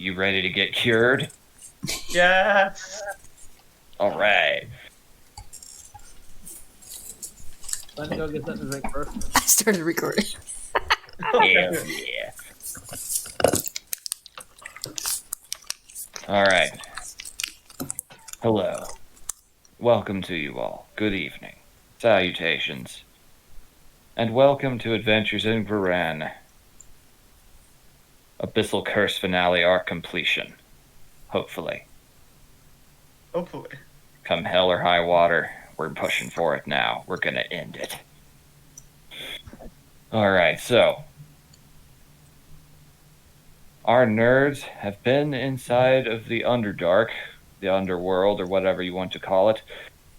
You ready to get cured? Yes. All right. Let me go get something to drink first. I started recording. Yeah. All right. Hello. Welcome to you all. Good evening. Salutations. And welcome to Adventures in Groran. Abyssal Curse Finale Arc Completion. Hopefully. Hopefully. Come hell or high water, we're pushing for it now. We're gonna end it. Alright, so. Our nerds have been inside of the Underdark, the Underworld, or whatever you want to call it,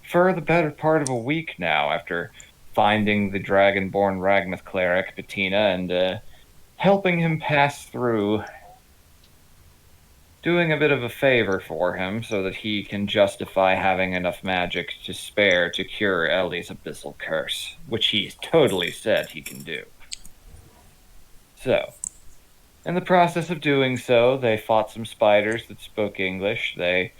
for the better part of a week now, after finding the Dragonborn Ragnath cleric, Bettina, and helping him pass through, doing a bit of a favor for him so that he can justify having enough magic to spare to cure Ellie's abyssal curse, which he totally said he can do. So, in the process of doing so, they fought some spiders that spoke English. They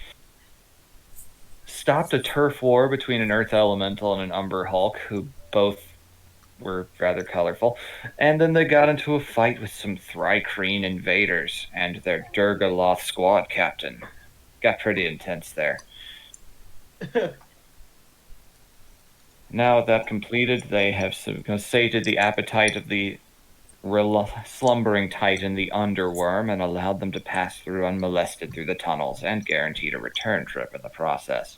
stopped a turf war between an earth elemental and an umber hulk, who both were rather colorful, and then they got into a fight with some Thrycreen invaders and their Durgaloth squad captain. Got pretty intense there. Now with that completed, they have sated the appetite of the slumbering titan, the Underworm, and allowed them to pass through unmolested through the tunnels and guaranteed a return trip in the process.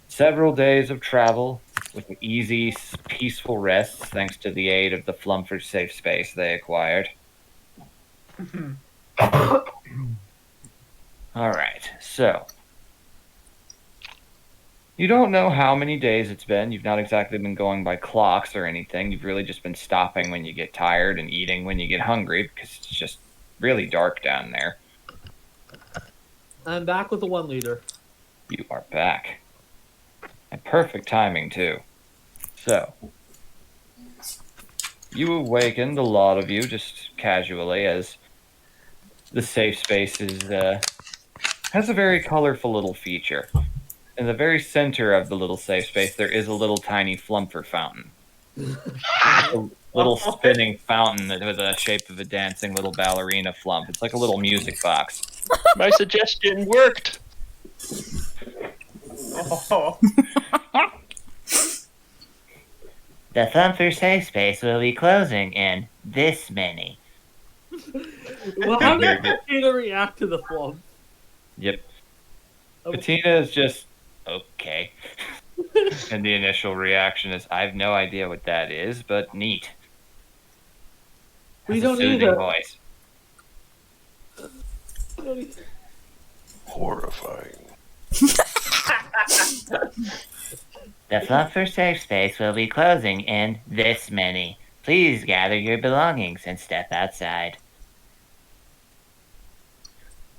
Several days of travel with easy, peaceful rests thanks to the aid of the Flumfer safe space they acquired. Alright, so. You don't know how many days it's been. You've not exactly been going by clocks or anything. You've really just been stopping when you get tired and eating when you get hungry because it's just really dark down there. I'm back with the 1 liter. You are back. And perfect timing, too. So, you awakened, a lot of you, just casually, as the safe space has a very colorful little feature. In the very center of the little safe space, there is a little tiny flumper fountain. A little spinning fountain with the shape of a dancing little ballerina flump. It's like a little music box. My suggestion worked. Oh. The Thumper safe space will be closing in this many. Well, how did Bettina react to the flump? Yep. Bettina is just, okay. And the initial reaction is, I have no idea what that is, but neat. We Has a don't soothing either. voice. Horrifying. The Fluffer safe space will be closing in this many. Please gather your belongings and step outside.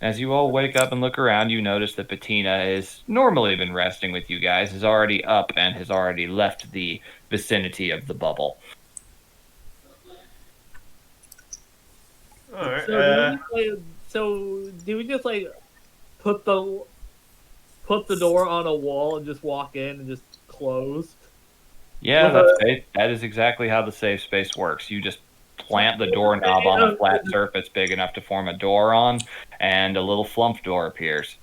As you all wake up and look around, you notice that Bettina has normally been resting with you guys, is already up and has already left the vicinity of the bubble. Alright, So do we just like put the door on a wall and just walk in and just close? Yeah, With that is exactly how the safe space works. You just plant the doorknob on a flat surface big enough to form a door on, and a little flump door appears.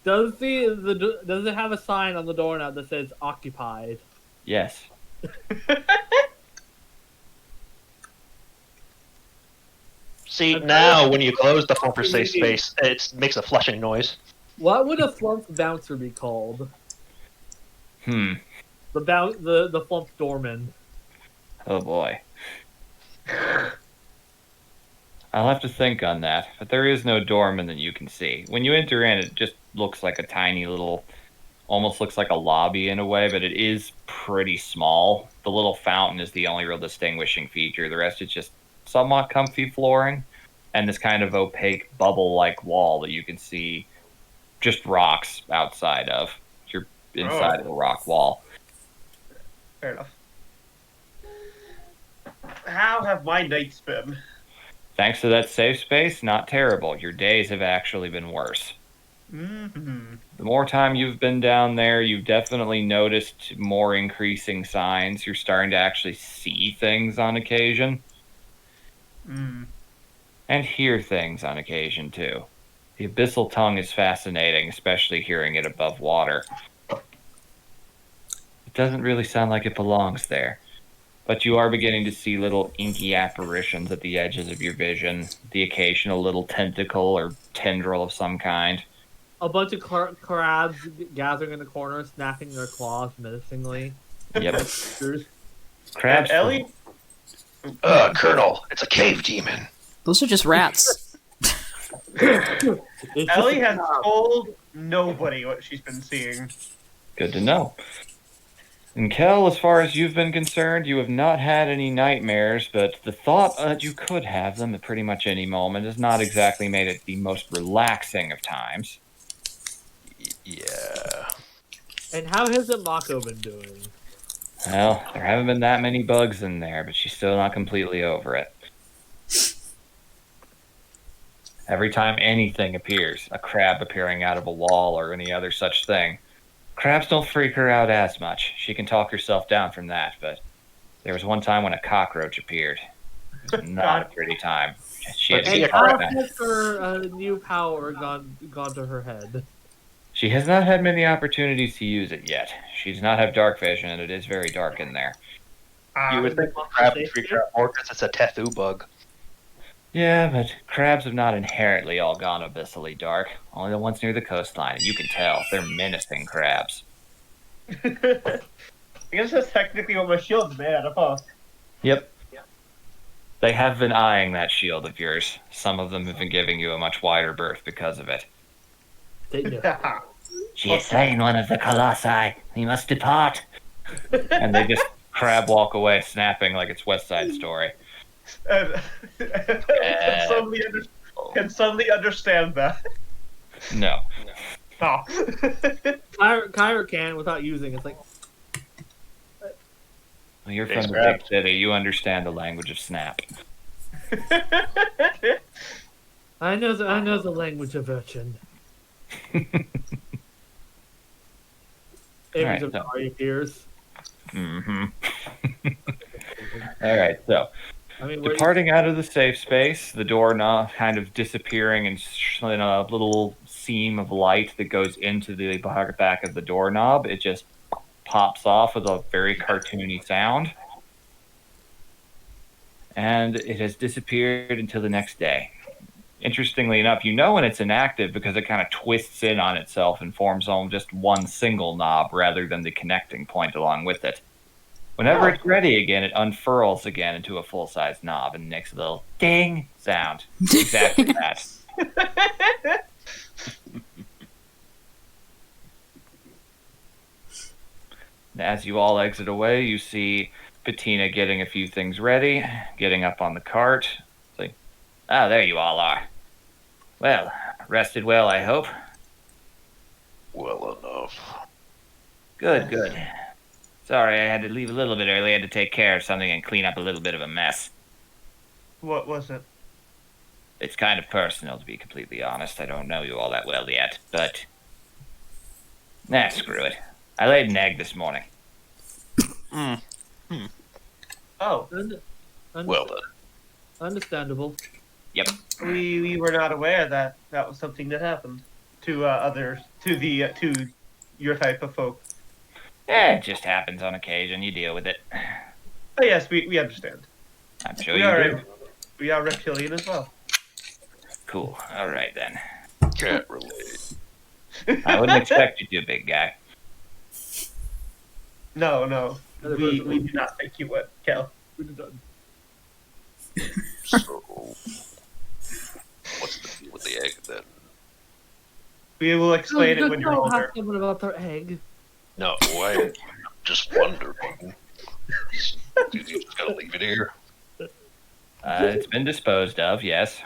Does it have a sign on the doorknob that says occupied? Yes. See, now when you close the flumper safe space, it makes a flushing noise. What would a flump bouncer be called? The flump doorman. Oh boy. I'll have to think on that, but there is no doorman that you can see. When you enter in, it just looks like a tiny little, almost looks like a lobby in a way, but it is pretty small. The little fountain is the only real distinguishing feature. The rest is just somewhat comfy flooring and this kind of opaque bubble-like wall that you can see just rocks outside of. You're inside of a rock wall. Fair enough. How have my nights been? Thanks to that safe space, not terrible. Your days have actually been worse. Mm-hmm. The more time you've been down there, you've definitely noticed more increasing signs. You're starting to actually see things on occasion, Mm. and hear things on occasion, too. The abyssal tongue is fascinating, especially hearing it above water. It doesn't really sound like it belongs there, but you are beginning to see little inky apparitions at the edges of your vision, the occasional little tentacle or tendril of some kind. A bunch of crabs gathering in the corner, snapping their claws menacingly. Yep. There's- Crabs. And Ellie. Colonel, it's a cave demon. Those are just rats. it's Ellie just- has told nobody what she's been seeing. Good to know. And Kel, as far as you've been concerned, you have not had any nightmares, but the thought that you could have them at pretty much any moment has not exactly made it the most relaxing of times. Yeah. And how has Mako been doing? Well, there haven't been that many bugs in there, but she's still not completely over it. Every time anything appears, a crab appearing out of a wall or any other such thing, crabs don't freak her out as much. She can talk herself down from that, but there was one time when a cockroach appeared. It was not a pretty time. She had to See, get a caught How back. has her new power gone to her head? She has not had many opportunities to use it yet. She does not have dark vision, and it is very dark in there. You would think crab would freak her out more because it's a Tethu bug. Yeah, but crabs have not inherently all gone abyssally dark. Only the ones near the coastline, and you can tell. They're menacing crabs. I guess that's technically what my shield's made out of, huh? Yep. They have been eyeing that shield of yours. Some of them have been giving you a much wider berth because of it. They know. She has slain one of the colossi. We must depart. And they just crab walk away, snapping like it's West Side Story. And, can somebody understand that? No. Oh. Kyra can without using. It's like Well, you're Thanks, from the crab. big city. You understand the language of snap. I know the language of urchin. Image Alright, of so- Dari appears. Mm-hmm. All right, so I mean, where departing out of the safe space, the door now kind of disappearing in a little seam of light that goes into the back of the doorknob. It just pops off with a very cartoony sound. And it has disappeared until the next day. Interestingly enough, you know when it's inactive because it kind of twists in on itself and forms on just one single knob rather than the connecting point along with it. Whenever it's ready again, it unfurls again into a full-size knob and makes a little ding sound. Exactly that. As you all exit away, you see Bettina getting a few things ready, getting up on the cart. It's like, oh, there you all are. Well, rested well, I hope. Well enough. Good, good. Sorry, I had to leave a little bit early. I had to take care of something and clean up a little bit of a mess. What was it? It's kind of personal, to be completely honest. I don't know you all that well yet, but... Nah, screw it. I laid an egg this morning. Oh, Well then. Understandable. we were not aware that that was something that happened to others, to your type of folk. It just happens on occasion. You deal with it. Oh yes, we understand. I'm sure We you are do. we are reptilian as well. Cool. All right, then. Can't relate. I wouldn't expect you to, big guy. No, Other we person. do not think you would, Kel. We're done. So, what's the deal with the egg then? We will explain it when you're Don't older. ask someone about their egg. No, I'm just wondering. You just gotta leave it here. It's been disposed of, yes.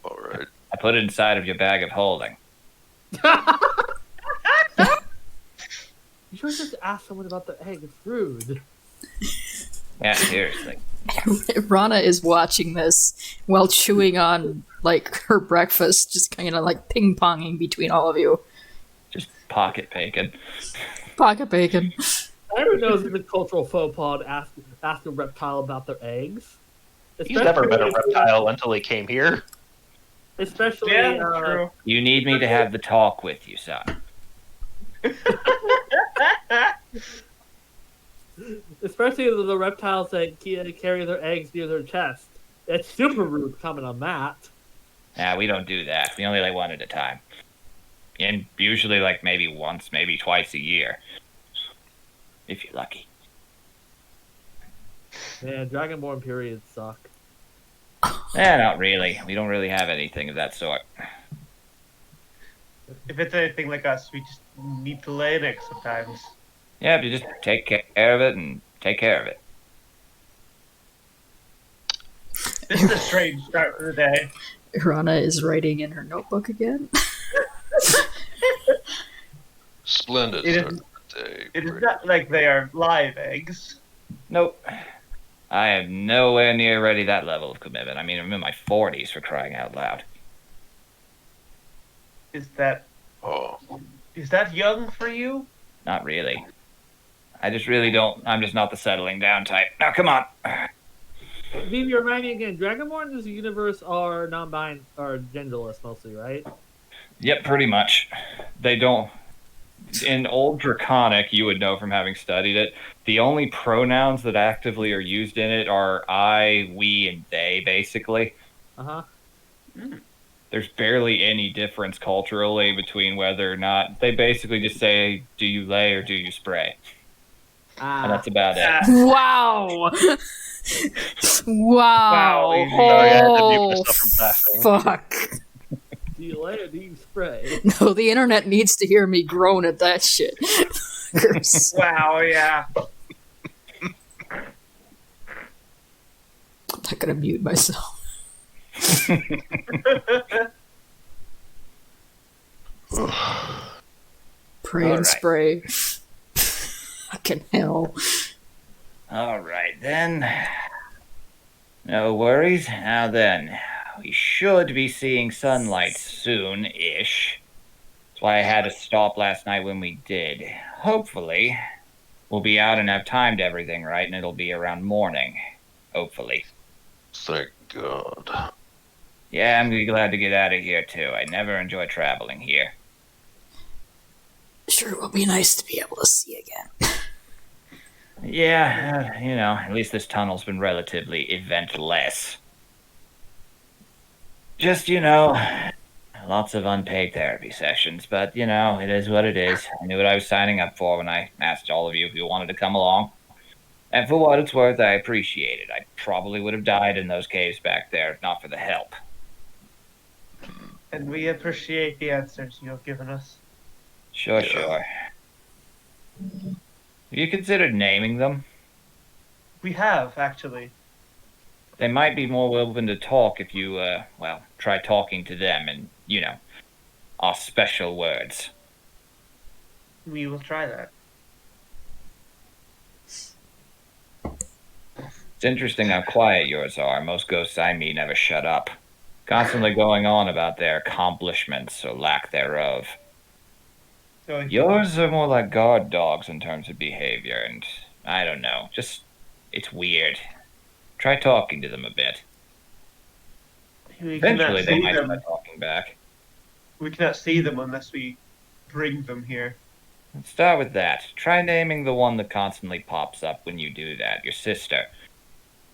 Alright. I put it inside of your bag of holding. You should just ask someone about their egg. It's rude. Yeah, seriously. Rana is watching this while chewing on like her breakfast, just kind of like ping ponging between all of you. Just pocket bacon. Pocket bacon. I never know it's a cultural faux pas to ask a reptile about their eggs. He's never been a Especially- reptile until he came here. Especially, Yeah, that's true. You need me to have the talk with you, son. especially the reptiles that carry their eggs near their chest. It's super rude comment on that. Nah, we don't do that. We only lay one at a time. And usually like maybe once, maybe twice a year. If you're lucky. Man, Dragonborn periods suck. Not really. We don't really have anything of that sort. If it's anything like us, we just need to lay an egg sometimes. Yeah, but you just take care of it and take care of it. This is a strange start to the day. Rana is writing in her notebook again. Splendid It start is- to the day. It is Pretty- not like they are live eggs. Nope. I am nowhere near ready that level of commitment. I mean, I'm in my 40s for crying out loud. Is that Oh, young for you? Not really. I just really don't. I'm just not the settling down type. Now, come on. Vivi, remind me again, Dragonborn in this universe are non-binary, or genderless mostly, right? Yep, pretty much. They don't. In Old Draconic, you would know from having studied it, the only pronouns that actively are used in it are I, we, and they, basically. Uh-huh. There's barely any difference culturally between whether or not. They basically just say, do you lay or do you spray? And that's about it. Wow. Wow. Wow, Oh, yeah, I had to mute Oh, myself from laughing. fuck. Do you lay or do you spray? No, the internet needs to hear me groan at that shit. Curse. Wow, yeah. I'm not gonna mute myself. Pray and Alright. spray. Fucking hell. All right, then. No worries. Now then, we should be seeing sunlight soon-ish. That's why I had to stop last night when we did. Hopefully, we'll be out and have timed everything right, and it'll be around morning. Hopefully. thank God. Yeah, I'm glad to get out of here, too. I never enjoy traveling here. Sure will be nice to be able to see again. Yeah, at least this tunnel's been relatively eventless. Just, lots of unpaid therapy sessions, but, it is what it is. I knew what I was signing up for when I asked all of you if you wanted to come along. And for what it's worth, I appreciate it. I probably would have died in those caves back there if not for the help. And we appreciate the answers you have given us. Sure, Yeah. sure. Have you considered naming them? We have, actually. They might be more open to talk if you, try talking to them and, our special words. We will try that. It's interesting how quiet yours are. Most ghosts I meet never shut up. Constantly going on about their accomplishments or lack thereof. So Yours are more like guard dogs in terms of behavior, and I don't know. It's weird. Try talking to them a bit. we cannot Eventually, they see might them. start talking back. We cannot see them unless we bring them here. Let's start with that. Try naming the one that constantly pops up when you do that, your sister.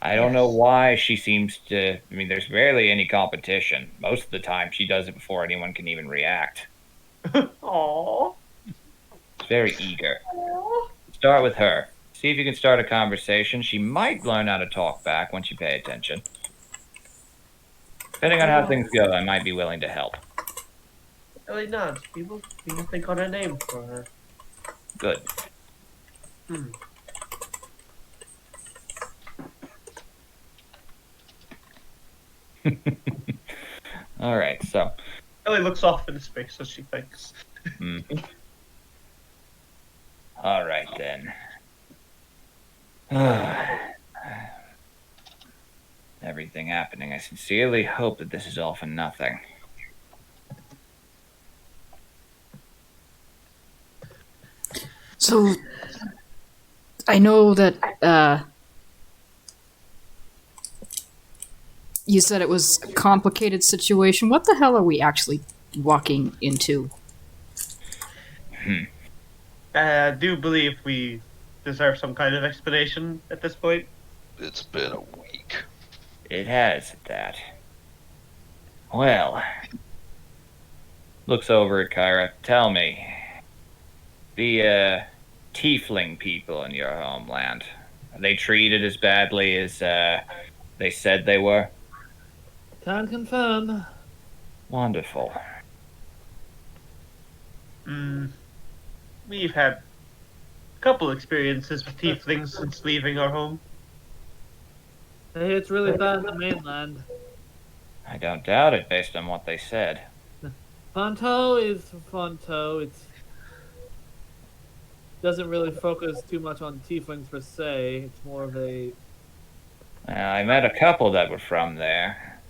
I don't know Yes. why she seems to. I mean, there's rarely any competition. Most of the time, she does it before anyone can even react. Aww. She's very eager. Start with her. See if you can start a conversation. She might learn how to talk back once you pay attention. Depending on how things go, I might be willing to help. Really not. People think on a name for her. Good. Hmm. All right, so. Ellie looks off into space as she thinks. All right, then. everything happening. I sincerely hope that this is all for nothing. So, I know that you said it was a complicated situation. What the hell are we actually walking into? I do believe we deserve some kind of explanation at this point. It's been a week. It has at that. Well, looks over at Kyra. Tell me, the tiefling people in your homeland, are they treated as badly as they said they were? Can't confirm. Wonderful. We've had a couple experiences with tieflings since leaving our home. Hey, it's really bad in the mainland. I don't doubt it based on what they said. Fonto is Fonto. It's doesn't really focus too much on tieflings per se. It's more of a I met a couple that were from there.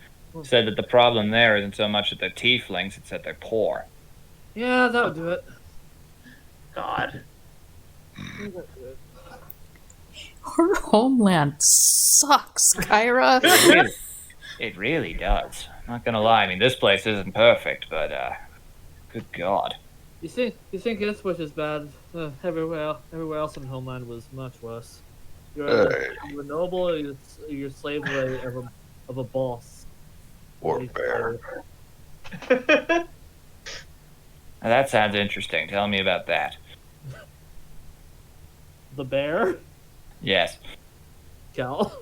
Said that the problem there isn't so much that they're tieflings, it's that they're poor. yeah, that would do it. God. That would do it. Our homeland sucks, Kyra. It really does. I'm not gonna lie, I mean, this place isn't perfect, but, good God. You think Ipswich is bad? Everywhere else in Homeland was much worse. You're a noble, or you're slave of a boss. Or bear. Now, that sounds interesting. Tell me about that. The bear, Yes. Cal.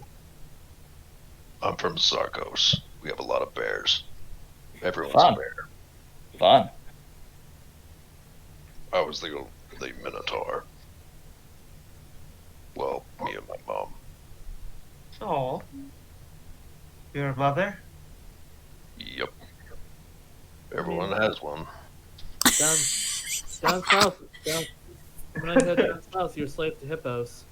I'm from Sarkos. We have a lot of bears. Everyone's Fun. a bear. Fun. I was the Minotaur. Well, me and my mom. Oh. Your mother? Yep. Everyone has one. Down south. When I head down south, you're a slave to hippos.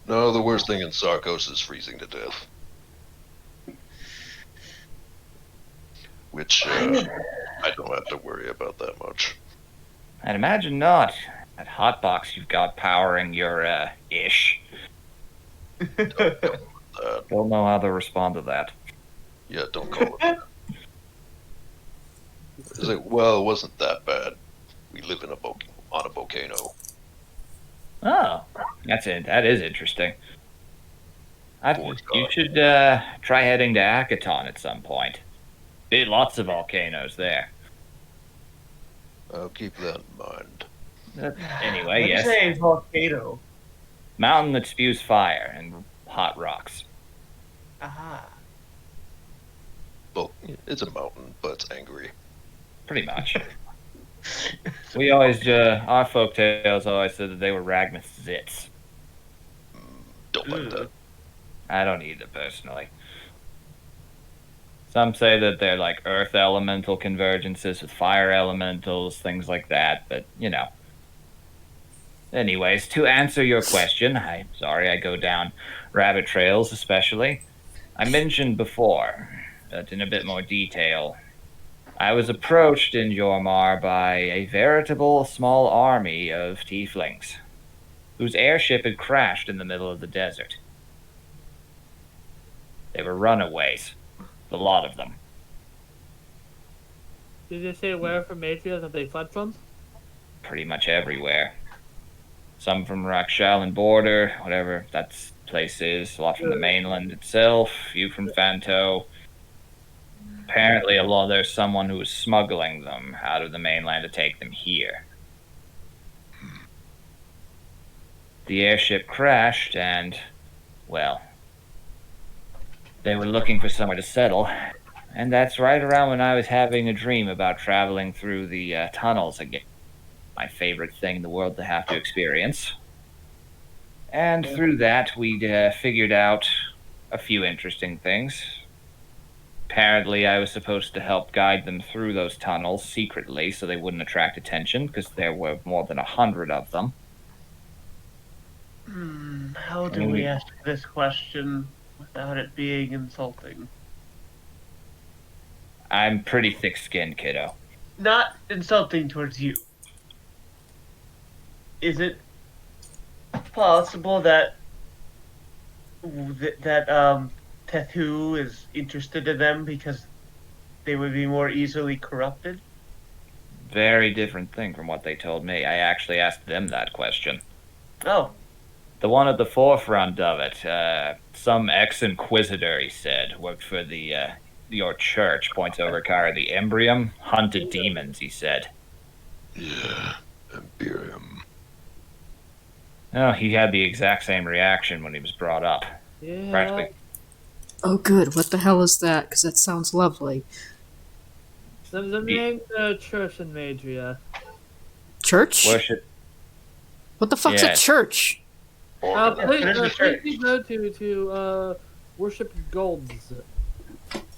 No, the worst thing in Sarkos is freezing to death. Which, I don't have to worry about that much. I'd imagine not. That hotbox you've got powering your, ish. Don't know how to respond to that. Yeah, don't call it that. It's like, well, it wasn't that bad. We live in on a volcano. Oh, that's it. That is interesting. Poor You guy. should try heading to Akaton at some point. Be lots of volcanoes there. I'll keep that in mind. Anyway, What do you yes. say volcano? Mountain that spews fire and hot rocks. Aha. Well, it's a mountain, but it's angry. Pretty much. We always, our folk tales always said that they were Ragnath's zits. Don't like that. I don't either, personally. Some say that they're like earth elemental convergences with fire elementals, things like that, but, you know. Anyways, to answer your question, I'm sorry I go down rabbit trails especially. I mentioned before, but in a bit more detail, I was approached in Jormar by a veritable small army of tieflings, whose airship had crashed in the middle of the desert. They were runaways, a lot of them. Did you say where from Matria that they fled from? Pretty much everywhere. Some from Rakshalan border, whatever that place is, a lot from the mainland itself, few from Fanto. Apparently, there's someone who was smuggling them out of the mainland to take them here. The airship crashed, and, well, they were looking for somewhere to settle. And that's right around when I was having a dream about traveling through the tunnels again. My favorite thing in the world to have to experience. And through that, we'd figured out a few interesting things. Apparently, I was supposed to help guide them through those tunnels secretly so they wouldn't attract attention, because there were more than 100 of them. How do mean, we we- ask this question without it being insulting? I'm pretty thick-skinned, kiddo. Not insulting towards you. Is it possible that Tethu is interested in them because they would be more easily corrupted? Very different thing from what they told me. I actually asked them that question. Oh, The one at the forefront of it, some ex-inquisitor, he said, worked for your church, points over Kara, the Embrium, hunted demons, he said. Yeah, Imperium. Oh, he had the exact same reaction when he was brought up. Yeah. Practically. Oh, good. What the hell is that? Because that sounds lovely. The main church in Madria. Church? Worship. What the fuck's a Yes. church? there's a church. Please go to worship gods.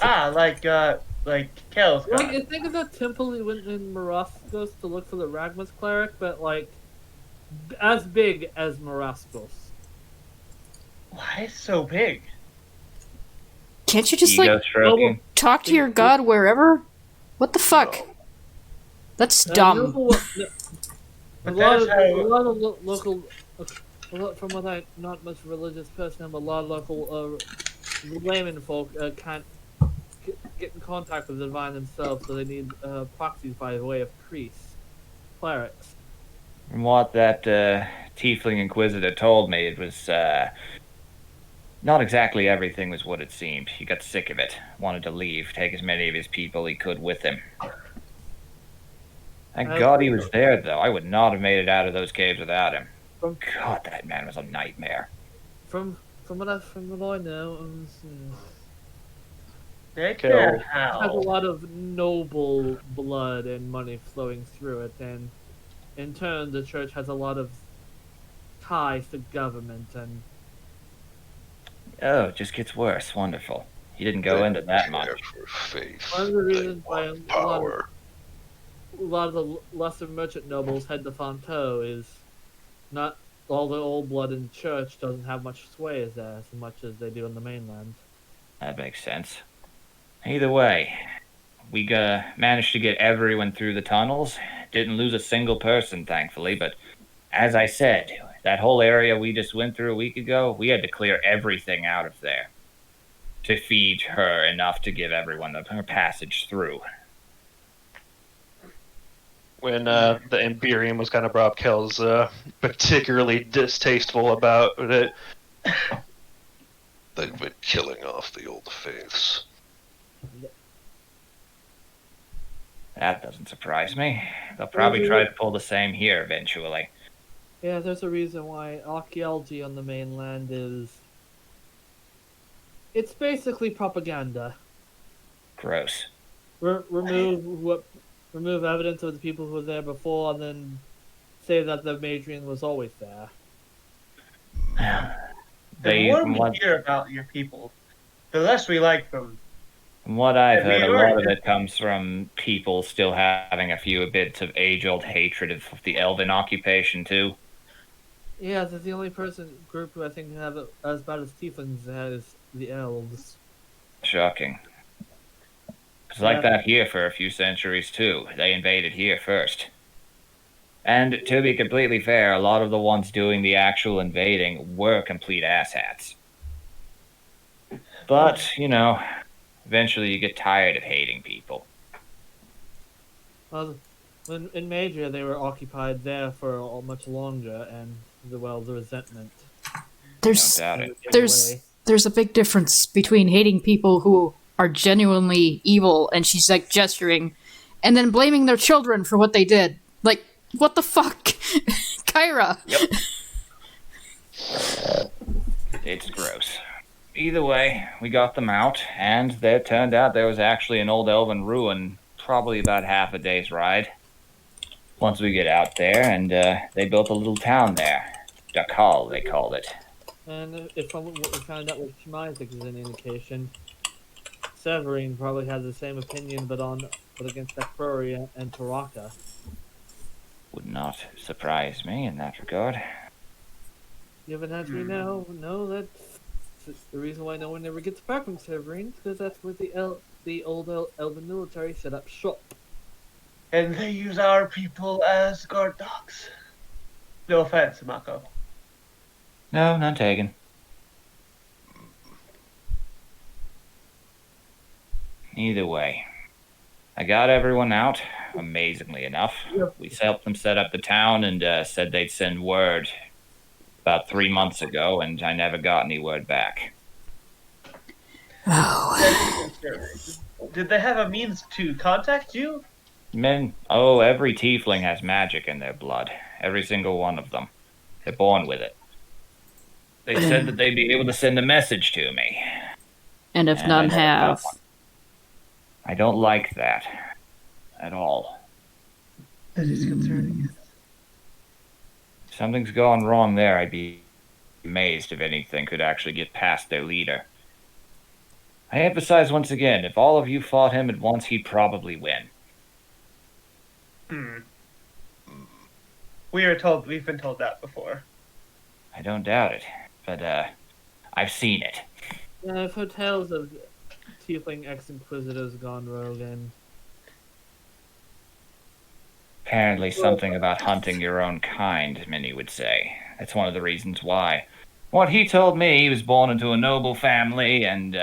Like Kel's Like, god. think of the temple he went in Marascos to look for the Ragmas cleric, but like as big as Marascos. Why so big? Can't you just, Ego like, stroking. talk to your god wherever? What the fuck? That's dumb. But that is From what I, not much religious person, but a lot of local layman folk can't get in contact with the divine themselves, so they need proxies by way of priests, clerics. From what that tiefling inquisitor told me, it was not exactly everything was what it seemed. He got sick of it, wanted to leave, take as many of his people he could with him. Thank God he was there, though. I would not have made it out of those caves without him. God, that man was a nightmare. From what I know, They Kel. can't it has a how. lot of noble blood and money flowing through it, and in turn, the church has a lot of ties to government and. Oh, it just gets worse. Wonderful. He didn't go They into that care much. For faith. One of the They reasons why want a lot of power. a lot of the lesser merchant nobles head to Fontaine is not all the old blood in the church doesn't have much sway as there as much as they do in the mainland. That makes sense. Either way, we managed to get everyone through the tunnels. Didn't lose a single person, thankfully, but as I said, that whole area we just went through a week ago, we had to clear everything out of there to feed her enough to give everyone her passage through. When the Imperium was kind of brought up, Kel's particularly distasteful about it. They've been killing off the old faiths. That doesn't surprise me. They'll probably try to pull the same here eventually. Yeah, there's a reason why archaeology on the mainland is. It's basically propaganda. Gross. Remove evidence of the people who were there before, and then say that the Madrian was always there. The more we hear about your people, the less we like them. From what I've Yeah, we heard, a already lot of did. it comes from people still having a few bits of age-old hatred of the elven occupation, too. Yeah, that's the only group who I think have it as bad as tieflings as the elves. Shocking. It's like that here for a few centuries, too. They invaded here first. And to be completely fair, a lot of the ones doing the actual invading were complete asshats. But, eventually you get tired of hating people. Well, in Madria, they were occupied there for much longer, and the resentment. There's Don't doubt it. there's a big difference between hating people who are genuinely evil, and she's like gesturing, and then blaming their children for what they did. Like, what the fuck? Kyra! Yep. It's gross. Either way, we got them out, and it turned out there was actually an old elven ruin, probably about half a day's ride. Once we get out there, and they built a little town there. Dakal, they called it. And if what we found out with Shemaitik is an indication, Severine probably has the same opinion, but against Akfuria and Taraka. Would not surprise me in that regard. You haven't had me now. No, that's the reason why no one ever gets back from Severine, because that's where the old Elven military set up shop. And they use our people as guard dogs. No offense, Mako. No, none taken. Either way, I got everyone out, amazingly enough. Yep. We helped them set up the town and said they'd send word about 3 months ago, and I never got any word back. Oh. That is concerning. Did they have a means to contact you? Every tiefling has magic in their blood. Every single one of them. They're born with it. They said that they'd be able to send a message to me. And if And none I never got have, one. I don't like that. At all. That is concerning. If something's gone wrong there, I'd be amazed if anything could actually get past their leader. I emphasize once again, if all of you fought him at once, he'd probably win. We've been told that before. I don't doubt it, but I've seen it. Yeah, I've heard tales of tiefling ex-inquisitors gone rogue, and Apparently something about hunting your own kind, many would say. That's one of the reasons why. What he told me, he was born into a noble family, and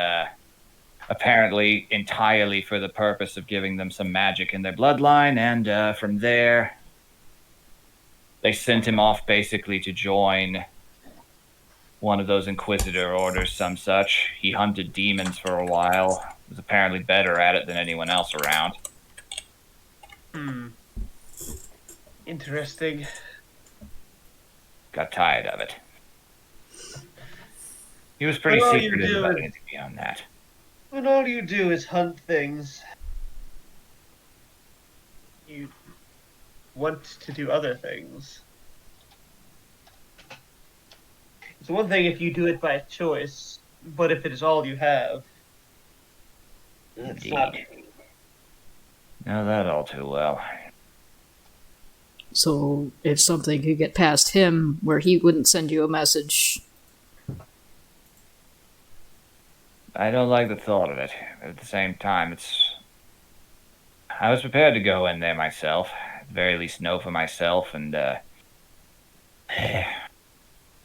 apparently entirely for the purpose of giving them some magic in their bloodline, and from there, they sent him off basically to join one of those Inquisitor orders, some such. He hunted demons for a while, was apparently better at it than anyone else around. Interesting. Got tired of it. He was pretty Well, all you secretive do about is- anything beyond that. When all you do is hunt things, you want to do other things. It's one thing if you do it by choice, but if it is all you have, it's not. Indeed. Know that all too well. so if something could get past him where he wouldn't send you a message, I don't like the thought of it. At the same time, I was prepared to go in there myself. At the very least know for myself and,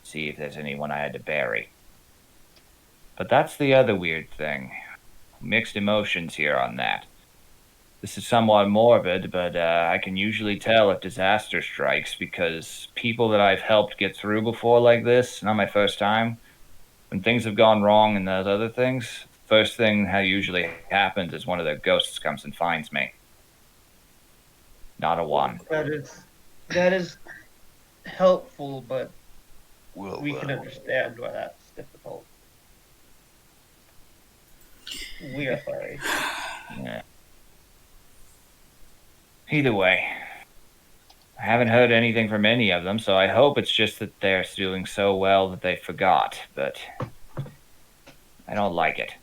see if there's anyone I had to bury. But that's the other weird thing. Mixed emotions here on that. This is somewhat morbid, but I can usually tell if disaster strikes because people that I've helped get through before like this, not my first time, when things have gone wrong and those other things, first thing that usually happens is one of their ghosts comes and finds me. Not a one. That is helpful, but Well, we can understand why that's difficult. We are sorry. Yeah. Either way, I haven't heard anything from any of them, so I hope it's just that they're doing so well that they forgot, but I don't like it.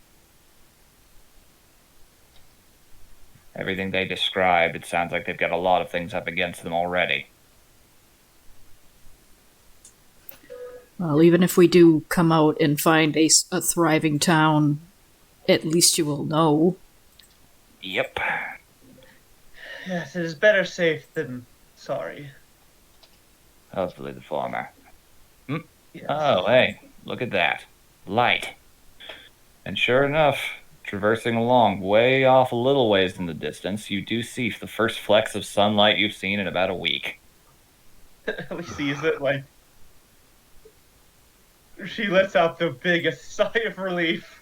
Everything they described, it sounds like they've got a lot of things up against them already. well, even if we do come out and find a thriving town, at least you will know. Yep. Yes, it is better safe than sorry. Hopefully the former. Yes. Oh, hey, look at that. Light. And sure enough, traversing along way off a little ways in the distance, you do see the first flecks of sunlight you've seen in about a week. Ellie sees it like she lets out the biggest sigh of relief.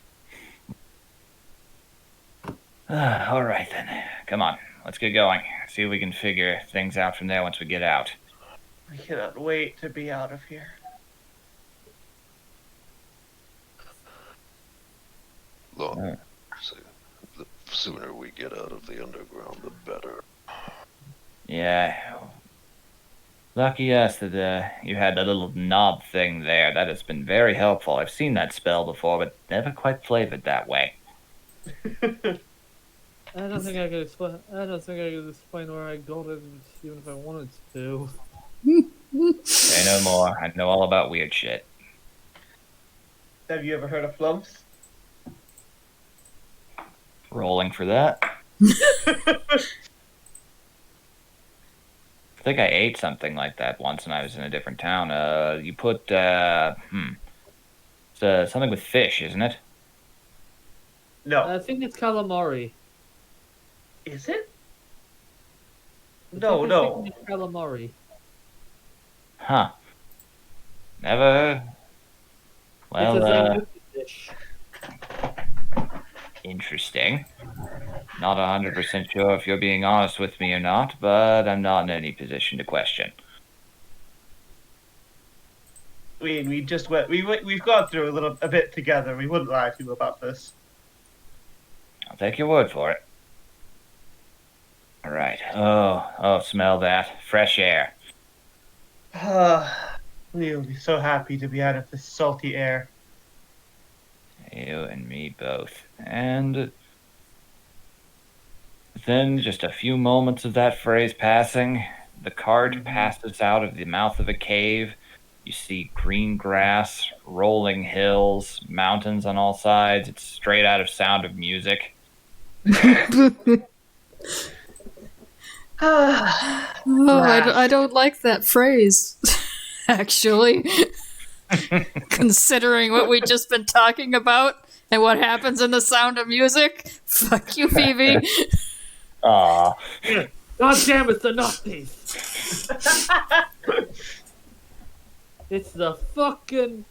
All right then. Come on, let's get going. See if we can figure things out from there once we get out. I cannot wait to be out of here. Look, so the sooner we get out of the underground, the better. Yeah. Lucky us that you had that little knob thing there. That has been very helpful. I've seen that spell before, but never quite flavored that way. I don't think I could explain. I don't think I could explain where I got it, even if I wanted to. Say no more. I know all about weird shit. Have you ever heard of flumps? Rolling for that. I think I ate something like that once when I was in a different town. You put it's something with fish, isn't it? No. I think it's calamari. Is it? I No, think no. it's calamari. Huh. Never. Well, It's a Zanguki dish. interesting. Not 100% sure if you're being honest with me or not, but I'm not in any position to question. We just went. We've gone through a bit together. We wouldn't lie to you about this. I'll take your word for it. All right. Oh, smell that. Fresh air. We'll be so happy to be out of this salty air. You and me both. And then, just a few moments of that phrase passing, the cart passes out of the mouth of a cave. You see green grass, rolling hills, mountains on all sides. It's straight out of Sound of Music. Oh, I don't like that phrase, actually. Considering what we've just been talking about and what happens in the Sound of Music. Fuck you, Phoebe. Aw. God damn it, the Nazis! It's the fucking.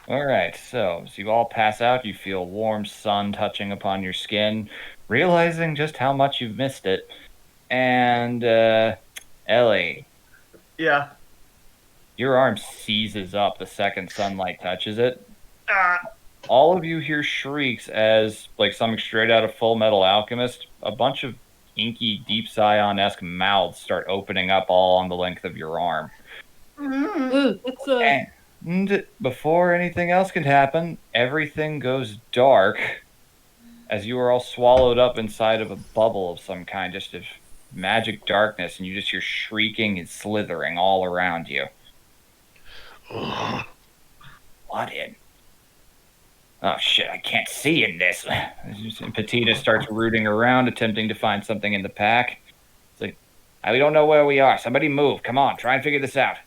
All right, so as you all pass out, you feel warm sun touching upon your skin, realizing just how much you've missed it. And, Ellie, Yeah. your arm seizes up the second sunlight touches it. Ah. All of you hear shrieks as, like something straight out of Full Metal Alchemist, a bunch of inky, Deep Scion-esque mouths start opening up all on the length of your arm. It's a. And before anything else can happen, everything goes dark as you are all swallowed up inside of a bubble of some kind, just of magic darkness, and you just hear shrieking and slithering all around you. What in? Oh shit, I can't see in this. And Petita starts rooting around, attempting to find something in the pack. It's like, we don't know where we are. Somebody move. Come on, try and figure this out.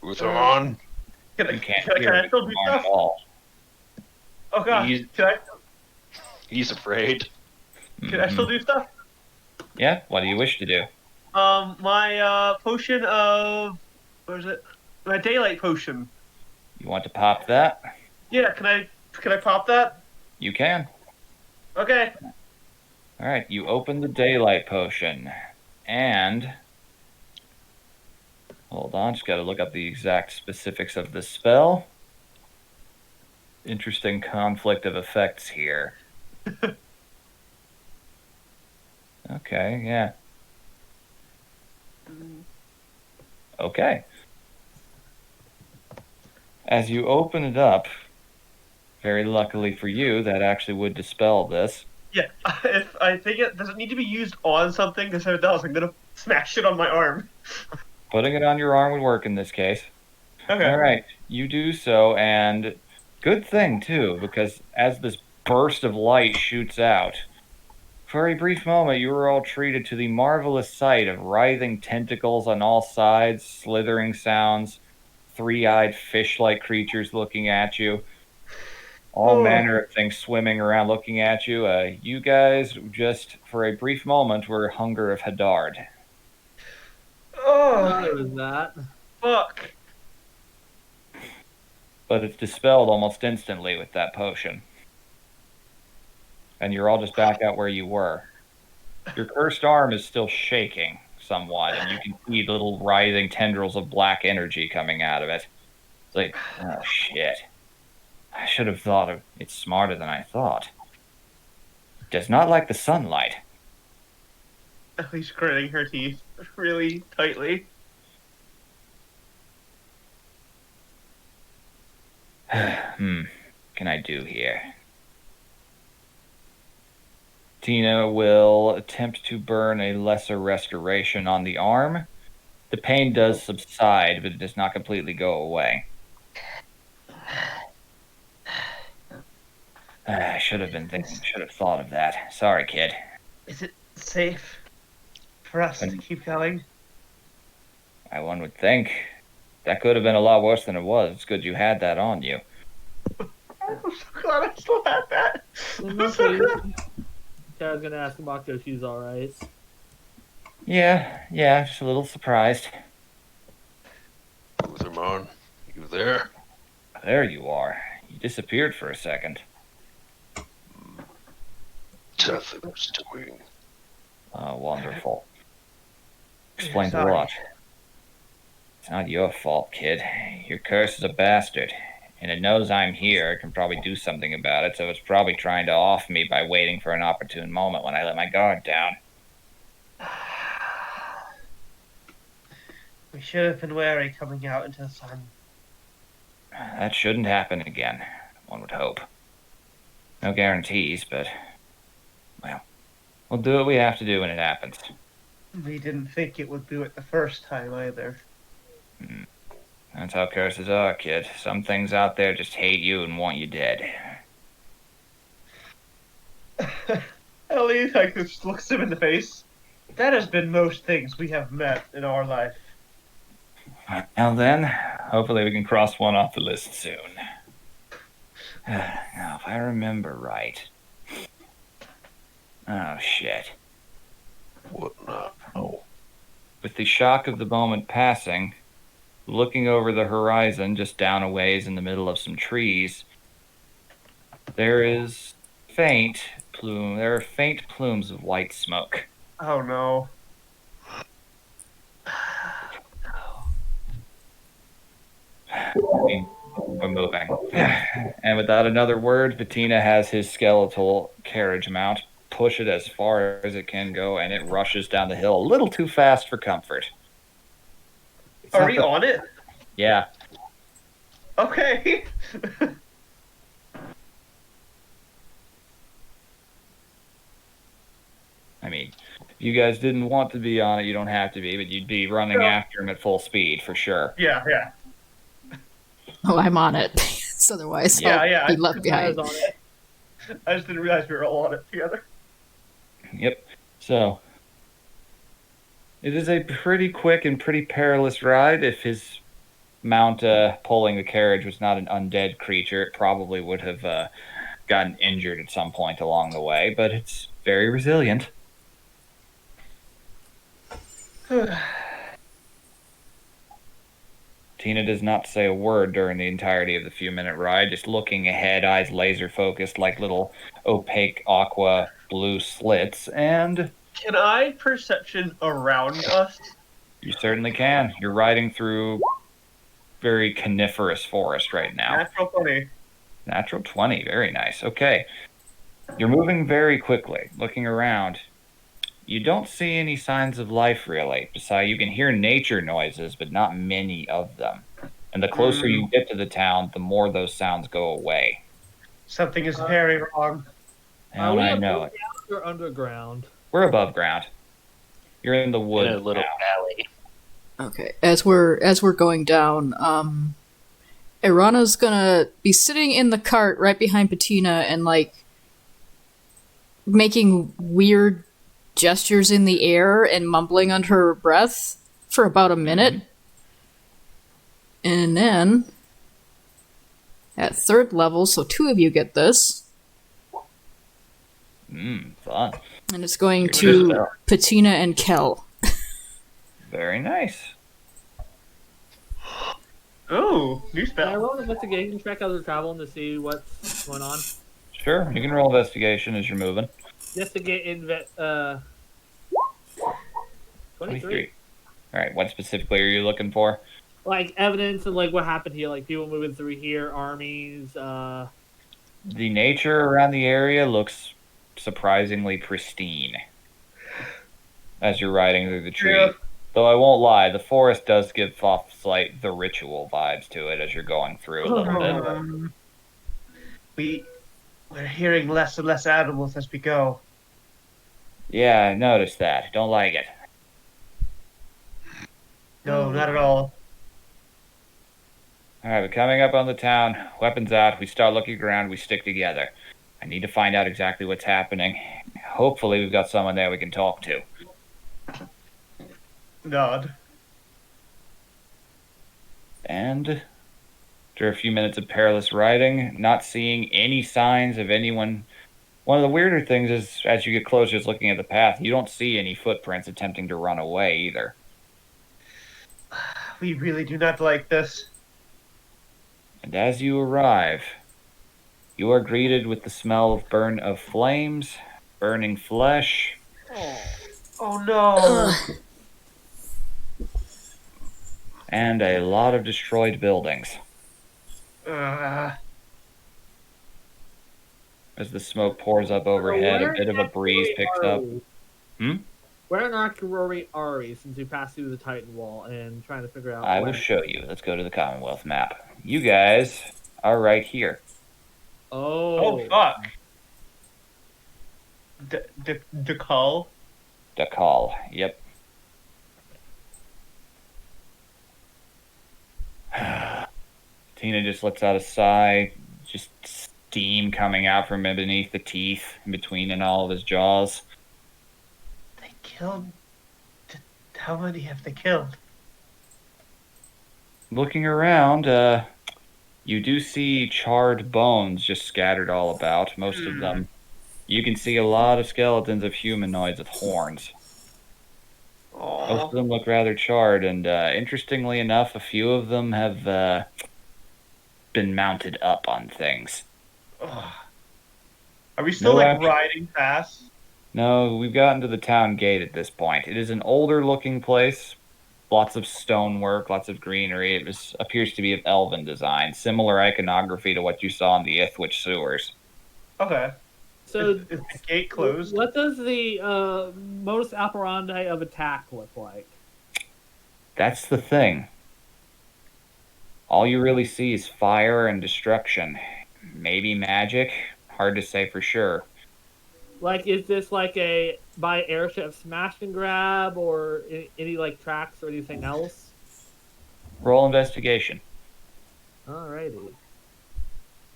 Uthramon? Can I, You can't can I, hear can I it still do at stuff? all. Oh god. He's- Can He's afraid. I still do stuff? Yeah, what do you wish to do? My potion of what is it? My daylight potion. You want to pop that? Yeah, can I pop that? You can. Okay. Alright, you open the daylight potion. And hold on, just gotta look up the exact specifics of the spell. Interesting conflict of effects here. Okay, yeah. Okay. As you open it up, very luckily for you, that actually would dispel this. Yeah. If I think it does it need to be used on something, because if it does, I'm gonna smash it on my arm. Putting it on your arm would work in this case. Okay. All right, you do so, and good thing too, because as this burst of light shoots out, for a brief moment you were all treated to the marvelous sight of writhing tentacles on all sides, slithering sounds, three-eyed fish-like creatures looking at you, all manner of things swimming around looking at you. You guys just, for a brief moment, were Hunger of Hadard. Oh, What was that? fuck. But it's dispelled almost instantly with that potion. And you're all just back out where you were. Your cursed arm is still shaking somewhat, and you can see little writhing tendrils of black energy coming out of it. It's like, oh shit. I should have thought of it's smarter than I thought. It does not like the sunlight. Ellie's gritting her teeth really tightly. Can I do here? Tina will attempt to burn a lesser restoration on the arm, The pain does subside, but it does not completely go away. I should have been thinking, should have thought of that. Sorry, kid. Is it safe for us to keep going? One would think. That could have been a lot worse than it was. It's good you had that on you. I'm so glad I still had that. I'm so Okay. glad. I was gonna ask Mako if she's alright. Yeah, just a little surprised. Uthermon, you there? There you are. You disappeared for a second. Death was doing. Oh, wonderful. Explains a Sorry. lot. It's not your fault, kid. Your curse is a bastard. And it knows I'm here. It can probably do something about it, so it's probably trying to off me by waiting for an opportune moment when I let my guard down. We should have been wary coming out into the sun. That shouldn't happen again, one would hope. No guarantees, but, well, we'll do what we have to do when it happens. We didn't think it would do it the first time either. That's how curses are, kid. Some things out there just hate you and want you dead. Ellie, like, just looks him in the face. That has been most things we have met in our life. Now then, hopefully we can cross one off the list soon. Now, if I remember right. Oh, shit. What now? Oh. With the shock of the moment passing, looking over the horizon just down a ways in the middle of some trees, there is there are faint plumes of white smoke. Oh no. I mean, we're moving. And without another word, Bettina has his skeletal carriage mount push it as far as it can go, and it rushes down the hill a little too fast for comfort. Are we on it? Yeah. Okay. I mean, if you guys didn't want to be on it, you don't have to be, but you'd be running after him at full speed for sure. Yeah. Oh, I'm on it. So otherwise, Yeah, I'll yeah. be left I was behind. on it. I just didn't realize we were all on it together. Yep. So, it is a pretty quick and pretty perilous ride. If his mount pulling the carriage was not an undead creature, it probably would have gotten injured at some point along the way, but it's very resilient. Tina does not say a word during the entirety of the few-minute ride, just looking ahead, eyes laser-focused like little opaque aqua blue slits, and Can I perception around us? you certainly can. You're riding through very coniferous forest right now. Natural 20. Natural 20, very nice. Okay. You're moving very quickly, looking around. You don't see any signs of life, really. Besides, you can hear nature noises, but not many of them. And the closer you get to the town, the more those sounds go away. Something is very wrong. Are And we I know above it. ground or underground? We're above ground. You're in the In woods. a little now. valley. Okay, as we're going down, Irana's gonna be sitting in the cart right behind Bettina and like making weird gestures in the air and mumbling under her breath for about a minute. And then at third level, so 2 of you get this, Fun. and it's going Good to spell. Bettina and Kel. Very nice. Ooh, new Can I spell. roll an investigation check as we're traveling to see what's going on? Sure, you can roll investigation as you're moving. Investigate 23. All right, what specifically are you looking for? Like evidence of like what happened here, like people moving through here, armies. The nature around the area looks surprisingly pristine as you're riding through the trees. Yeah. Though I won't lie, the forest does give off slight the ritual vibes to it as you're going through a little bit. We're hearing less and less animals as we go. Yeah, I noticed that. Don't like it. No, not at all. All right, we're coming up on the town. Weapons out. We start looking around. We stick together. I need to find out exactly what's happening. Hopefully, we've got someone there we can talk to. Nod. And after a few minutes of perilous riding, not seeing any signs of anyone. One of the weirder things is, as you get closer, is looking at the path. You don't see any footprints attempting to run away either. We really do not like this. And as you arrive, you are greeted with the smell of flames, burning flesh, Oh no! and a lot of destroyed buildings. Uh, As the smoke pours up overhead, a bit of a breeze picks up. Where in Archrory are we since we passed through the Titan Wall and trying to figure out I where? will show you. Let's go to the Commonwealth map. You guys are right here. oh fuck! Dakal? Dakal. Yep. Tina just lets out a sigh. Just steam coming out from beneath the teeth, in between and all of his jaws. They killed. How many have they killed? Looking around, you do see charred bones just scattered all about. Most of them. You can see a lot of skeletons of humanoids with horns. Most of them look rather charred, and interestingly enough, a few of them have been mounted up on things. Ugh. Are we still like action. riding past? No, we've gotten to the town gate at this point. It is an older looking place. Lots of stonework, lots of greenery. It appears to be of elven design, similar iconography to what you saw in the Ithwich sewers. Okay. So Is the gate closed? what does the modus operandi of attack look like? That's the thing. All you really see is fire and destruction. Maybe magic. Hard to say for sure. Like, is this like a by airship smash and grab, or any like tracks or anything else? Roll investigation. Alrighty.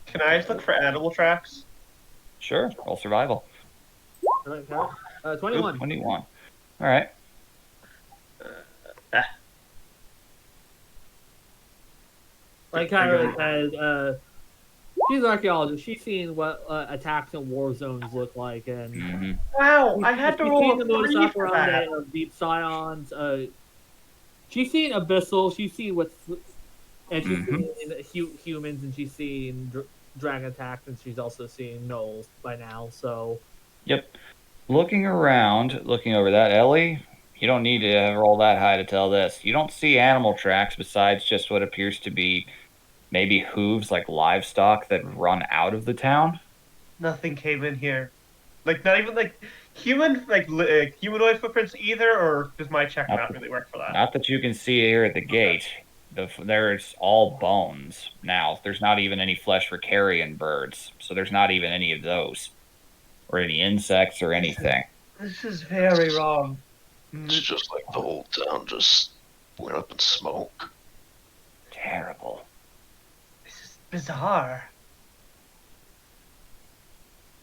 Can I just look for animal tracks? Sure. Roll survival. 21. 21. All right. Like Kyra says, she's an archaeologist. She's seen what attacks in war zones look like, and Wow, I had to she's roll seen the a modus 3 for operandi that. of deep scions. She's seen abyssal. She's seen and she's seen humans, and she's seen dragon attacks, and she's also seen gnolls by now. So, Yep. Looking around, looking over that, Ellie, you don't need to roll that high to tell this. You don't see animal tracks besides just what appears to be maybe hooves like livestock that run out of the town. Nothing came in here. Like, not even like humanoid footprints either, or does my check not really work for that? Not that you can see here at the gate. There's all bones now. There's not even any flesh for carrion birds, so there's not even any of those, or any insects or anything. This is very wrong. It's just like the whole town just went up in smoke. Terrible. This is bizarre.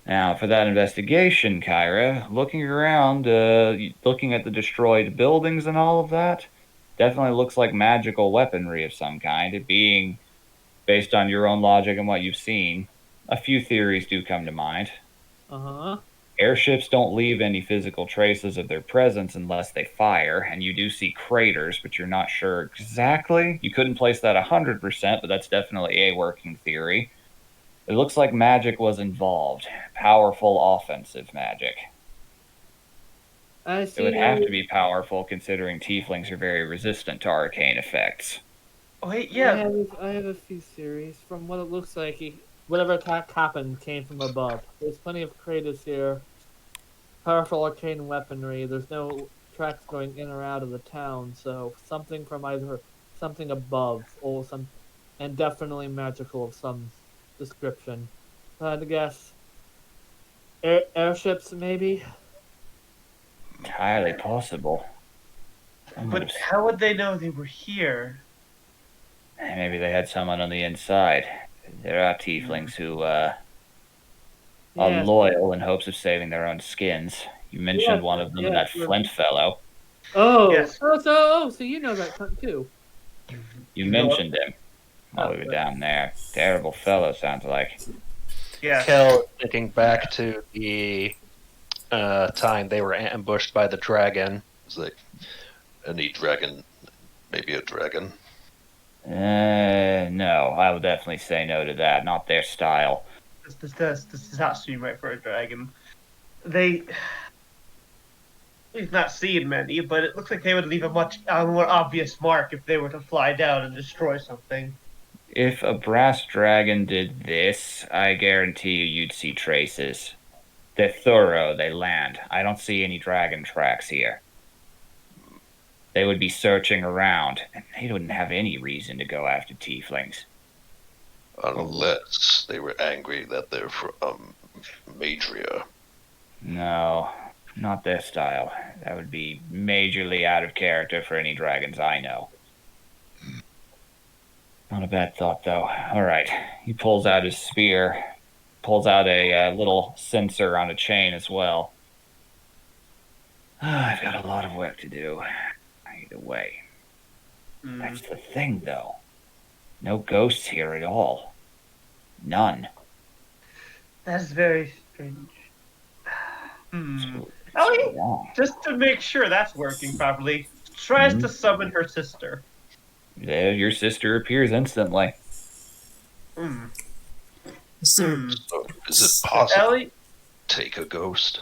Now, for that investigation, Kyra, looking around, looking at the destroyed buildings and all of that, definitely looks like magical weaponry of some kind. It being based on your own logic and what you've seen, a few theories do come to mind. Airships don't leave any physical traces of their presence unless they fire, and you do see craters, but you're not sure exactly. You couldn't place that 100%, but that's definitely a working theory. It looks like magic was involved. Powerful offensive magic. I It see. would have to be powerful considering tieflings are very resistant to arcane effects. Wait, yeah. I have a few theories. From what it looks like, whatever attack happened came from above. There's plenty of craters here. Powerful arcane weaponry. There's no tracks going in or out of the town, so something from either something above or and definitely magical of some description. I'd guess airships, maybe. Entirely possible. But how would they know they were here? Maybe they had someone on the inside. There are tieflings who are Yes. loyal in hopes of saving their own skins. You mentioned Yes, one of them, yes, that we're- Flint fellow. Oh, Yes. so you know that cunt too. You know- mentioned him while we were down there. Terrible fellow, sounds like. Yes. Kel, thinking back to the time they were ambushed by the dragon. It's like any dragon, maybe a dragon. No, I would definitely say no to that. Not their style. This has to be right for a dragon. We've not seen many, but it looks like they would leave a much more obvious mark if they were to fly down and destroy something. If a brass dragon did this, I guarantee you'd see traces. They're thorough, they land. I don't see any dragon tracks here. They would be searching around, and they wouldn't have any reason to go after tieflings. Unless they were angry that they're from Madria. No, not their style. That would be majorly out of character for any dragons I know. Not a bad thought, though. All right. He pulls out his spear, pulls out a little sensor on a chain as well. I've got a lot of work to do. Either way. That's the thing, though. No ghosts here at all. None. That's very strange. It's Ellie, wrong. just to make sure that's working properly, tries to summon her sister. There, your sister appears instantly. So, So is it possible Ellie, to take a ghost?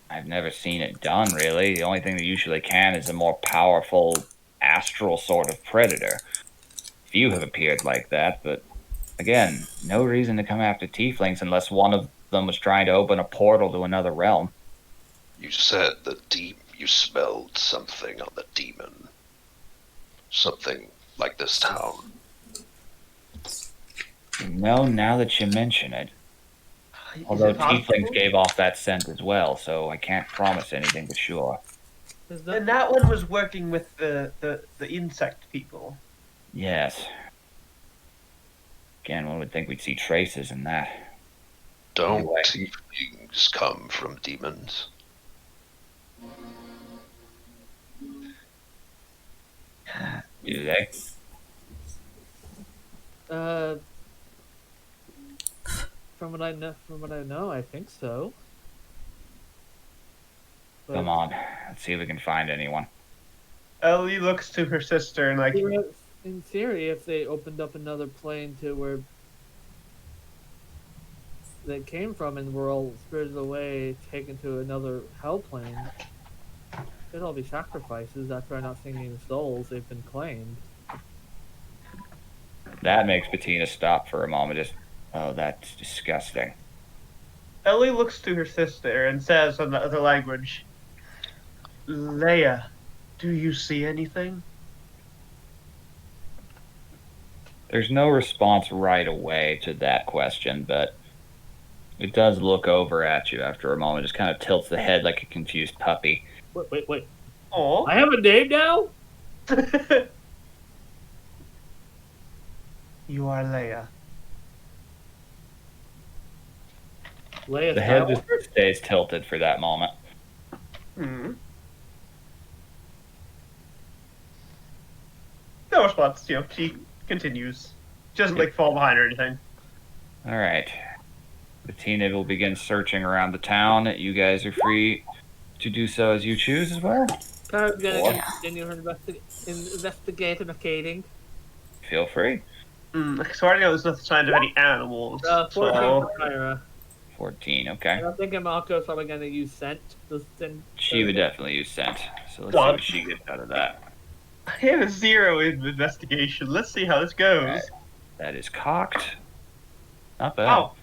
I've never seen it done, really. The only thing that usually can is a more powerful astral sort of predator. Few have appeared like that, but again, no reason to come after tieflings unless one of them was trying to open a portal to another realm. You said you smelled something on the demon. Something like this town. No, now that you mention it. is Although it possible? tieflings gave off that scent as well, so I can't promise anything for sure. Is And that, that one was working with the insect people. Yes. Again, one would think we'd see traces in that. Don't Anyway. tieflings come from demons? Do they? from what I know, I think so. But Come on. Let's see if we can find anyone. Ellie looks to her sister and like, in theory, if they opened up another plane to where they came from and were all spirited away, taken to another hell plane, it'd all be sacrifices after not seeing any souls. They've been claimed. That makes Bettina stop for a moment. Oh, that's disgusting. Ellie looks to her sister and says in the other language, Leia, do you see anything? There's no response right away to that question, but it does look over at you after a moment. Just kind of tilts the head like a confused puppy. Wait. Oh. I have a name now? You are Leia. Leia The head just Skywalker? stays tilted for that moment. Hmm. No response, she continues. She doesn't like fall behind or anything. All right. Bettina will begin searching around the town. You guys are free to do so as you choose as well. I'm gonna What? continue her investigating. Feel free. So I already know there's no sign of any animals. 14 So, for Kyra. 14, okay. And I'm thinking Malko's probably gonna use scent. She would definitely use scent. So let's see Done. what she gets out of that. I have a 0 in investigation. Let's see how this goes. Alright. That is cocked. Not bad. Oh.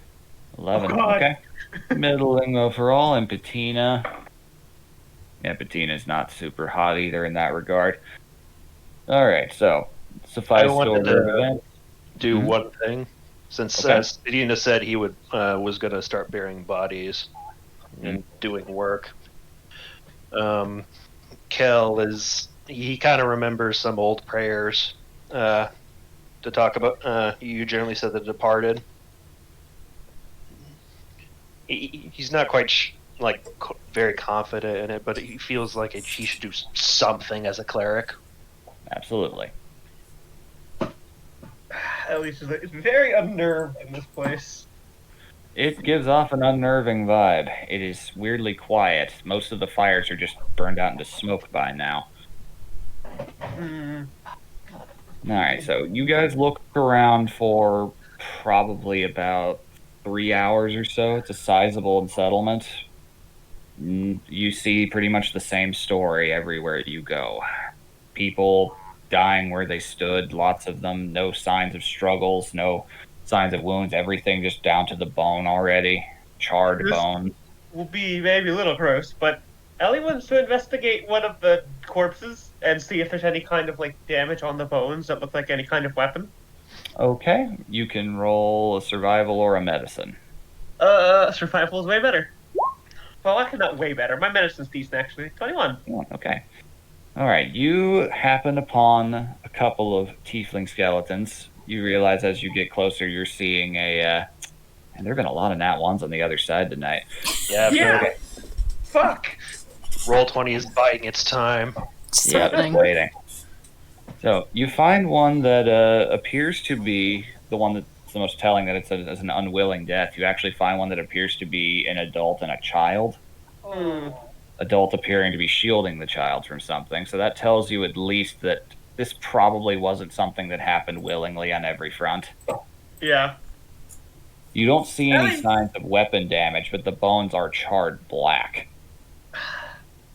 11. Oh, God. Okay. Middling overall, and Bettina. Yeah, Bettina's not super hot either in that regard. Alright, so suffice I to wanted order to- event. Do Mhm. one thing. Since Okay. Stedina said he was going to start burying bodies and doing work. Kel he kind of remembers some old prayers to talk about. You generally said the departed. He's not quite very confident in it, but he feels like he should do something as a cleric. Absolutely. At least it's very unnerved in this place. It gives off an unnerving vibe. It is weirdly quiet. Most of the fires are just burned out into smoke by now. Hmm. Alright, so you guys look around for probably about 3 hours or so. It's a sizable settlement. You see pretty much the same story everywhere you go. People dying where they stood, lots of them, no signs of struggles, no signs of wounds, everything just down to the bone already. Charred This- bone. Will be maybe a little gross, but Ellie wants to investigate one of the corpses and see if there's any kind of like damage on the bones that look like any kind of weapon. Okay, you can roll a survival or a medicine. Survival is way better. Well, actually not way better. My medicine's decent actually. 21. Okay. Alright, you happen upon a couple of tiefling skeletons. You realize as you get closer you're seeing and there have been a lot of nat ones on the other side tonight. Yeah. Yeah! Fuck! Roll20 is biding its time. It's Yeah, just threatening. waiting. So you find one that appears to be the one that's the most telling that it's an unwilling death. You actually find one that appears to be an adult and a child. Hmm. Adult appearing to be shielding the child from something. So that tells you at least that this probably wasn't something that happened willingly on every front. Yeah. You don't see any Ellie- signs of weapon damage, but the bones are charred black.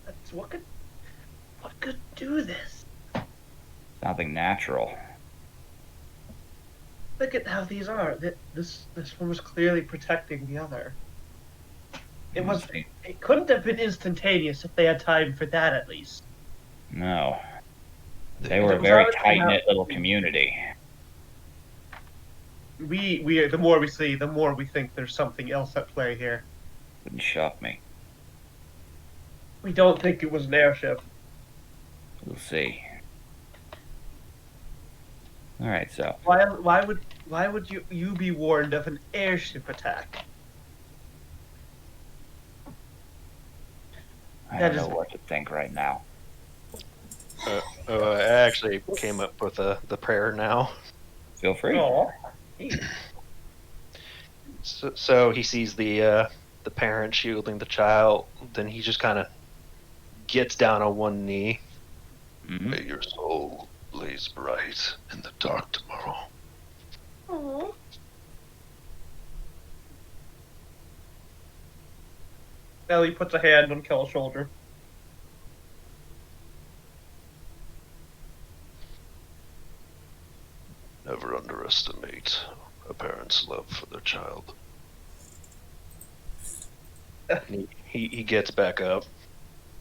That's what could do this? Nothing natural. Look at how these are. This one was clearly protecting the other. It couldn't have been instantaneous if they had time for that at least. No. They were a It was very obviously tight-knit little community. We the more we see, the more we think there's something else at play here. Wouldn't shock me. We don't think it was an airship. We'll see. Alright, so Why would you be warned of an airship attack? I That don't know is- what to think right now. I actually came up with the prayer now. Feel free. Aw. So he sees the parent shielding the child. Then he just kind of gets down on one knee. Mhm. May your soul blaze bright in the dark tomorrow. Aw. Ellie puts a hand on Kel's shoulder. Never underestimate a parent's love for their child. He gets back up.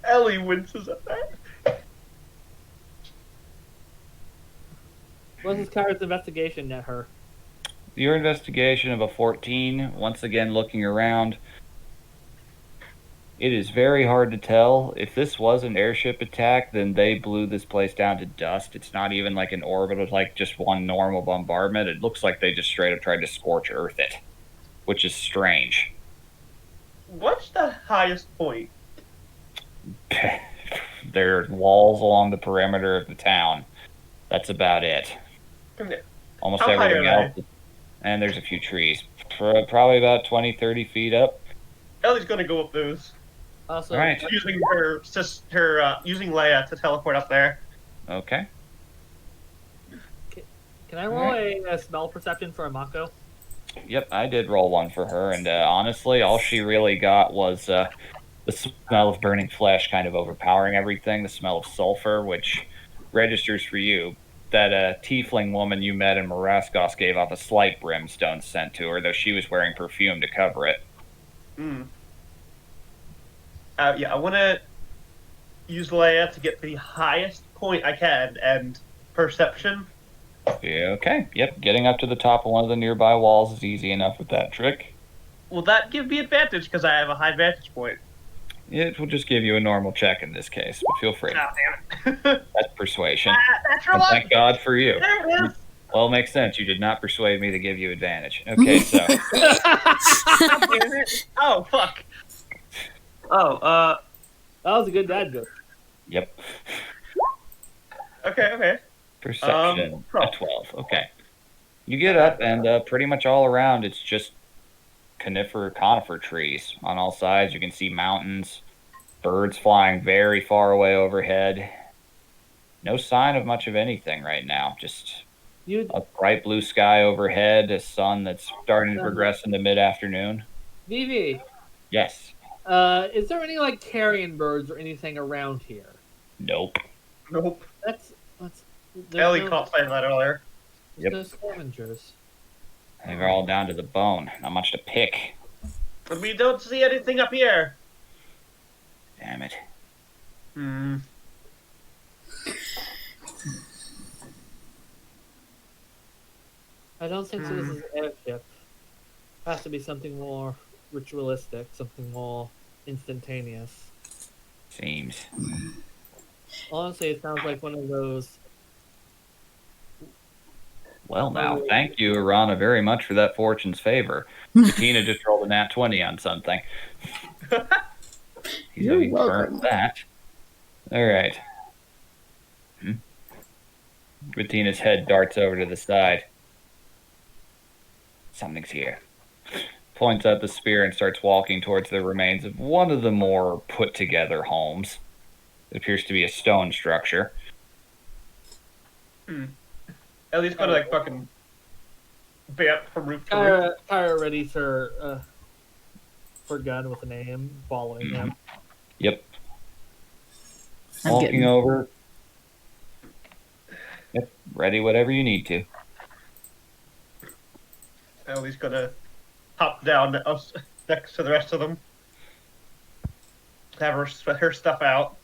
Ellie winces at that. What's this character's investigation at her? Your investigation of a 14, once again looking around, it is very hard to tell. If this was an airship attack, then they blew this place down to dust. It's not even like an orbital, like just one normal bombardment. It looks like they just straight up tried to scorch earth it, which is strange. What's the highest point? There are walls along the perimeter of the town. That's about it. Almost How high everything are else. And there's a few trees. Probably about 20, 30 feet up. Ellie's gonna go up those. Also, All right. Using using Leia to teleport up there. Okay. can I roll a smell perception for a Mako? Yep, I did roll one for her, and honestly, all she really got was the smell of burning flesh kind of overpowering everything, the smell of sulfur, which registers for you. That tiefling woman you met in Maraskos gave off a slight brimstone scent to her, though she was wearing perfume to cover it. Hmm. Yeah, I want to use Leia to get the highest point I can, and perception. Yeah, okay, yep, getting up to the top of one of the nearby walls is easy enough with that trick. Will that give me advantage because I have a high vantage point? It will just give you a normal check in this case, but feel free. Oh, damn it. That's persuasion. Natural And one. thank God for you. There it is. Well, it makes sense. You did not persuade me to give you advantage. Okay, so God damn it. Oh, fuck. Oh, That was a good dad joke. yep. okay. Perception, a 12. 12. Okay. You get up, and pretty much all around, it's just conifer trees on all sides. You can see mountains, birds flying very far away overhead. No sign of much of anything right now. Just You, a bright blue sky overhead, a sun that's starting to progress into mid-afternoon. Vivi, Yes. is there any like carrion birds or anything around here? Nope. Nope. That's Ellie caught sight of that earlier. there's no scavengers. They're all down to the bone. Not much to pick. But we don't see anything up here. Damn it. Hmm. I don't think so. This is an airship. Has to be something more ritualistic, something more instantaneous. Seems. Honestly, it sounds like one of those. Well, now, thank you, Arana, very much for that fortune's favor. Bettina just rolled a nat 20 on something. You're He's welcome. burned that. All right. Bettina's head darts over to the side. Something's here. Points out the spear and starts walking towards the remains of one of the more put-together homes. It appears to be a stone structure. Ellie's gonna like fucking bamp from roof to roof. Kyra ready for gun with an aim, following him. Yep. I'm Walking getting- over. Yep. Ready whatever you need to. Ellie's gonna hop down next to the rest of them. Have her stuff out.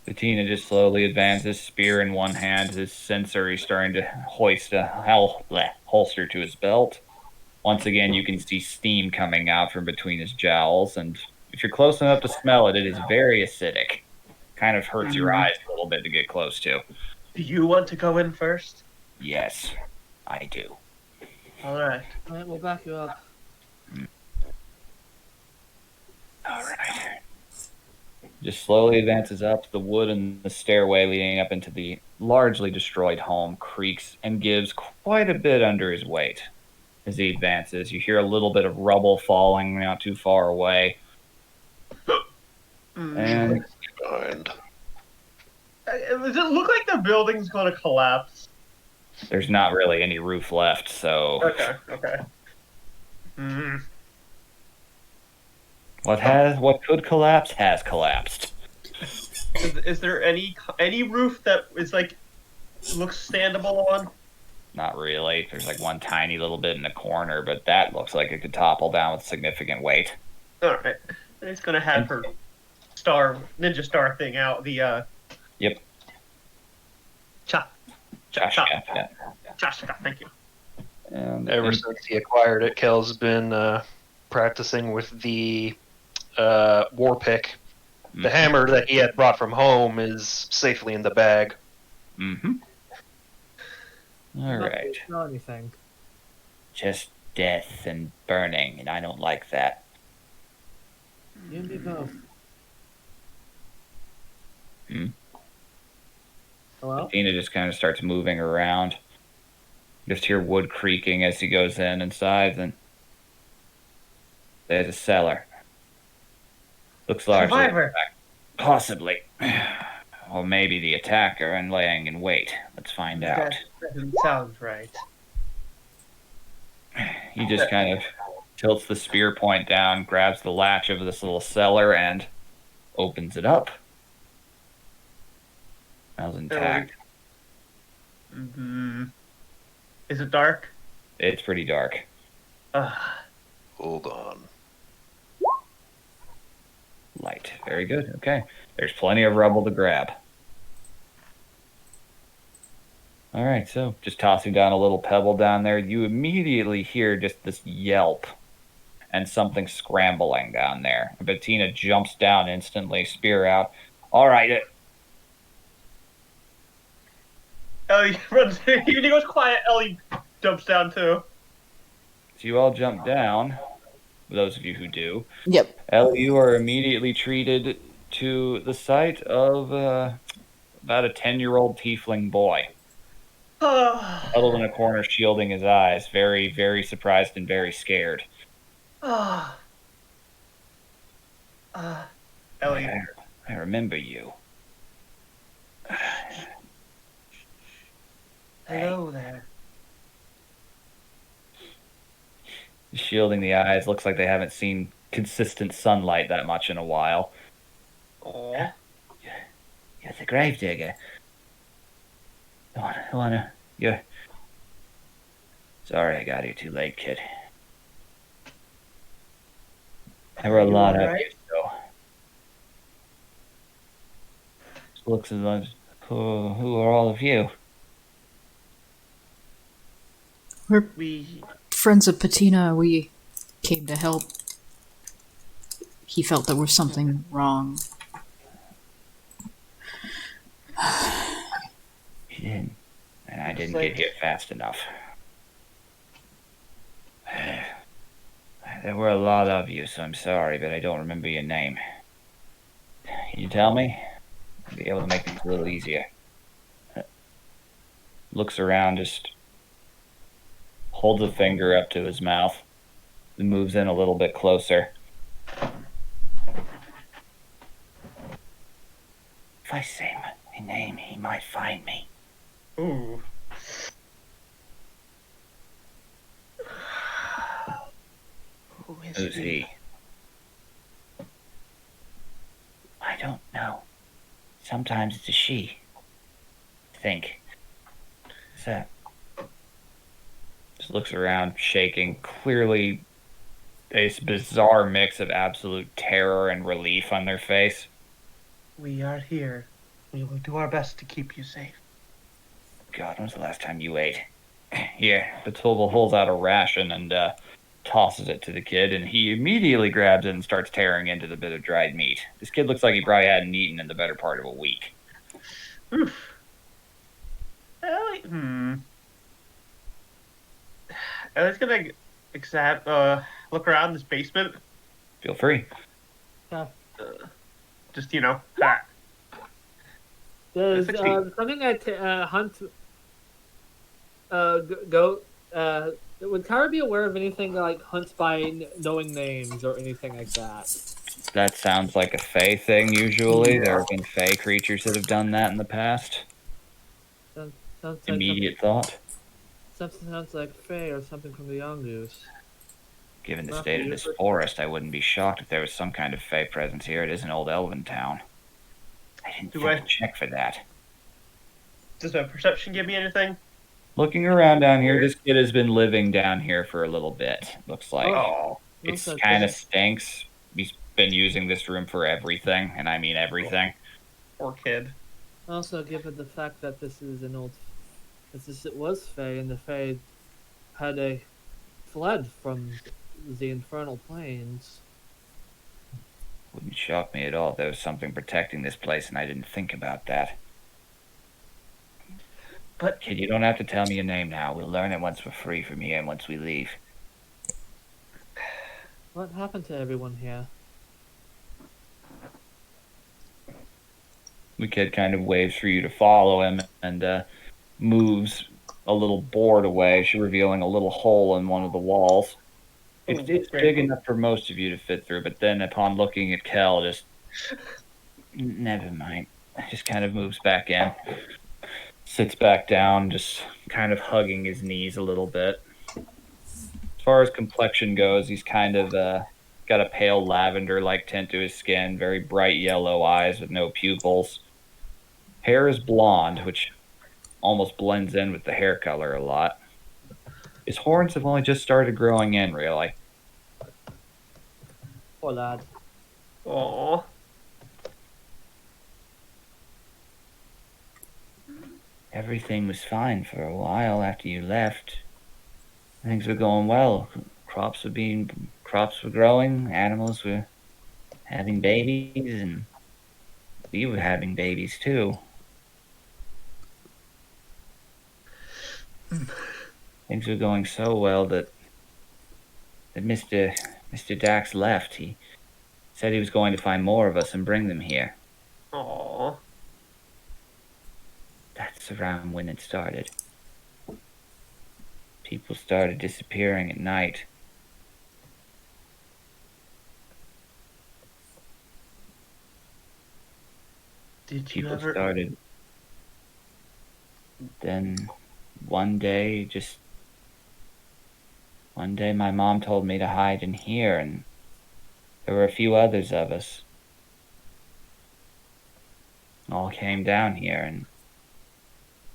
Bettina just slowly advances, spear in one hand, his sensor. He's starting to hoist a holster to his belt. Once again, you can see steam coming out from between his jowls, and if you're close enough to smell it, it is very acidic. Kind of hurts your eyes a little bit to get close to. Do you want to go in first? Yes, I do. Alright. Alright, we'll back you up. All right. Just slowly advances up. The wood and the stairway leading up into the largely destroyed home creaks and gives quite a bit under his weight. As he advances, you hear a little bit of rubble falling not too far away. And Behind. Does it look like the building's gonna collapse? there's not really any roof left, so Okay. what could collapse has collapsed. Is there any roof that is like looks standable on? Not really. There's like one tiny little bit in the corner, but that looks like it could topple down with significant weight. Alright. It's gonna have her ninja star thing out. The Yep. Chop. Yeah. Thank you. And Ever since he acquired it, Kel's been practicing with the war pick. The hammer that he had brought from home is safely in the bag. Mm-hmm. All right. Not anything. Just death and burning, and I don't like that. You and me both. Hmm. Hello? Tina just kind of starts moving around. You just hear wood creaking as he goes inside, and there's a cellar. Looks largely Survivor. possibly, or maybe the attacker and laying in wait. Let's find out. That doesn't sound right. He just kind of tilts the spear point down, grabs the latch of this little cellar, and opens it up. Smells intact. Is it dark? It's pretty dark. Hold on. Light. Very good. Okay. There's plenty of rubble to grab. All right, so just tossing down a little pebble down there, you immediately hear just this yelp and something scrambling down there. Bettina jumps down instantly, spear out. All right, Ellie runs. Even he goes quiet. Ellie jumps down too. so you all jump down. Those of you who do. Yep. Ellie, you are immediately treated to the sight of about a 10-year-old tiefling boy, huddled in a corner, shielding his eyes, very, very surprised and very scared. Ellie. I remember you. Hello there. Shielding the eyes, looks like they haven't seen consistent sunlight that much in a while. Aw. You're the gravedigger. You're. Sorry I got here too late, kid. There were a lot of you, so. Looks as though. Who are all of you? We're We. friends of Patina. We came to help. He felt there was something wrong. You did. And I didn't like- get here fast enough. There were a lot of you, so I'm sorry, but I don't remember your name. Can you tell me? I'll be able to make things a little easier. Looks around, just holds a finger up to his mouth, then moves in a little bit closer. If I say my name, he might find me. Ooh. Who is Who's he? I don't know. Sometimes it's a she. Think. So, Just looks around, shaking, clearly this bizarre mix of absolute terror and relief on their face. We are here. We will do our best to keep you safe. God, when was the last time you ate? Yeah, Batulba holds out a ration and tosses it to the kid, and he immediately grabs it and starts tearing into the bit of dried meat. This kid looks like he probably hadn't eaten in the better part of a week. Oof. Ellie's gonna look around this basement. Feel free. Just, that. Does That's actually- something that hunt goat? Would Kara be aware of anything that like hunts by knowing names or anything like that? That sounds like a Fey thing, usually. There have been Fey creatures that have done that in the past. Sounds like Immediate thought. something sounds like Fae or something from the Yongus. Given the Well, state of this forest, I wouldn't be shocked if there was some kind of Fey presence here. It is an old elven town. I didn't Do think I- to check for that. Does my perception give me anything? Looking around down here, this kid has been living down here for a little bit. Looks like Oh. it's Looks like kind of this- stinks. He's been using this room for everything, and I mean everything. Poor kid. Also, given the fact that this is an old, it was Fae, and the Fae had fled from the infernal plains. Wouldn't shock me at all if there was something protecting this place, and I didn't think about that. But Kid, you don't have to tell me your name now. We'll learn it once we're free from here and once we leave. What happened to everyone here? The kid kind of waves for you to follow him and moves a little board away, revealing a little hole in one of the walls. It's great. big enough for most of you to fit through, but then upon looking at Kel, just Never mind. just kind of moves back in, sits back down, just kind of hugging his knees a little bit. As far as complexion goes, he's kind of got a pale lavender-like tint to his skin, very bright yellow eyes with no pupils. Hair is blonde, which almost blends in with the hair color a lot. His horns have only just started growing in, really. Poor lad. Aw. Everything was fine for a while after you left. Things were going well. Crops were being crops were growing, animals were having babies, and we were having babies too. Things were going so well that Mr. Dax left. He said he was going to find more of us and bring them here. Aww. That's around when it started. People started disappearing at night. Did you People ever? started. Then one day, just one day, my mom told me to hide in here, and there were a few others of us. All came down here, and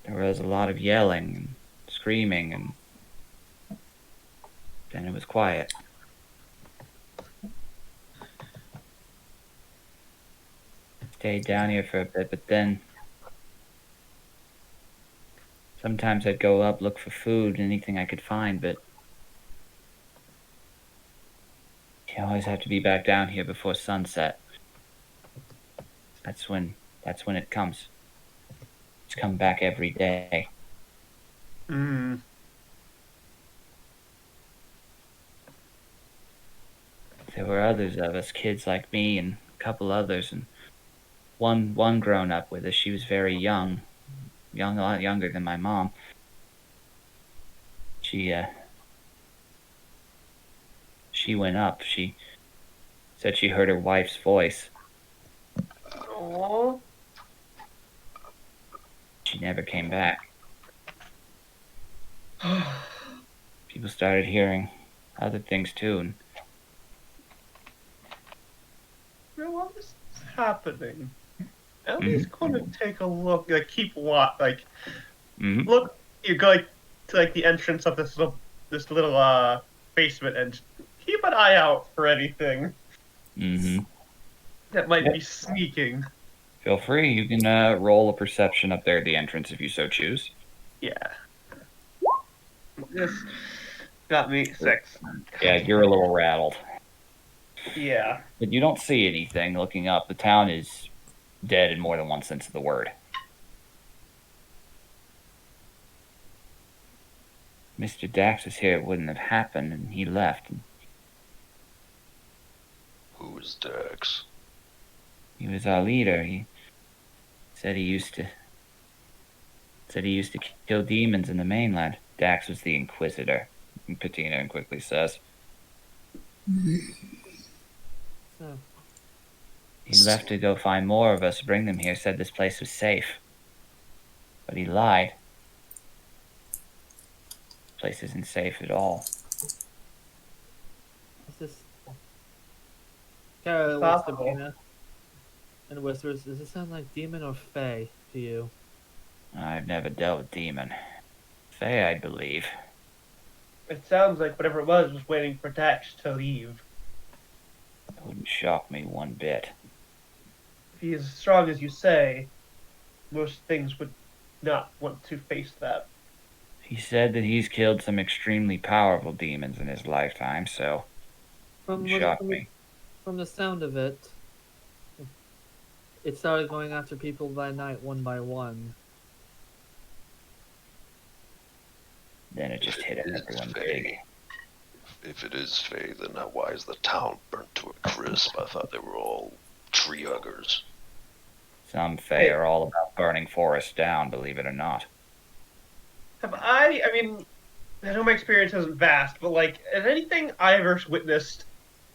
there was a lot of yelling and screaming, and then it was quiet. Stayed down here for a bit, but then sometimes I'd go up, look for food, anything I could find, but you always have to be back down here before sunset. That's when it comes. It's come back every day. Mm. There were others of us, kids like me and a couple others, and one grown up with us. She was very young, a lot younger than my mom. She went up. She said she heard her wife's voice. Aww. She never came back. People started hearing other things too, and What is happening? Ellie's gonna take a look. Like keep like mhm. look. You go like to like the entrance of this little basement and keep an eye out for anything that might be sneaking. Feel free. You can roll a perception up there at the entrance if you so choose. Yeah. This got me 6. Yeah, you're a little rattled. Yeah. But you don't see anything looking up. The town is dead in more than one sense of the word. Mr. Dax was here, it wouldn't have happened, and he left. And Who is Dax? he was our leader. He said he used to kill demons in the mainland. Dax was the Inquisitor, Patina quickly says. So, He left to go find more of us, bring them here, said this place was safe. But he lied. This place isn't safe at all. is this? Kara looks to Mina and whispers, "Does this sound like demon or fae to you?" I've never dealt with demon. Fae, I believe. It sounds like whatever it was waiting for Dax to leave. It wouldn't shock me one bit. If he is as strong as you say, most things would not want to face that. He said that he's killed some extremely powerful demons in his lifetime, so it From wouldn't shock me. from the sound of it, it started going after people by night, one by one. Then it just hit It's everyone Fae. big. If it is Fae, then why is the town burnt to a crisp? I thought they were all tree huggers. Some Fae are all about burning forests down, believe it or not. I mean, I know my experience isn't vast, but like, has anything I've ever witnessed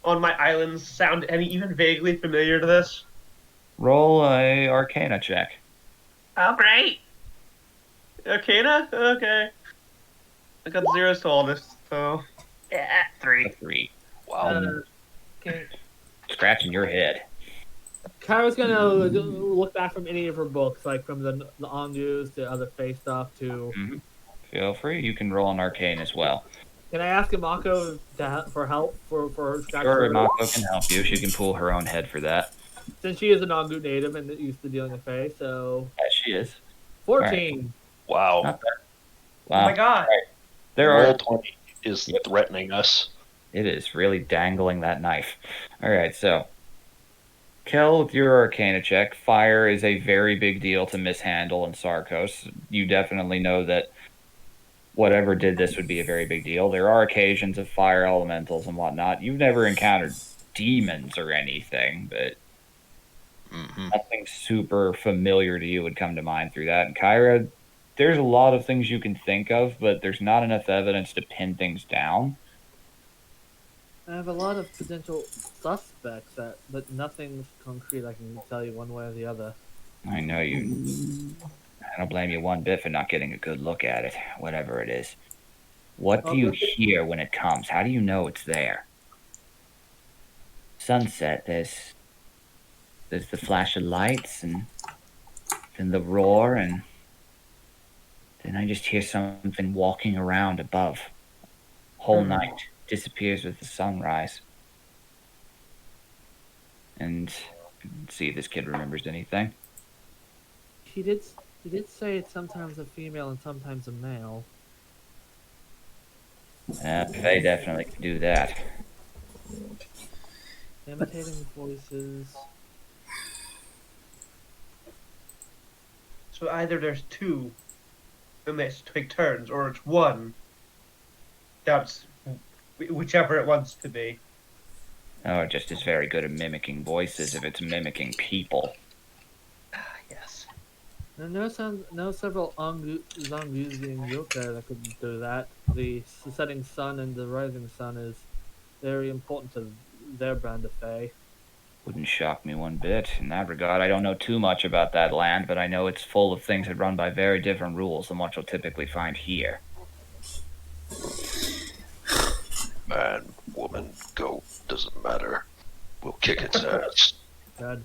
on my islands sound any even vaguely familiar to this? Roll a Arcana check. Oh, great. Arcana? Okay. I got zeros to all this, so. Yeah, 3. A 3. Wow. Okay. Scratching your head. Kara's gonna look back from any of her books, like from the Angus to other Fae stuff to. Feel free. You can roll an Arcane as well. Can I ask Imako for help for her scratch? Sure, Mako can help you. She can pull her own head for that. Since she is an Angu native and used to dealing with Fae, so As she is. 14. Wow. Not bad. Oh Wow. my god. There Roll are 20 is threatening us. It is really dangling that knife. All right, so Kel, with your Arcana check, fire is a very big deal to mishandle in Sarkos. You definitely know that whatever did this would be a very big deal. There are occasions of fire elementals and whatnot. You've never encountered demons or anything, but nothing super familiar to you would come to mind through that. And Kyra, there's a lot of things you can think of, but there's not enough evidence to pin things down. I have a lot of potential suspects, but nothing's concrete. I can tell you one way or the other. I know you. I don't blame you one bit for not getting a good look at it, whatever it is. What do you hear when it comes? How do you know it's there? Sunset, there's the flash of lights and then the roar, and then I just hear something walking around above. Whole night disappears with the sunrise. And see if this kid remembers anything. He did say it's sometimes a female and sometimes a male. They definitely can do that. Imitating voices. So either there's two, and they take turns, or it's one. That's whichever it wants to be. Oh, it just is very good at mimicking voices if it's mimicking people. Yes. I know several Zangus being built there that could do that. The setting sun and the rising sun is very important to their brand of Fae. Wouldn't shock me one bit. In that regard, I don't know too much about that land, but I know it's full of things that run by very different rules than what you'll typically find here. Man, woman, goat, doesn't matter. We'll kick its ass. Bad.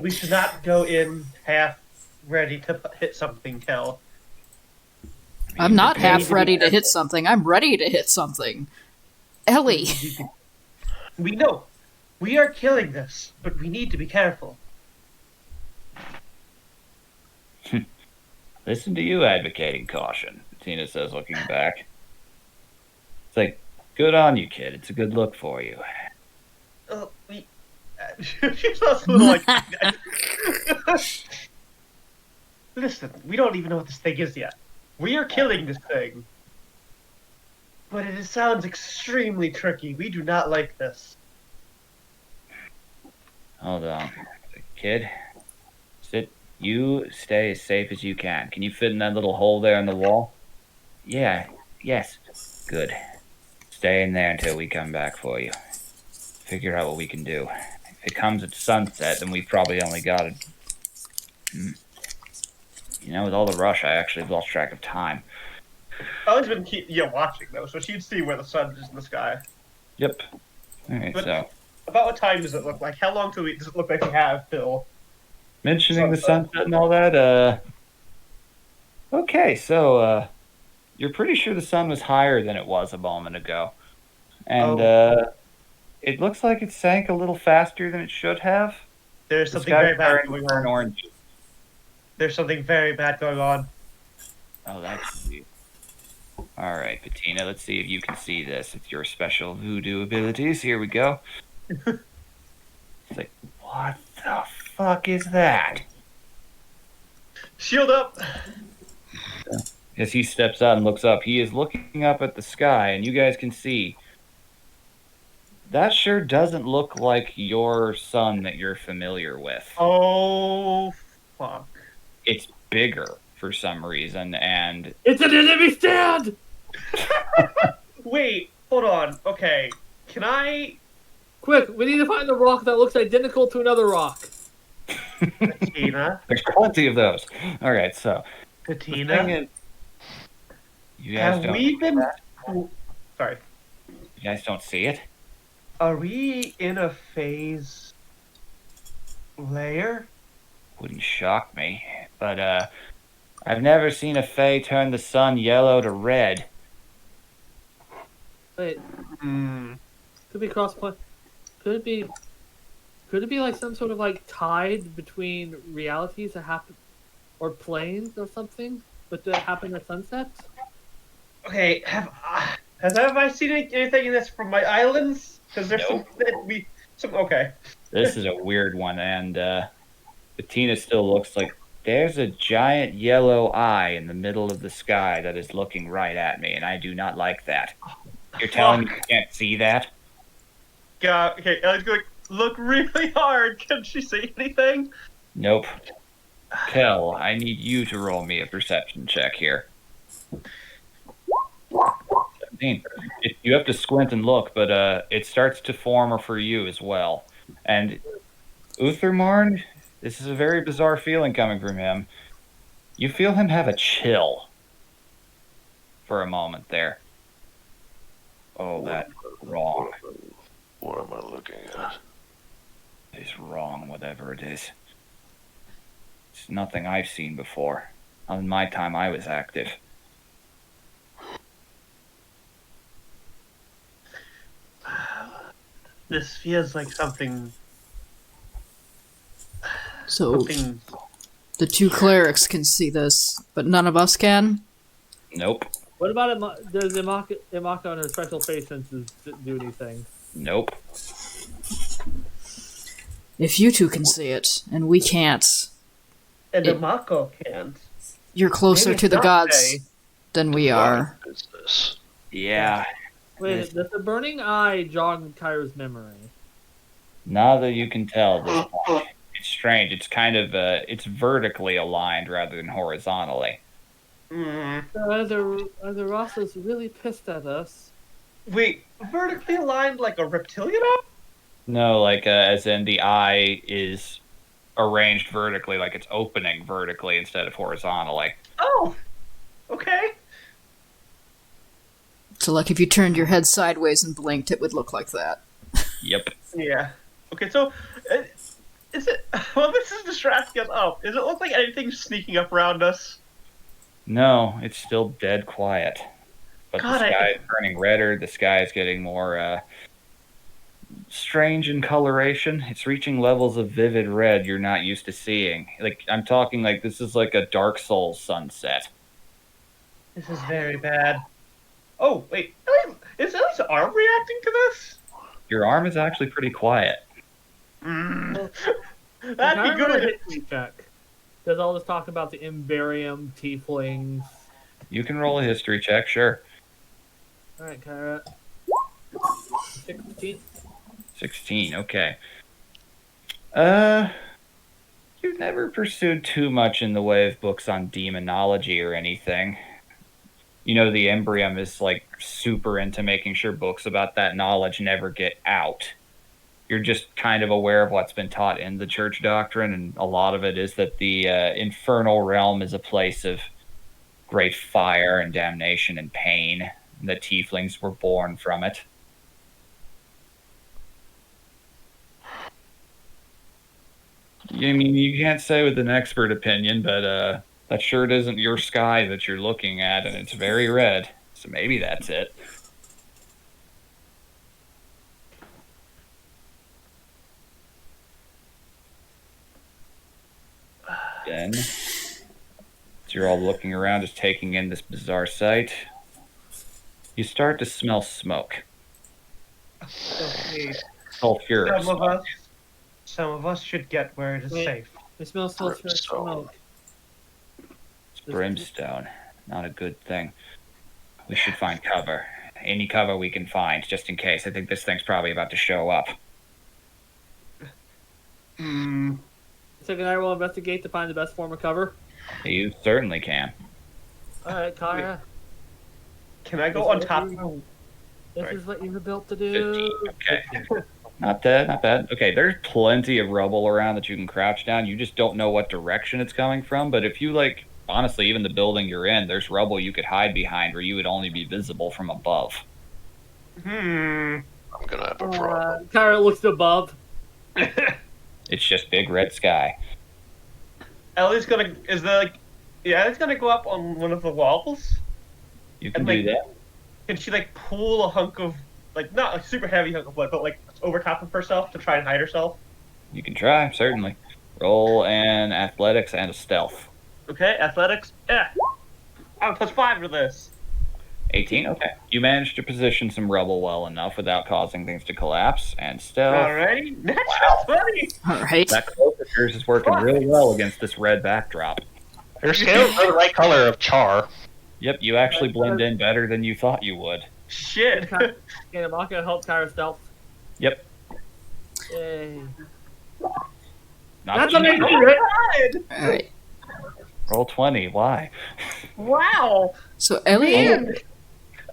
We should not go in half ready to hit something, Kel. I'm not half ready to hit something. I'm ready to hit something. Ellie. We know. We are killing this, but we need to be careful. Listen to you advocating caution, Tina says, looking back. It's like, good on you, kid. It's a good look for you. She's also like, listen, we don't even know what this thing is yet. We are killing this thing. But it sounds extremely tricky. We do not like this. Hold on. Kid, sit. You stay as safe as you can. Can you fit in that little hole there in the wall? Yeah. Yes. Good. Stay in there until we come back for you. Figure out what we can do. If it comes at sunset, then we've probably only got it. You know, with all the rush, I actually lost track of time. Ellie's been watching, though, so she'd see where the sun is in the sky. Yep. Alright, But- so... About what time does it look like? How long does it look like we have till? Mentioning the sunset and all that, okay, so, you're pretty sure the sun was higher than it was a moment ago. And, it looks like it sank a little faster than it should have. There's The something sky's very bad starting going to turn on. orange. There's something very bad going on. Oh, that's sweet. Alright, Patina, let's see if you can see this with your special voodoo abilities. Here we go. It's like, what the fuck is that? Shield up! As he steps out and looks up, he is looking up at the sky, and you guys can see that sure doesn't look like your sun that you're familiar with. Oh, fuck. It's bigger for some reason, and It's an enemy stand! Wait, hold on. Okay, can I... Quick, we need to find the rock that looks identical to another rock. Patina? there's plenty of those. All right, so the thing Patina? is, you guys Have don't. we been... Sorry. You guys don't see it. Are we in a phase layer? Wouldn't shock me, but I've never seen a Fae turn the sun yellow to red. Wait, Hmm. could be crosspoint. Could it be like some sort of like tide between realities that happen, or planes or something, but that happen at sunset? Okay, have I seen anything in this from my islands? Because there's Nope. some okay. This is a weird one, and Bettina still looks like there's a giant yellow eye in the middle of the sky that is looking right at me, and I do not like that. You're telling me you can't see that? God, okay, Ellie's going look really hard. Can she see anything? Nope. Kel, I need you to roll me a perception check here. 17. You have to squint and look, but it starts to form for you as well. And Uthermarn, this is a very bizarre feeling coming from him. You feel him have a chill for a moment there. Oh, that's wrong. What am I looking at? It's wrong, whatever it is. It's nothing I've seen before. Not in my time I was active. This feels like something. So Something. the two clerics can see this, but none of us can. Nope. What about does Imaka on her special face senses do anything? Nope. If you two can see it and we can't, And It- Amako can't. you're closer Maybe to the it's gods Dante. than we are. Business. Yeah. Wait, does the burning eye jog Kyra's memory? Now that you can tell at this point. It's strange. It's kind of it's vertically aligned rather than horizontally. Mm. So are the Rossos really pissed at us? Wait, vertically aligned like a reptilian eye? No, like as in the eye is arranged vertically, like it's opening vertically instead of horizontally. Oh, okay. So, like, if you turned your head sideways and blinked, it would look like that. Yep. Yeah. Okay, so is it? Well, this is distracting us. Oh, does it look like anything's sneaking up around us? No, it's still dead quiet. But God, the sky is turning redder. The sky is getting more strange in coloration. It's reaching levels of vivid red you're not used to seeing. Like I'm talking like this is like a Dark Souls sunset. This is very bad. Oh, wait. Is Ellie's arm reacting to this? Your arm is actually pretty quiet. That'd Can be I roll a good. history check? Does all this talk about the Imbarium, tieflings? You can roll a history check, sure. Alright, Kyra. 16. 16, okay. You've never pursued too much in the way of books on demonology or anything. You know, the Embrium is like super into making sure books about that knowledge never get out. You're just kind of aware of what's been taught in the church doctrine, and a lot of it is that the infernal realm is a place of great fire and damnation and pain, and the tieflings were born from it. I mean, you can't say with an expert opinion, but that sure isn't your sky that you're looking at, and it's very red. So maybe that's it. Then, as you're all looking around, just taking in this bizarre sight, you start to smell smoke. Okay. Sulfurous. Some of us should get where it is Wait. safe. It smells sulfurous Brimstone. smoke. It's brimstone. Not a good thing. We should find cover. Any cover we can find, just in case. I think this thing's probably about to show up. Hmm. So can I roll investigate to find the best form of cover? You certainly can. Alright, Kyra. Can I go on top? This is what you were built to do. 15. Okay. Not bad, not bad. Okay, there's plenty of rubble around that you can crouch down. You just don't know what direction it's coming from. But if you, like, honestly, even the building you're in, there's rubble you could hide behind where you would only be visible from above. Hmm. I'm gonna have a problem. Kyra looks above. It's just big red sky. Ellie's gonna Ellie's gonna go up on one of the walls. You can And, do like, that. Can she like pull a hunk of like not a super heavy hunk of wood, but like over top of herself to try and hide herself? You can try, certainly. Roll an athletics and a stealth. Okay, athletics. Yeah. I'm +5 for this. 18. Okay. You managed to position some rubble well enough without causing things to collapse, and stealth. Alrighty, natural 20. All right. That cloak of yours is working really well against this red backdrop. Your scales are the right color of char. Yep, you actually blend in better than you thought you would. Shit. Can Amaka help Kyra stealth? Yep. Yay. Not That's that you amazing, need. right? All right. Roll 20. Why? Wow. So Ellie, Man.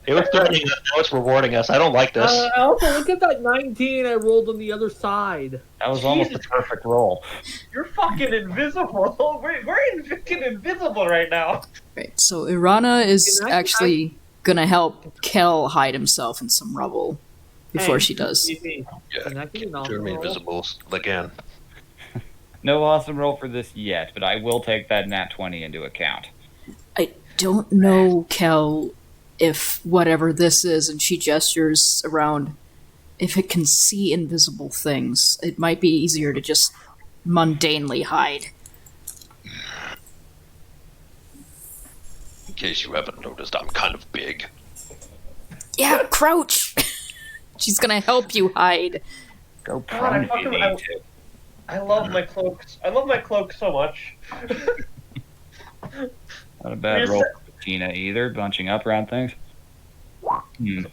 It was threatening us, now it's rewarding us. I don't like this. Also, look at that 19 I rolled on the other side. That was almost a Jesus. perfect roll. You're fucking invisible. We're fucking invisible right now. right. So Irana is Can I- actually gonna help Kel hide himself in some rubble before Hey, she does. Yeah, Can I give you an Turn me roll? invisible again. No awesome roll for this yet, but I will take that nat 20 into account. I don't know, Kel, if whatever this is, and she gestures around, if it can see invisible things. It might be easier to just mundanely hide. In case you haven't noticed, I'm kind of big. Yeah, crouch! She's gonna help you hide. Go God, prone if you need to. I love my cloaks. I love my cloak so much. Not a bad Yes, roll sir. for Tina either, bunching up around things. Hmm.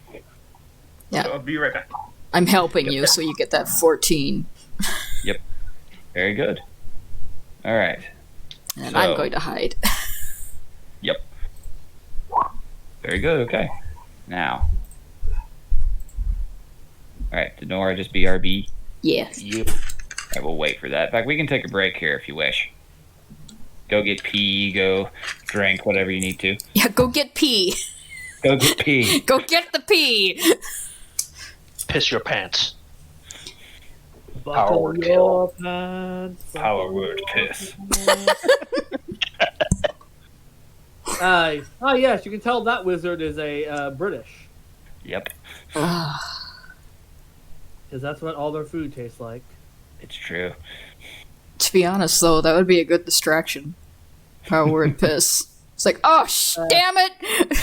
Yeah. So I'll be right back. I'm helping you, so you get that 14. Very good. All right. And I'm So- going to hide. Very good. Okay. Now. All right. Did Nora just BRB? Yeah. Yep. I will wait for that. In fact, we can take a break here if you wish. Go get pee. Go drink whatever you need to. Yeah, go get pee. Go get pee. Go get the pee! Piss your pants. Buckle word your pants, Power buckle word your piss. pants. Yes, you can tell that wizard is a British, Yep. Ugh. because that's what all their food tastes like. It's true. To be honest, though, that would be a good distraction. Power word piss. It's like, oh, damn it!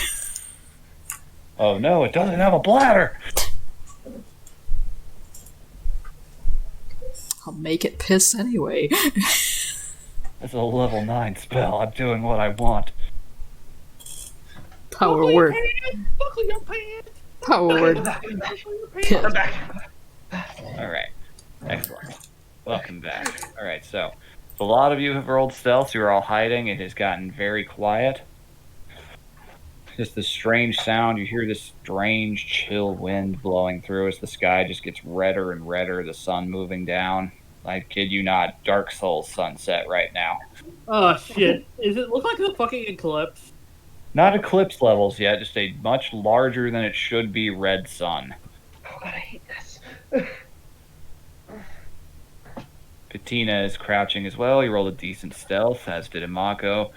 Oh no, it doesn't have a bladder. I'll make it piss anyway. It's a level 9 spell. I'm doing what I want. Power Buckle word. your pants, buckle your pants, Power word buckle your piss. I'm back. All right. Excellent. Welcome back. All right. So, a lot of you have rolled stealth. You're all hiding. It has gotten very quiet. Just this strange sound. You hear this strange, chill wind blowing through as the sky just gets redder and redder. The sun moving down. I kid you not, Dark Souls sunset right now. Oh shit! Is it look like the fucking eclipse? Not eclipse levels yet, just a much larger than it should be red sun. Oh god, I hate this. Patina is crouching as well. You rolled a decent stealth, as did Imako.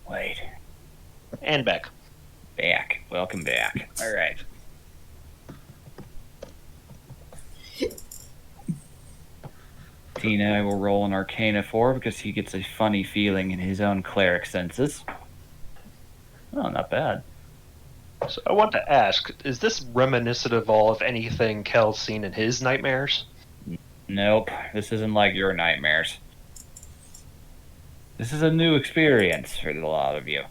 Wait. And back. Back. Welcome back. All right. Tina, I will roll an Arcana for because he gets a funny feeling in his own cleric senses. Oh, not bad. So I want to ask, is this reminiscent of all of anything Kel's seen in his nightmares? Nope. This isn't like your nightmares. This is a new experience for a lot of you.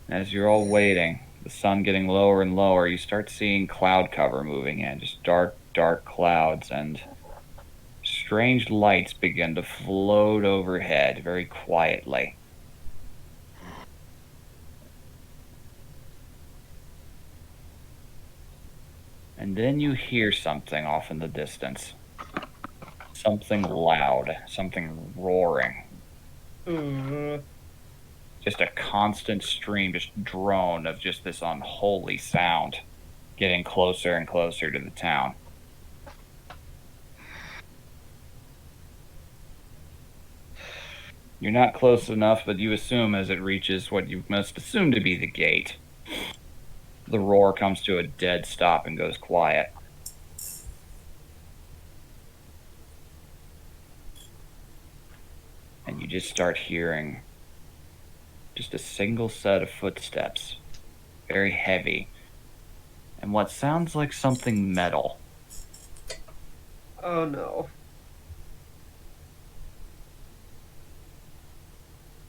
As you're all waiting, the sun getting lower and lower, you start seeing cloud cover moving in, just dark, dark clouds, and strange lights begin to float overhead very quietly. And then you hear something off in the distance. Something loud, something roaring. Just a constant stream, just drone of just this unholy sound getting closer and closer to the town. You're not close enough, but you assume as it reaches what you must assume to be the gate. The roar comes to a dead stop and goes quiet. and you just start hearing just a single set of footsteps, very heavy, and what sounds like something metal. Oh no.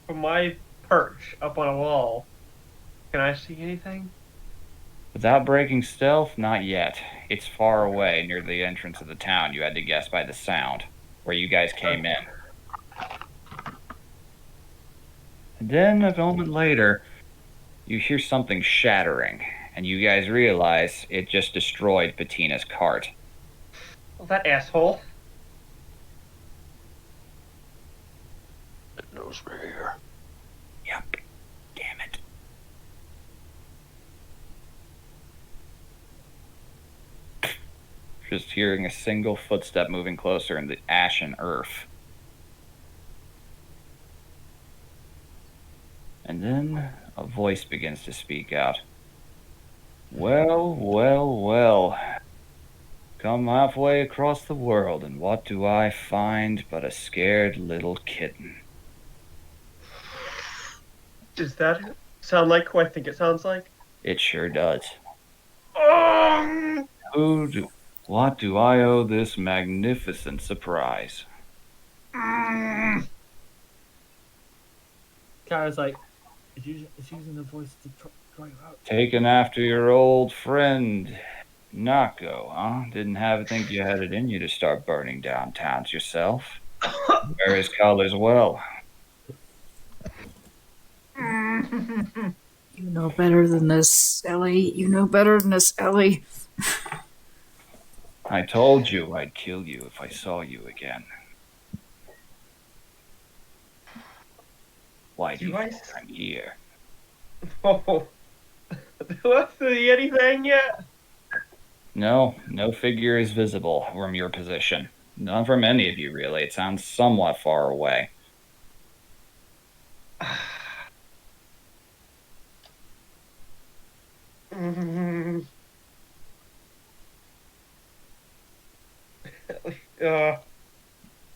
From my perch up on a wall, can I see anything? Without breaking stealth, not yet. It's far away, near the entrance of the town, you had to guess by the sound, where you guys came in. And then, a moment later, you hear something shattering, and you guys realize it just destroyed Patina's cart. Oh, that asshole. It knows we're here. Yep. Damn it. Just hearing a single footstep moving closer in the ashen earth. And then a voice begins to speak out. Well, well, well. Come halfway across the world, and what do I find but a scared little kitten? Does that sound like who I think it sounds like? It sure does. Oh! What do I owe this magnificent surprise? Kara's like, it's using the voice to draw you out. Taken after your old friend, Nako, huh? Didn't think you had it in you to start burning down towns yourself. Wear his colors well. You know better than this, Ellie. You know better than this, Ellie. I told you I'd kill you if I saw you again. Why do you think I'm here? Oh. Do I see anything yet? No figure is visible from your position. Not from any of you, really. It sounds somewhat far away.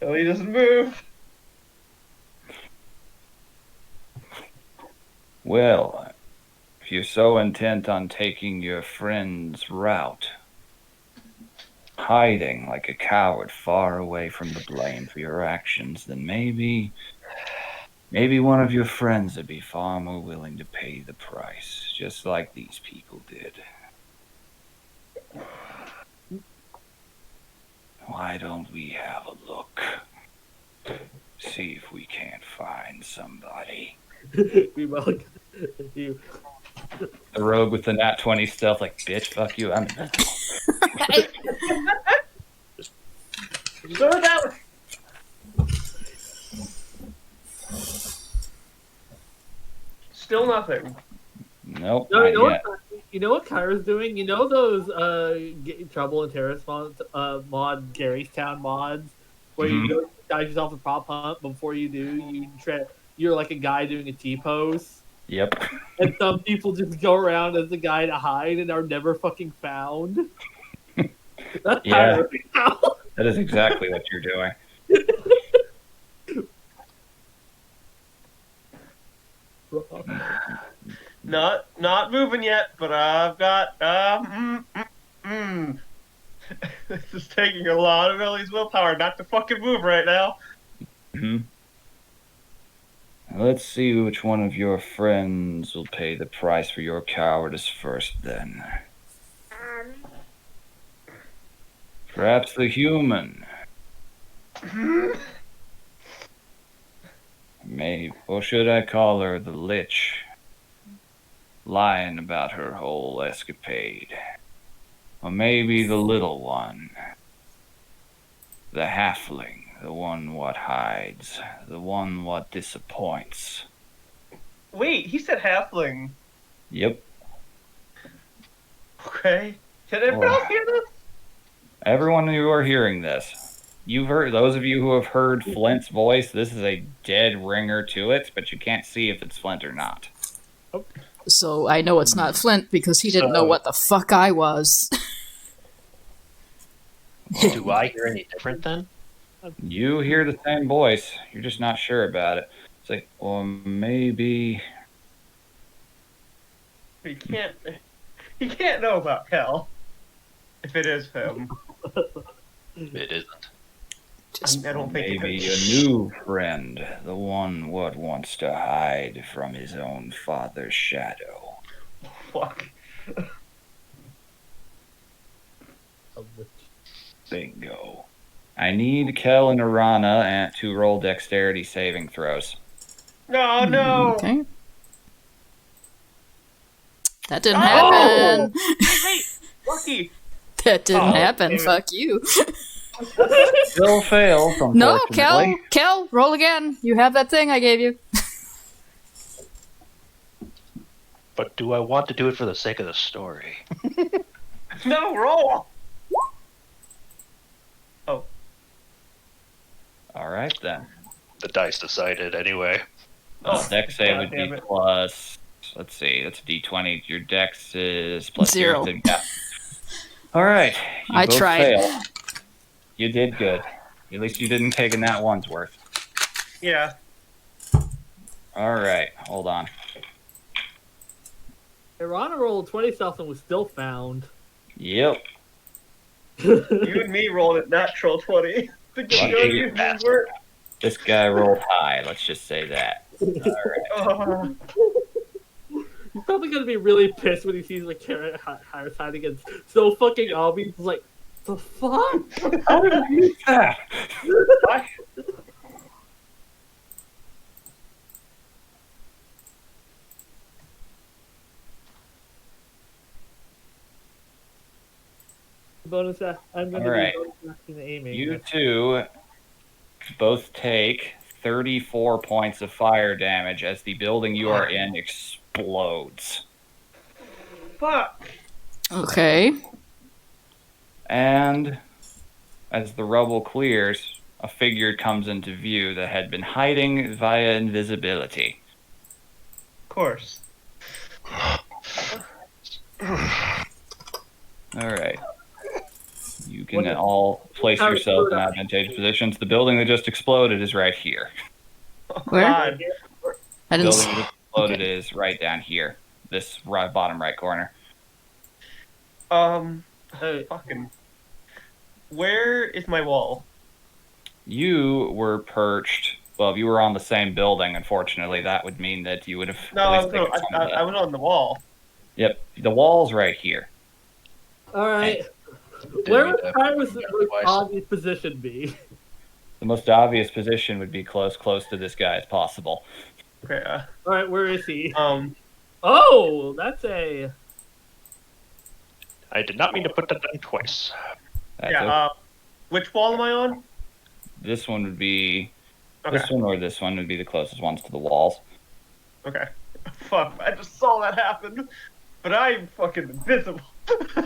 Ellie doesn't move. Well, if you're so intent on taking your friend's route, hiding like a coward far away from the blame for your actions, then maybe one of your friends would be far more willing to pay the price, just like these people did. Why don't we have a look? See if we can't find somebody. Meanwhile, you. The rogue with the nat 20 stealth, like, bitch, fuck you, I'm So that still nothing. Nope, No, not yet. you know what Kyra's doing? You know those Get in Trouble and Terrorist mod Gary's Town mods where you go dive yourself a prop hunt before you do you're like a guy doing a T-pose. Yep. And some people just go around as the guy to hide and are never fucking found. That's Yeah. Kyra right now. That is exactly what you're doing. Not moving yet, but I've got This is taking a lot of Ellie's willpower not to fucking move right now. Let's see which one of your friends will pay the price for your cowardice first, then. Perhaps the human. Maybe, or should I call her the Lich? Lying about her whole escapade. Or maybe the little one. The halfling. The one what hides. The one what disappoints. Wait, he said halfling. Yep. Okay. Did everyone else hear this? Everyone who are hearing this, you've heard, those of you who have heard Flint's voice, this is a dead ringer to it, but you can't see if it's Flint or not. So I know it's not Flint because he didn't know what the fuck I was. Do I hear any different then? You hear the same voice. You're just not sure about it. It's like, well, maybe. He can't know about Kel if it is him. It isn't. Just I don't think it Maybe is. a new friend, the one what wants to hide from his own father's shadow. Fuck. Bingo. I need Kel and Arana to roll dexterity saving throws. No, no. Okay. That didn't Oh! happen. Hey, Lucky. That didn't Oh, happen. damn it. Fuck you. Still fails, No, unfortunately. Kel, roll again. You have that thing I gave you. But do I want to do it for the sake of the story? No, roll. All right then. The dice decided anyway. Dex save God would be damn it. plus. Let's see. That's a D20. Your Dex is plus 0. Yeah. All right. You I both tried. fail. You did good. At least you didn't take in that one's worth. Yeah. All right. Hold on. Irana rolled 20 something was still found. Yep. You and me rolled it natural 20. The Lucky good you bastard. were. This guy rolled high. Let's just say that. All right. He's probably gonna be really pissed when he sees like Harris hiding and so fucking obvious. He's like, the fuck? How did I miss that? Bonus. I'm gonna Alright. be bonus acting aiming. You two both take 34 points of fire damage as the building you are in explodes. Fuck. Okay. And as the rubble clears, a figure comes into view that had been hiding via invisibility. Of course. Alright. You can all place yourself in advantageous positions. The building that just exploded is right here. Oh, Where? God. I The didn't. building that just exploded is right down here. This bottom right corner. Hey, Fucking. Where is my wall? You were perched. Well, if you were on the same building, unfortunately, that would mean that you would have. No, at least taken some of I was on the wall. Yep, the wall's right here. all right. Didn't Where mean would to Cyrus' twice. most obvious position be? The most obvious position would be close to this guy as possible. Okay. All right, where is he? Oh, that's a. I did not mean to put that down twice. That's yeah. Which wall am I on? this one would be. Okay. This one or this one would be the closest ones to the walls. Okay. Fuck. I just saw that happen, but I'm fucking invisible.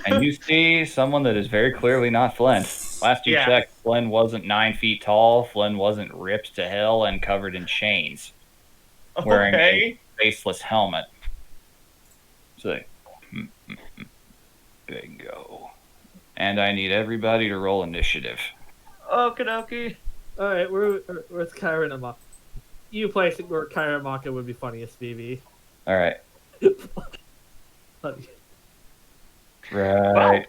And you see someone that is very clearly not Flynn. Last you Yeah. checked, Flynn wasn't 9 feet tall. Flynn wasn't ripped to hell and covered in chains, wearing Okay. a faceless helmet. So, bingo. And I need everybody to roll initiative. Okie dokie. All right, where's Kyra and Amaka? You place it where Kyra and Amaka would be funniest, BB. All right. Funny. Right.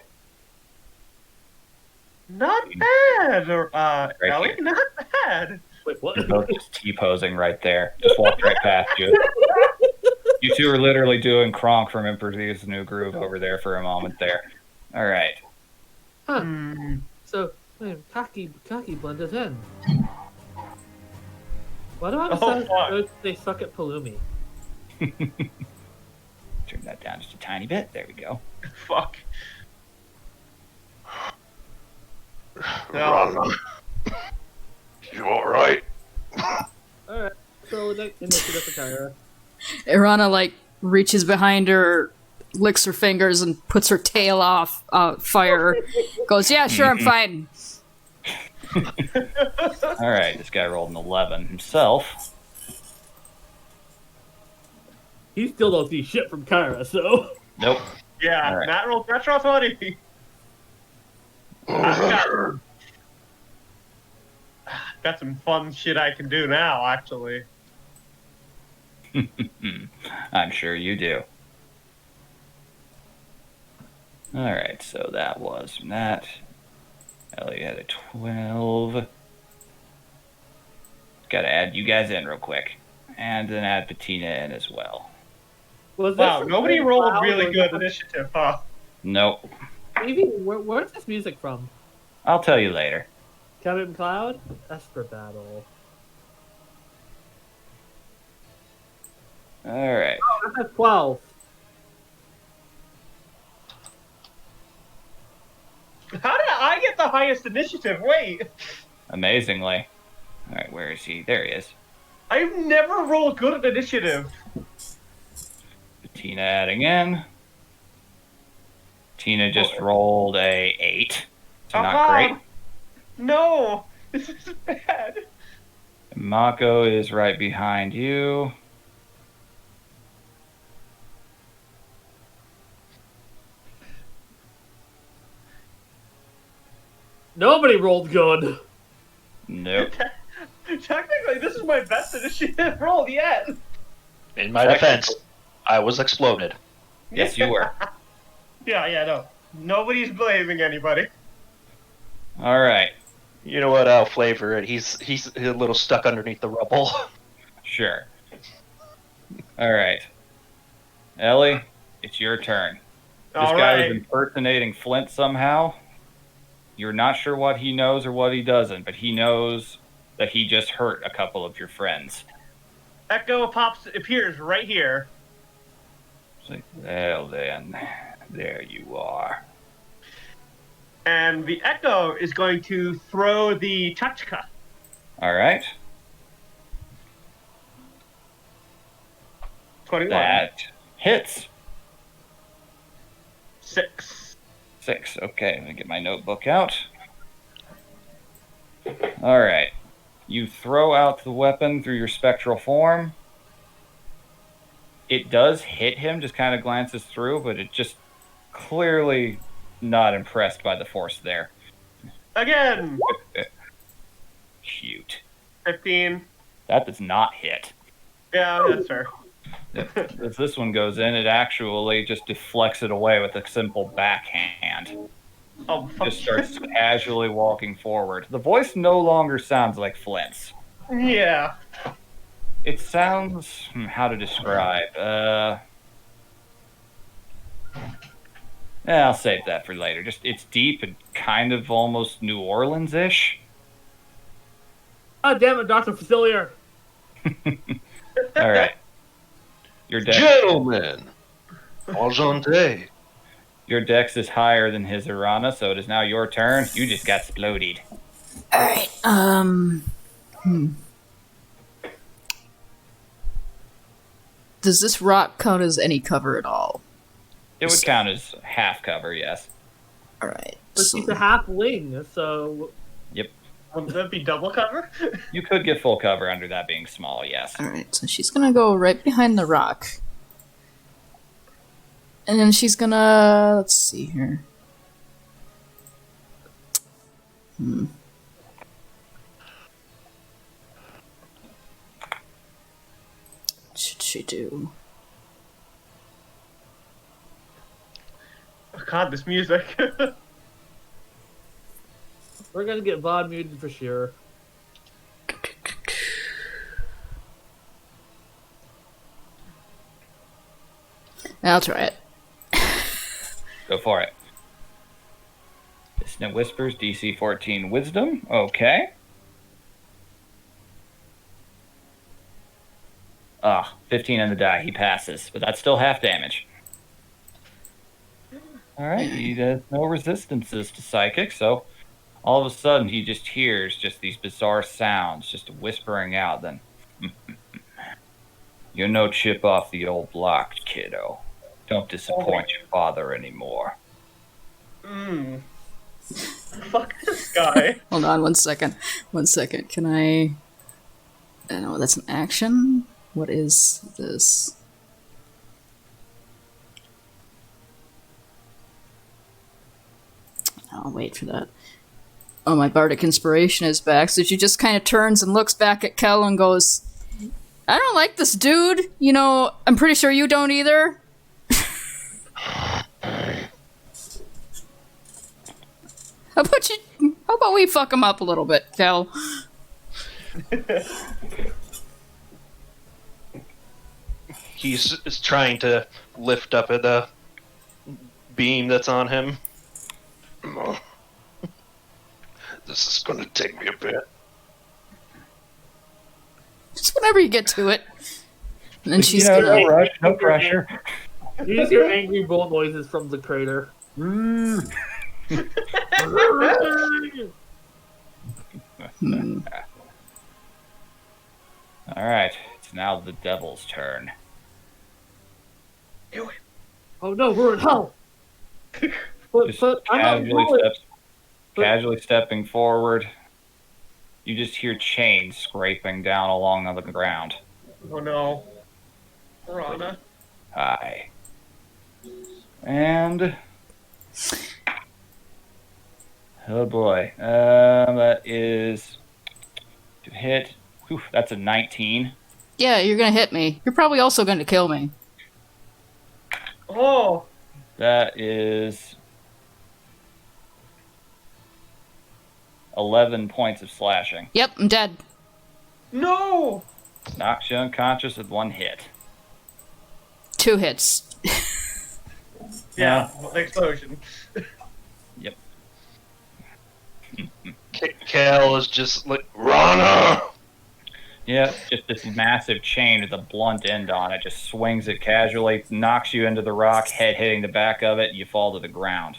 Not bad. Right Ellie, here. not bad. Wait, what? You're both just T-posing right there. Just walked right past you. You two are literally doing Kronk from Emperor's New Groove over there for a moment there. All right. Huh. Hmm. So, man, Kaki blended in. Why do I Oh, decide fuck. they suck at Palumi? Turn that down just a tiny bit. There we go. Fuck. Run. You alright? Alright, so initiative for Kyra. Irana like reaches behind her, licks her fingers, and puts her tail off fire. Goes, yeah, sure, I'm fine. All right. This guy rolled an 11 himself. He still don't see shit from Kyra, so. Nope. Yeah, All right. natural 20. got some fun shit I can do now, actually. I'm sure you do. Alright, so that was that. Ellie had a 12. Gotta add you guys in real quick. And then add Patina in as well. Was this Wow, from nobody Kevin rolled Cloud really or good not? initiative, huh? Nope. Evie, where's this music from? I'll tell you later. Kevin Cloud? Esper Battle. Alright. That's 12. How did I get the highest initiative? Wait, Amazingly. Alright, where is he? There he is. I've never rolled good at initiative. Patina adding in. Tina just rolled a 8. So not great. No, this is bad. Mako is right behind you. Nobody rolled good. Nope. Technically, this is my best initiative roll yet. In my defense, I was exploded. Yes, you were. Yeah, no. Nobody's blaming anybody. Alright. You know what? I'll flavor it. He's a little stuck underneath the rubble. Sure. Alright. Ellie, it's your turn. This All guy right. is impersonating Flint somehow. You're not sure what he knows or what he doesn't, but he knows that he just hurt a couple of your friends. Echo appears right here. It's like, well then, there you are. And the Echo is going to throw the Tachka. Alright. 21. That hits. 6. 6. Okay, let me get my notebook out. Alright. You throw out the weapon through your spectral form. It does hit him, just kind of glances through, but it just clearly not impressed by the force there. Again. Cute. 15. That does not hit. Yeah, that's fair. As this one goes in, it actually just deflects it away with a simple backhand. Oh, fuck. Just starts casually walking forward. The voice no longer sounds like Flint's. Yeah. It sounds... how to describe? I'll save that for later. Just it's deep and kind of almost New Orleans-ish. Oh, damn it, Dr. Facilier. All right. Your dex, Gentlemen, enchanté. your dex is higher than his Arana, so it is now your turn. You just got exploded. Alright, Does this rock count as any cover at all? It would count as half cover, yes. Alright. But So, she's a half wing, so Yep. Would that be double cover? You could get full cover under that being small, yes. alright, so she's gonna go right behind the rock. And then she's gonna... let's see here. What should she do? Oh, God, this music. we're gonna get VOD muted for sure. I'll try it. Go for it. Dissonant Whispers, DC 14 Wisdom. Okay. 15 on the die. He passes, but that's still half damage. Alright, he has no resistances to psychic, so all of a sudden he just hears just these bizarre sounds just whispering out. Then, you're no chip off the old block, kiddo. Don't disappoint your father anymore. Fuck this guy. Hold on 1 second. 1 second. Can I... no, that's an action? What is this? I'll wait for that. Oh, my bardic inspiration is back. So she just kind of turns and looks back at Kel and goes, I don't like this dude. You know, I'm pretty sure you don't either. How about we fuck him up a little bit, Kel? He's is trying to lift up at the beam that's on him. This is going to take me a bit. Just whenever you get to it. And then she's no gonna... rush, no pressure. You just hear angry bolt noises from the crater. All right, it's now the devil's turn. Oh no, we're in hell! But Just I'm not casually stepping forward. You just hear chains scraping down along on the ground. Oh no. Piranha. Hi. And oh boy, that is to hit. Whew, that's a 19. Yeah, you're gonna hit me. You're probably also gonna kill me. Oh. That is 11 points of slashing. Yep, I'm dead. No! Knocks you unconscious with one hit. 2 hits. Yeah, well, the explosion. Yep. Cal is just like, Rana! Yeah, just this massive chain with a blunt end on it just swings it casually, knocks you into the rock, head hitting the back of it, and you fall to the ground.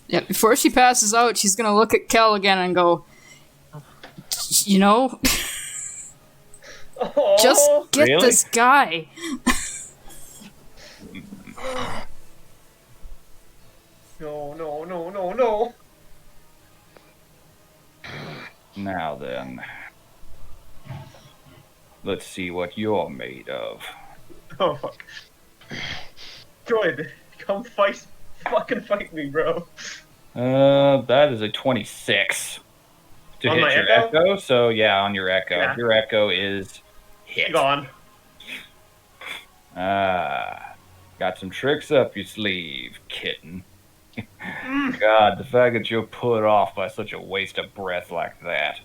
Yeah, before she passes out, she's gonna look at Kel again and go, you know, Oh. just get Really? this guy. No. Now then, let's see what you're made of. Oh, fuck. Droid, come fucking fight me, bro. That is a 26 to On hit my your echo? echo. So yeah, on your echo. Yeah. Your echo is hit. Gone. Got some tricks up your sleeve, kitten. God, the fact that you're put off by such a waste of breath like that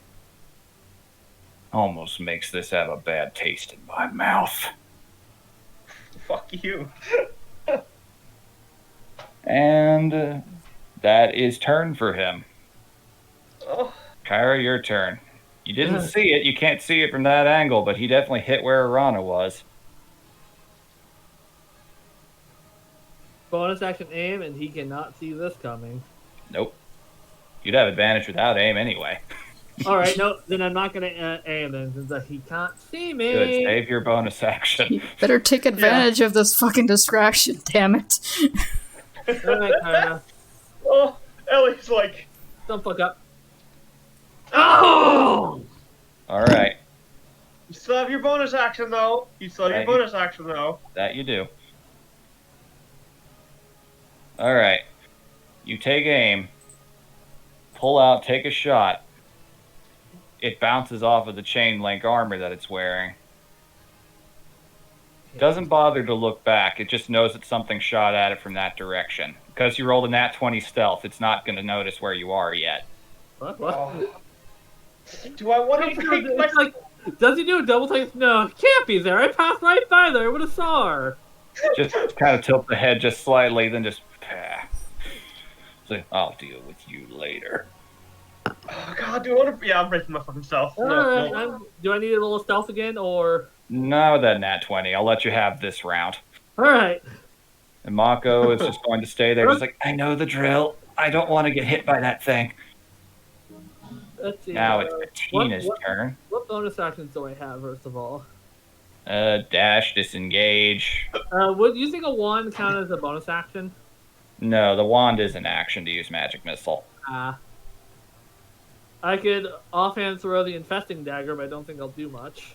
almost makes this have a bad taste in my mouth. Fuck you. And that is turn for him. Oh. Kyra, your turn. You didn't see it. You can't see it from that angle, but he definitely hit where Arana was. bonus action aim, and he cannot see this coming. Nope. You'd have advantage without aim anyway. Alright, no, then I'm not gonna aim then, since he can't see me. Good. Save your bonus action. You better take advantage of this fucking distraction, damn it. Alright, Kyra. Oh, Ellie's like, Don't fuck up. Oh! All right. you still have your bonus action though. That you do. All right. You take aim. Pull out, take a shot. It bounces off of the chain link armor that it's wearing. Doesn't bother to look back. It just knows that something shot at it from that direction. Because you rolled a nat 20 stealth, it's not going to notice where you are yet. What? Oh. Do I want to break my... It's like, does he do a double take? No, he can't be there. I passed right by there. I would have saw her. Just kind of tilt the head just slightly, then just... So, I'll deal with you later. Oh god, do I want to... Yeah, I'm breaking my fucking self. Alright, No. do I need to roll a stealth again, or... Not with that nat 20. I'll let you have this round. Alright. And Mako is just going to stay there, just like, I know the drill. I don't want to get hit by that thing. Let's see. Now it's Bettina's turn. What bonus actions do I have, first of all? Dash, disengage. Would using a wand count as a bonus action? No, the wand is an action to use magic missile. I could offhand throw the infesting dagger, but I don't think I'll do much.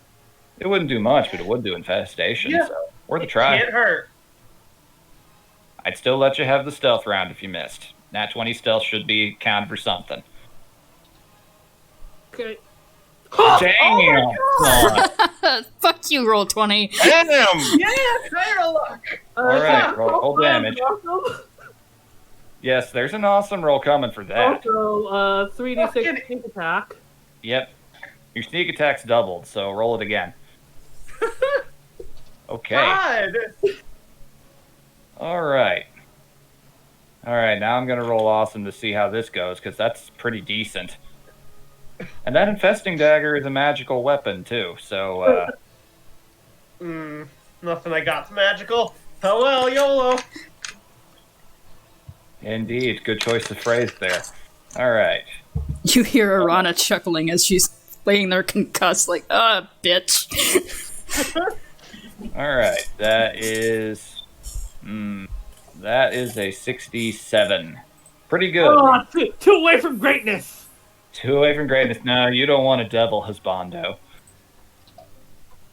It wouldn't do much, but it would do infestation, Yeah. so worth a It try. can't hurt. I'd still let you have the stealth round if you missed. Nat 20 stealth should be counted for something. Okay. Damn! Son. Fuck you, roll 20. Damn! Yeah, tire luck. Alright, roll damage. Awesome. Yes, there's an awesome roll coming for that. Also, 3d6 Fucking- sneak attack. Yep. Your sneak attack's doubled, so roll it again. Okay. God. Alright. Alright, now I'm gonna roll awesome to see how this goes, because that's pretty decent. And that infesting dagger is a magical weapon, too, so, Nothing I got's magical. Oh well, YOLO. indeed, good choice of phrase there. Alright. You hear Arana chuckling as she's laying there concussed, like, bitch. Alright, that is... that is a 67. Pretty good. Oh, two away from greatness. 2 away from greatness. No, you don't want a devil, husbando.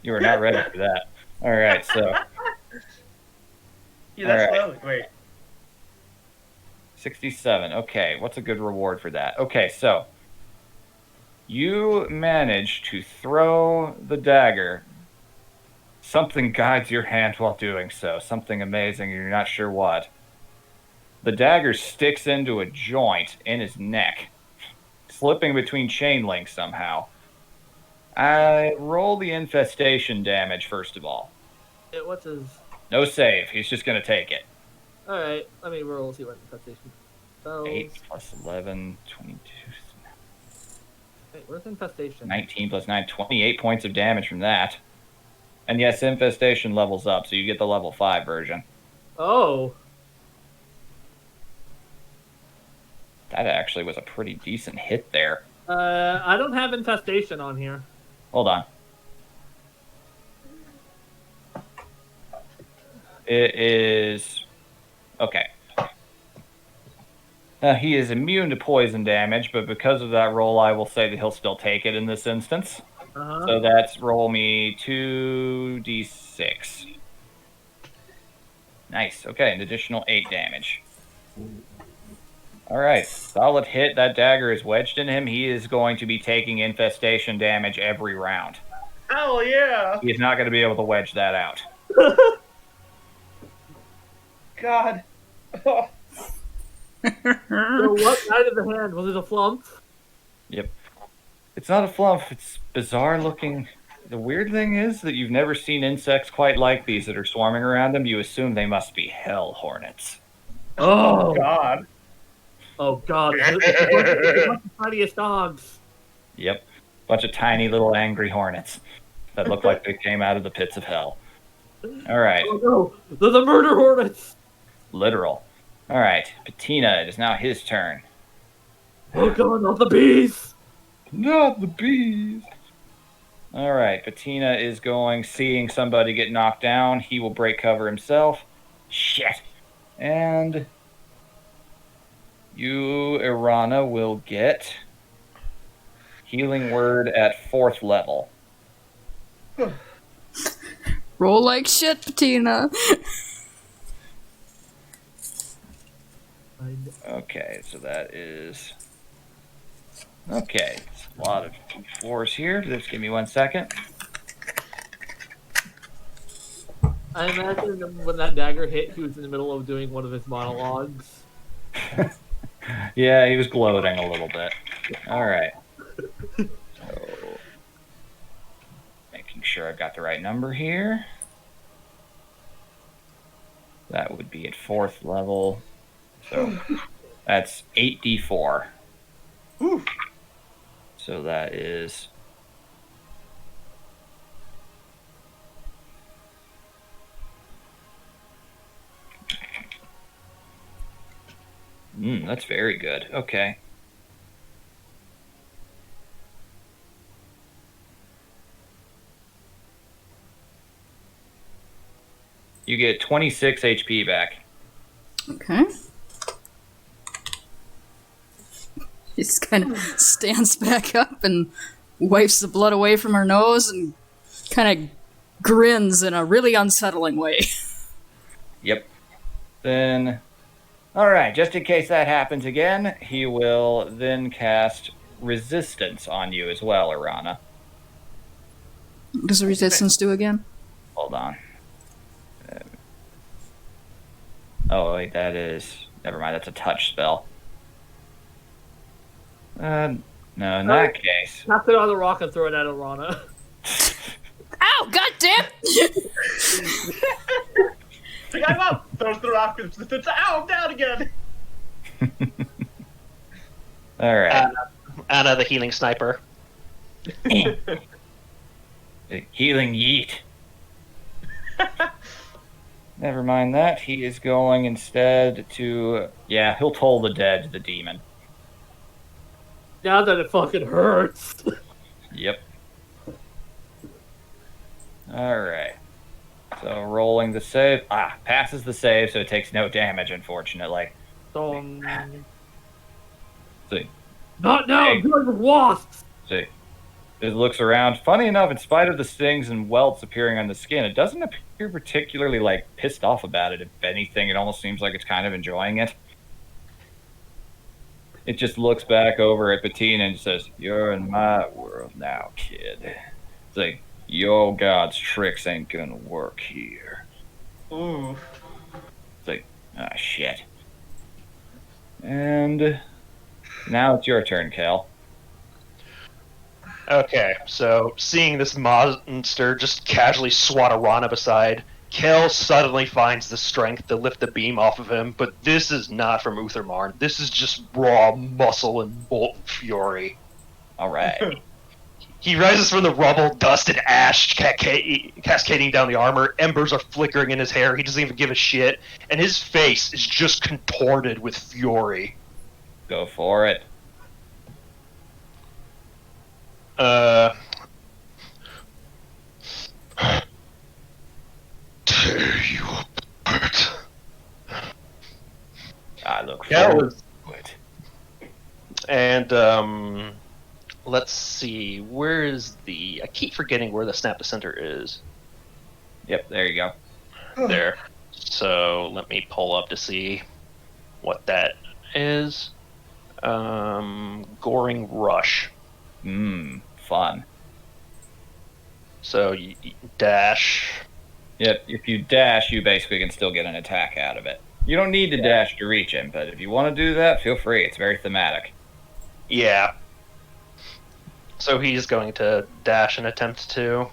You are not ready for that. Alright, so... Yeah, that's Alright. lovely. Wait. 67. Okay, what's a good reward for that? Okay, so... You manage to throw the dagger. Something guides your hand while doing so. Something amazing, you're not sure what. The dagger sticks into a joint in his neck, slipping between chain links somehow. I roll the infestation damage first of all. What's his? No save, he's just gonna take it. Alright, let me roll, see what infestation. So, 8 plus 11, 22, wait, where's infestation? 19 plus 9, 28 points of damage from that. And yes, infestation levels up, so you get the level 5 version. Oh. That actually was a pretty decent hit there. I don't have infestation on here. Hold on. It is... Okay. He is immune to poison damage, but because of that roll, I will say that he'll still take it in this instance. Uh-huh. So that's roll me 2d6. Nice. Okay, an additional 8 damage. Alright, solid hit. That dagger is wedged in him. He is going to be taking infestation damage every round. Hell yeah. He is not going to be able to wedge that out. God. Oh, So what side of the hand? Was it a flump? Yep. It's not a fluff. It's bizarre looking. The weird thing is that you've never seen insects quite like these that are swarming around them. You assume they must be hell hornets. Oh, God. oh God. The tiniest dogs. Yep. Bunch of tiny little angry hornets that look like they came out of the pits of hell. Alright. Oh no, they're the murder hornets. Literal. Alright. Patina, it is now his turn. Oh God, not the bees. Not the bees. Alright, Patina is seeing somebody get knocked down. He will break cover himself. Shit. And you, Irana, will get Healing Word at 4th level. Roll like shit, Patina. Okay, so that is... Okay, it's a lot of D4s here. Just give me 1 second. I imagine when that dagger hit, he was in the middle of doing one of his monologues. Yeah, he was gloating a little bit. Alright. So, making sure I've got the right number here. That would be at 4th level. So, that's 8d4. Oof. So that is... that's very good. Okay. You get 26 HP back. Okay. She just kind of stands back up and wipes the blood away from her nose and kind of grins in a really unsettling way. Yep. Then, alright, just in case that happens again, he will then cast resistance on you as well, Arana. What does the resistance do again? Hold on. Oh, wait, that is... Never mind, that's a touch spell. No, in that case... Knock it on the rock and throw it at Arana. Ow! Goddamn! The guy up, throws the rock, ow, I'm down again. Alright. Anna, the healing sniper. Healing yeet. Never mind that. He is going instead to... Yeah, he'll toll the dead, the demon. Now that it fucking hurts. Yep. Alright. So rolling the save. Passes the save, so it takes no damage, unfortunately. So, See. not now, Hey. I'm dealing with wasps! See. It looks around. Funny enough, in spite of the stings and welts appearing on the skin, it doesn't appear particularly, pissed off about it. If anything, it almost seems like it's kind of enjoying it. It just looks back over at Bettina and says, "You're in my world now, kid." It's like, your god's tricks ain't gonna work here. Ooh. It's like, shit. And now it's your turn, Cal. Okay, so seeing this monster just casually swat Arana aside, Kel suddenly finds the strength to lift the beam off of him, but this is not from Uthermarn. This is just raw muscle and bolt fury. Alright. He rises from the rubble, dust and ash cascading down the armor. Embers are flickering in his hair. He doesn't even give a shit. And his face is just contorted with fury. Go for it. Tear you apart. I look Kel forward is... to it. And, let's see. Where is the... I keep forgetting where the snap to center is. Yep, there you go. There. So let me pull up to see what that is. Goring Rush. Fun. So you dash. Yep, if you dash, you basically can still get an attack out of it. You don't need to dash to reach him, but if you want to do that, feel free. It's very thematic. Yeah. So he's going to dash and attempt to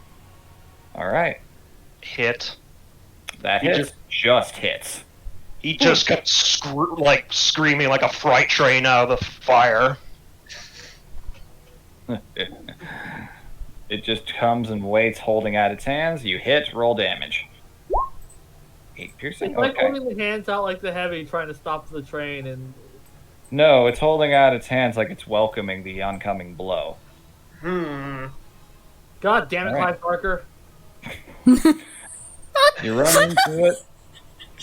Alright. hit. That He hits. Just hits. He just got screaming like a freight train out of the fire. It just comes and waits, holding out its hands. You hit, roll damage. 8 piercing? It's like Okay. holding the hands out like the heavy, trying to stop the train, and No, it's holding out its hands like it's welcoming the oncoming blow. God damn it, Alright. Clive Barker. You run into it.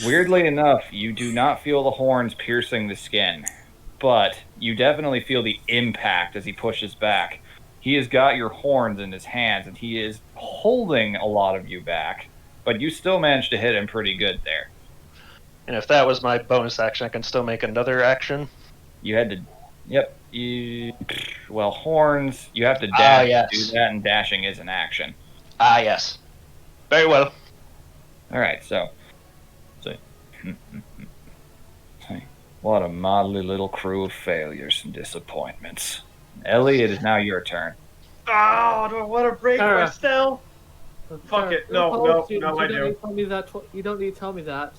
Weirdly enough, you do not feel the horns piercing the skin, but you definitely feel the impact as he pushes back. He has got your horns in his hands, and he is holding a lot of you back, but you still managed to hit him pretty good there. And if that was my bonus action, I can still make another action. You had to... Yep. Well, horns, you have to dash yes. to do that, and dashing is an action. Ah, yes. Very well. Alright, so... What a motley little crew of failures and disappointments. Ellie, it is now your turn. Oh, do I want to break Sarah. my spell? Fuck it. No, I do. You don't need to tell me that.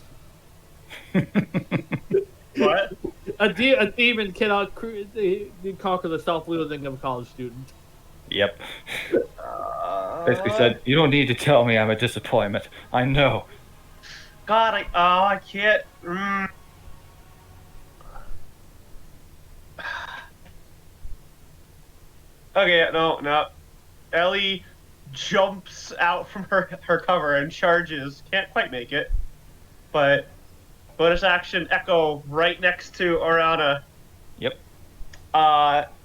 What? A demon cannot conquer the self-loathing of a college student. Yep. Basically said, you don't need to tell me I'm a disappointment. I know. God, I can't. Okay, no. Ellie jumps out from her cover and charges. Can't quite make it, but bonus action echo right next to Arana. Yep.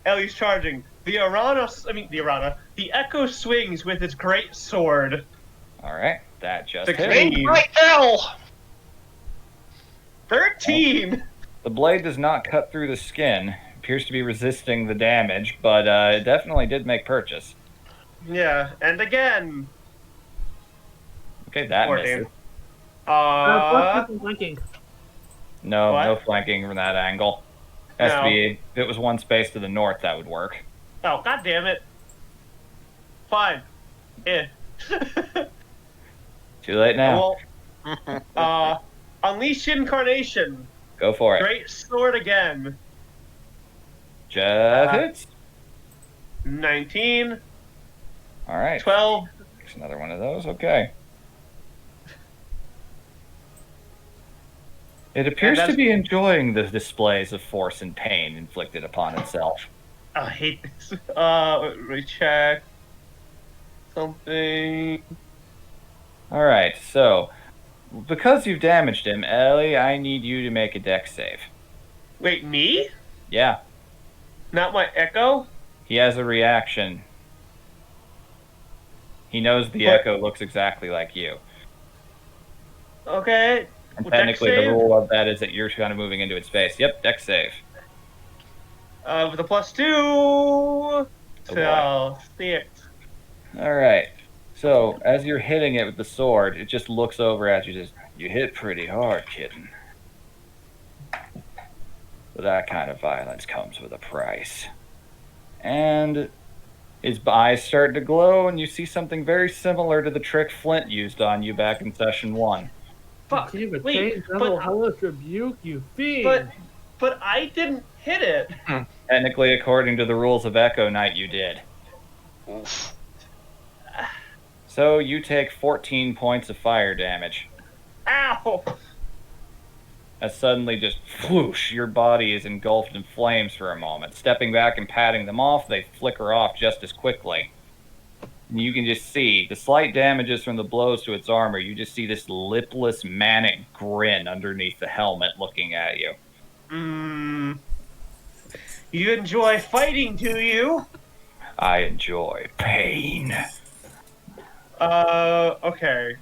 Ellie's charging. The echo swings with its great sword. Alright, that just hit. 16. Right, hell! 13. The blade does not cut through the skin, appears to be resisting the damage, but it definitely did make purchase. Yeah, and again, Okay, that 14. misses. Plus two flanking. No, What? no flanking from that angle. Has to No. be, if it was one space to the north, that would work. Oh, god damn it. Fine. Eh. Too late now. Well, Unleash Incarnation. Go for it. Great sword again. Just hits. 19, All right. 12. Takes another one of those. Okay. It appears to be enjoying the displays of force and pain inflicted upon itself. I hate this. Let me check. Something. All right, so because you've damaged him, Ellie, I need you to make a dex save. Wait, me? Yeah, Not my Echo? he has a reaction. He knows the What? echo looks exactly like you. Okay. And Well, dex technically, the save? rule of that is that you're kind of moving into its space. Yep, dex save. With a +2. boy. So, 6. All right. So as you're hitting it with the sword, it just looks over at you. Just you hit pretty hard, kitten. But that kind of violence comes with a price. And his eyes start to glow, and you see something very similar to the trick Flint used on you back in session 1. Fuck. Give a Wait, chain devil but, hellish rebuke, you fiend. but I didn't hit it. Technically, according to the rules of Echo Knight, you did. Oof. So you take 14 points of fire damage. Ow! As suddenly just whoosh, your body is engulfed in flames for a moment. Stepping back and patting them off, they flicker off just as quickly. And you can just see the slight damages from the blows to its armor. You just see this lipless, manic grin underneath the helmet looking at you. You enjoy fighting, do you? I enjoy pain. Okay.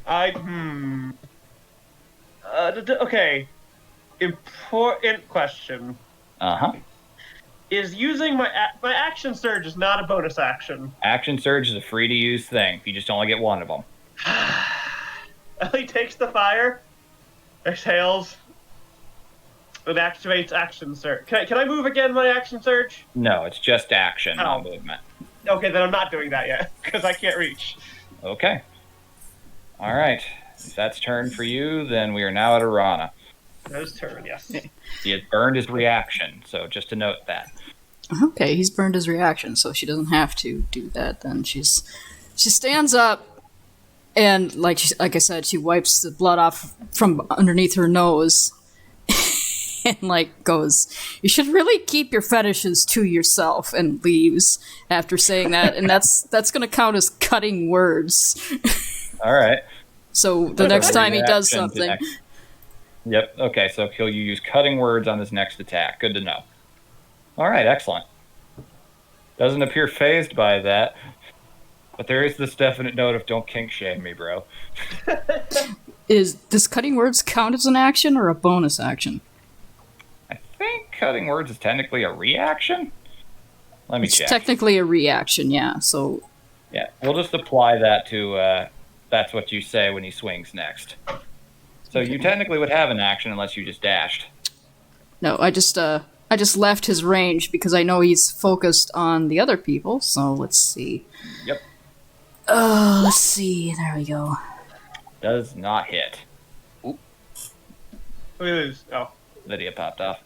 Okay. Important question. Uh-huh. Is using my action surge is not a bonus action. Action Surge is a free-to-use thing. You just only get one of them. Ellie takes the fire, exhales, and activates action surge. Can I move again my action surge? No, it's just action, not Oh. movement. Okay, then I'm not doing that yet, because I can't reach. Okay. All right. If that's turn for you, then we are now at Arana. That is turn, yes. He has burned his reaction, so just to note that. Okay, he's burned his reaction, so she doesn't have to do that. Then she stands up, and like I said, she wipes the blood off from underneath her nose, and like goes, "You should really keep your fetishes to yourself," and leaves after saying that, and that's going to count as cutting words. All right. So the next time he does Reaction to something, next- Yep. Okay, so he'll use cutting words on his next attack. Good to know. All right, excellent. Doesn't appear phased by that, but there is this definite note of "don't kink shame me, bro." does cutting words count as an action or a bonus action? I think cutting words is technically a reaction. Let me It's check. technically a reaction, yeah. So Yeah, we'll just apply that to that's what you say when he swings next. So you technically would have an action unless you just dashed. no, I just left his range because I know he's focused on the other people. So let's see. Yep. Let's see. There we go. Does not hit. We lose. Oh. Lydia popped off.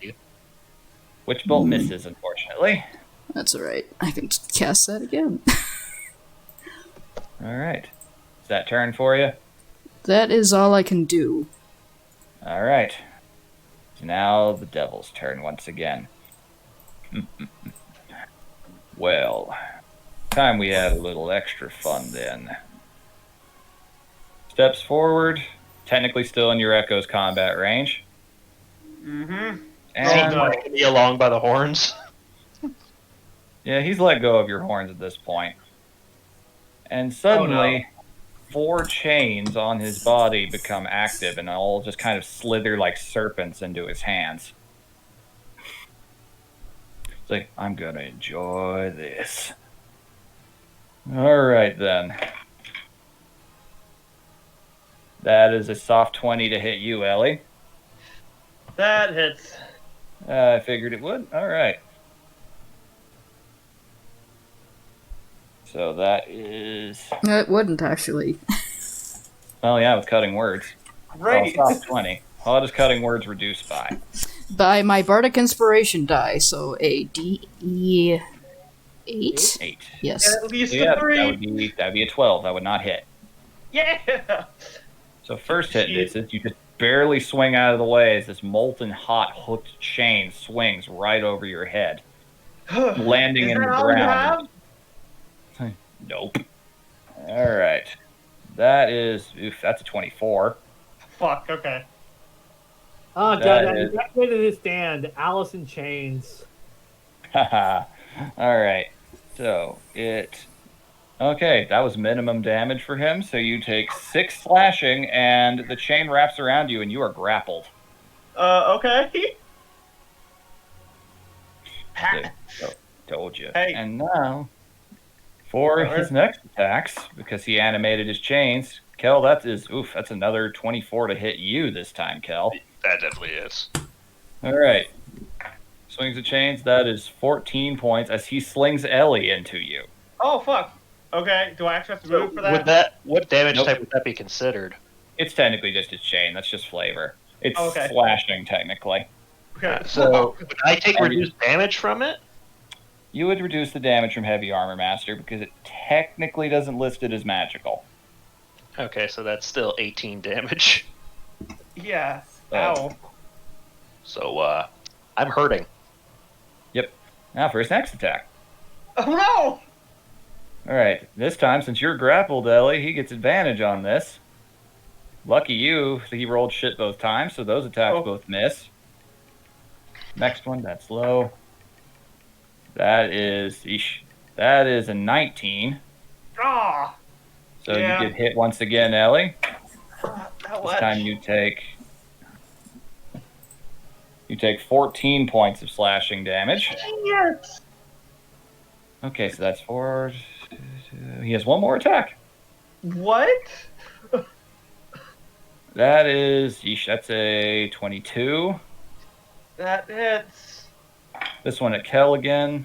Which bolt misses, unfortunately. That's all right. I can cast that again. All right. Is that turn for you? That is all I can do. All right. So now the devil's turn once again. Well, time we had a little extra fun then. Steps forward, technically still in your Echo's combat range. Mm-hmm. And no. Dragging me along by the horns. yeah, he's let go of your horns at this point. And suddenly, 4 chains on his body become active and all just kind of slither like serpents into his hands. It's like, I'm gonna enjoy this. Alright then. That is a soft 20 to hit you, Ellie. That hits. I figured it would. Alright. So that is... No, it wouldn't, actually. Oh yeah, with cutting words. Right. Oh, soft 20. How does cutting words reduce by? By my Bardic Inspiration die, so a D8? 8. Yes. At least So a yeah, 3. that'd be a 12. That would not hit. Yeah. So first hit misses. You just barely swing out of the way as this molten hot hooked chain swings right over your head, landing Is in that the all you ground. have? Nope. All right. That is that's a 24. Fuck. Okay. Oh, That God, is- get rid of this stand. Alice in Chains. Haha. All right. So it. Okay, that was minimum damage for him. So you take 6 slashing, and the chain wraps around you, and you are grappled. Okay. Told you. Hey. And now, for his next attacks, because he animated his chains, Kel, that's another 24 to hit you this time, Kel. That definitely is. All right. Swings the chains, that is 14 points as he slings Ellie into you. Oh fuck. Okay. Do I actually have to So move for that? what damage Nope. type would that be considered? It's technically just his chain, that's just flavor. It's Oh, okay. slashing, technically. Okay. So would I take reduced damage from it? You would reduce the damage from Heavy Armor Master because it technically doesn't list it as magical. Okay, so that's still 18 damage. Yeah. Oh. Ow. So I'm hurting. Now for his next attack. Oh no! All right, this time, since you're grappled, Ellie, he gets advantage on this. Lucky you, he rolled shit both times, so those attacks Oh. both miss. Next one, that's low. That is a 19. Ah. So Yeah. you get hit once again, Ellie. That This much. time you take 14 points of slashing damage. Yes. Okay, so that's 4. He has one more attack. What? That's a 22. That hits. This one at Kel again.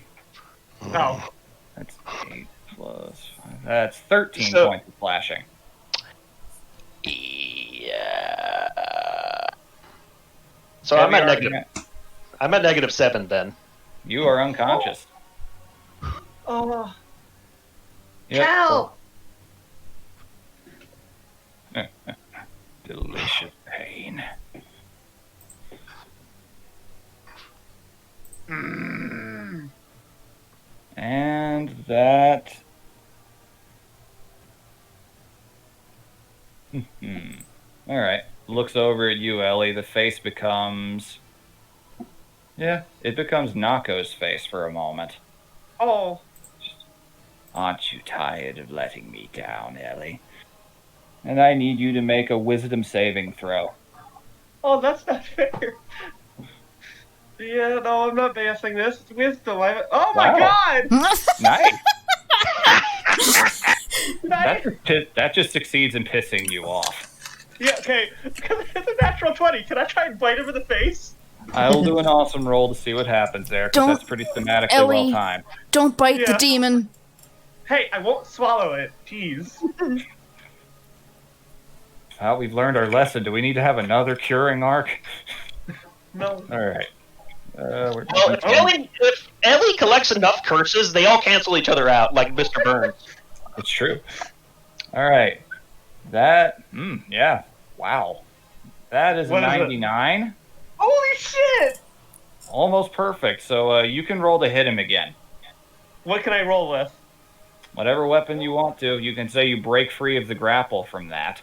Oh. That's 8 plus 5. That's 13 So- points of slashing. Yeah. So Heavy I'm armor- at -7 then. You are unconscious. Oh. Yep. Cal. Delicious pain. And that. All right. Looks over at you, Ellie. The face becomes. Yeah, it becomes Nako's face for a moment. Oh. Aren't you tired of letting me down, Ellie? And I need you to make a wisdom saving throw. Oh, that's not fair. Yeah, no, I'm not passing this. It's wisdom. Oh my Wow. god! Nice. Nice. That just succeeds in pissing you off. Yeah, okay. It's a natural 20. Can I try and bite him in the face? I will do an awesome roll to see what happens there, because Don't- that's pretty thematically Ellie. well timed. Don't bite the Yeah. demon. Hey, I won't swallow it. Jeez. Well, we've learned our lesson. Do we need to have another curing arc? No. All right. We're Well, if Ellie collects enough curses, they all cancel each other out, like Mr. Burns. It's true. All right. That, yeah. Wow. That is a What is it? 99. Holy shit! Almost perfect. So you can roll to hit him again. What can I roll with? Whatever weapon you want to. You can say you break free of the grapple from that.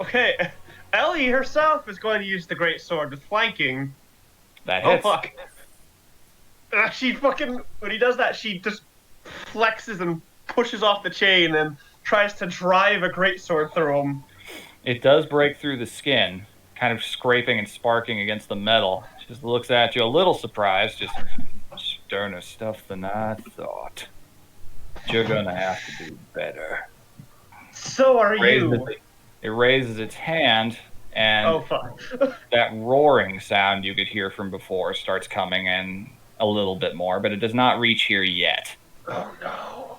Okay, Ellie herself is going to use the great sword with flanking. That Oh hits. fuck! She fucking when he does that, she just flexes and pushes off the chain and tries to drive a great sword through him. It does break through the skin, kind of scraping and sparking against the metal. She just looks at you a little surprised, just sterner stuff than I thought. But you're gonna have to do better. So are Raises you. it raises its hand, and Oh, fuck. that roaring sound you could hear from before starts coming in a little bit more, but it does not reach here yet. Oh, no.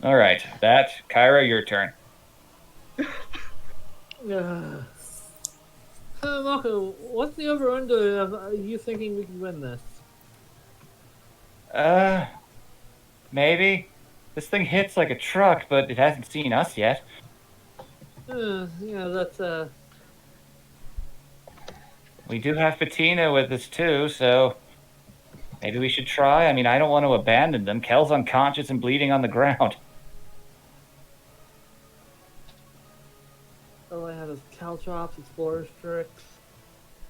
All right, Kyra, your turn. Marco, what's the over-under of you thinking we can win this? Maybe. This thing hits like a truck, but it hasn't seen us yet. Yeah, that's We do have Patina with us too, so maybe we should try. I mean, I don't want to abandon them. Kel's unconscious and bleeding on the ground. all I have is Caltrops, Explorer's Tricks,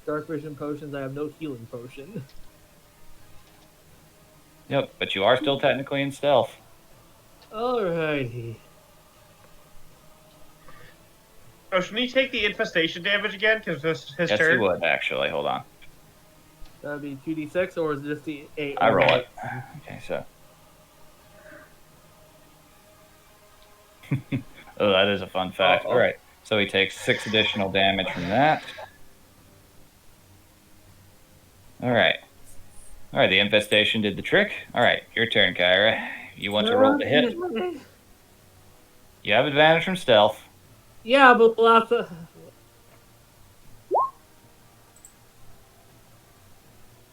Dark Vision potions. I have no healing potion. Yep, but you are still technically in stealth. Alrighty. Oh, shouldn't he take the infestation damage again? Because this his Yes, turn. you would actually. Hold on. That'd be 2d6, or is it just the 8? I roll it. Okay, so. Oh, that is a fun fact. Uh-oh. All right, so he takes 6 additional damage from that. All right. All right, the infestation did the trick. All right, your turn, Kyra. You want to roll the hit? You have advantage from stealth. Yeah, but lots of.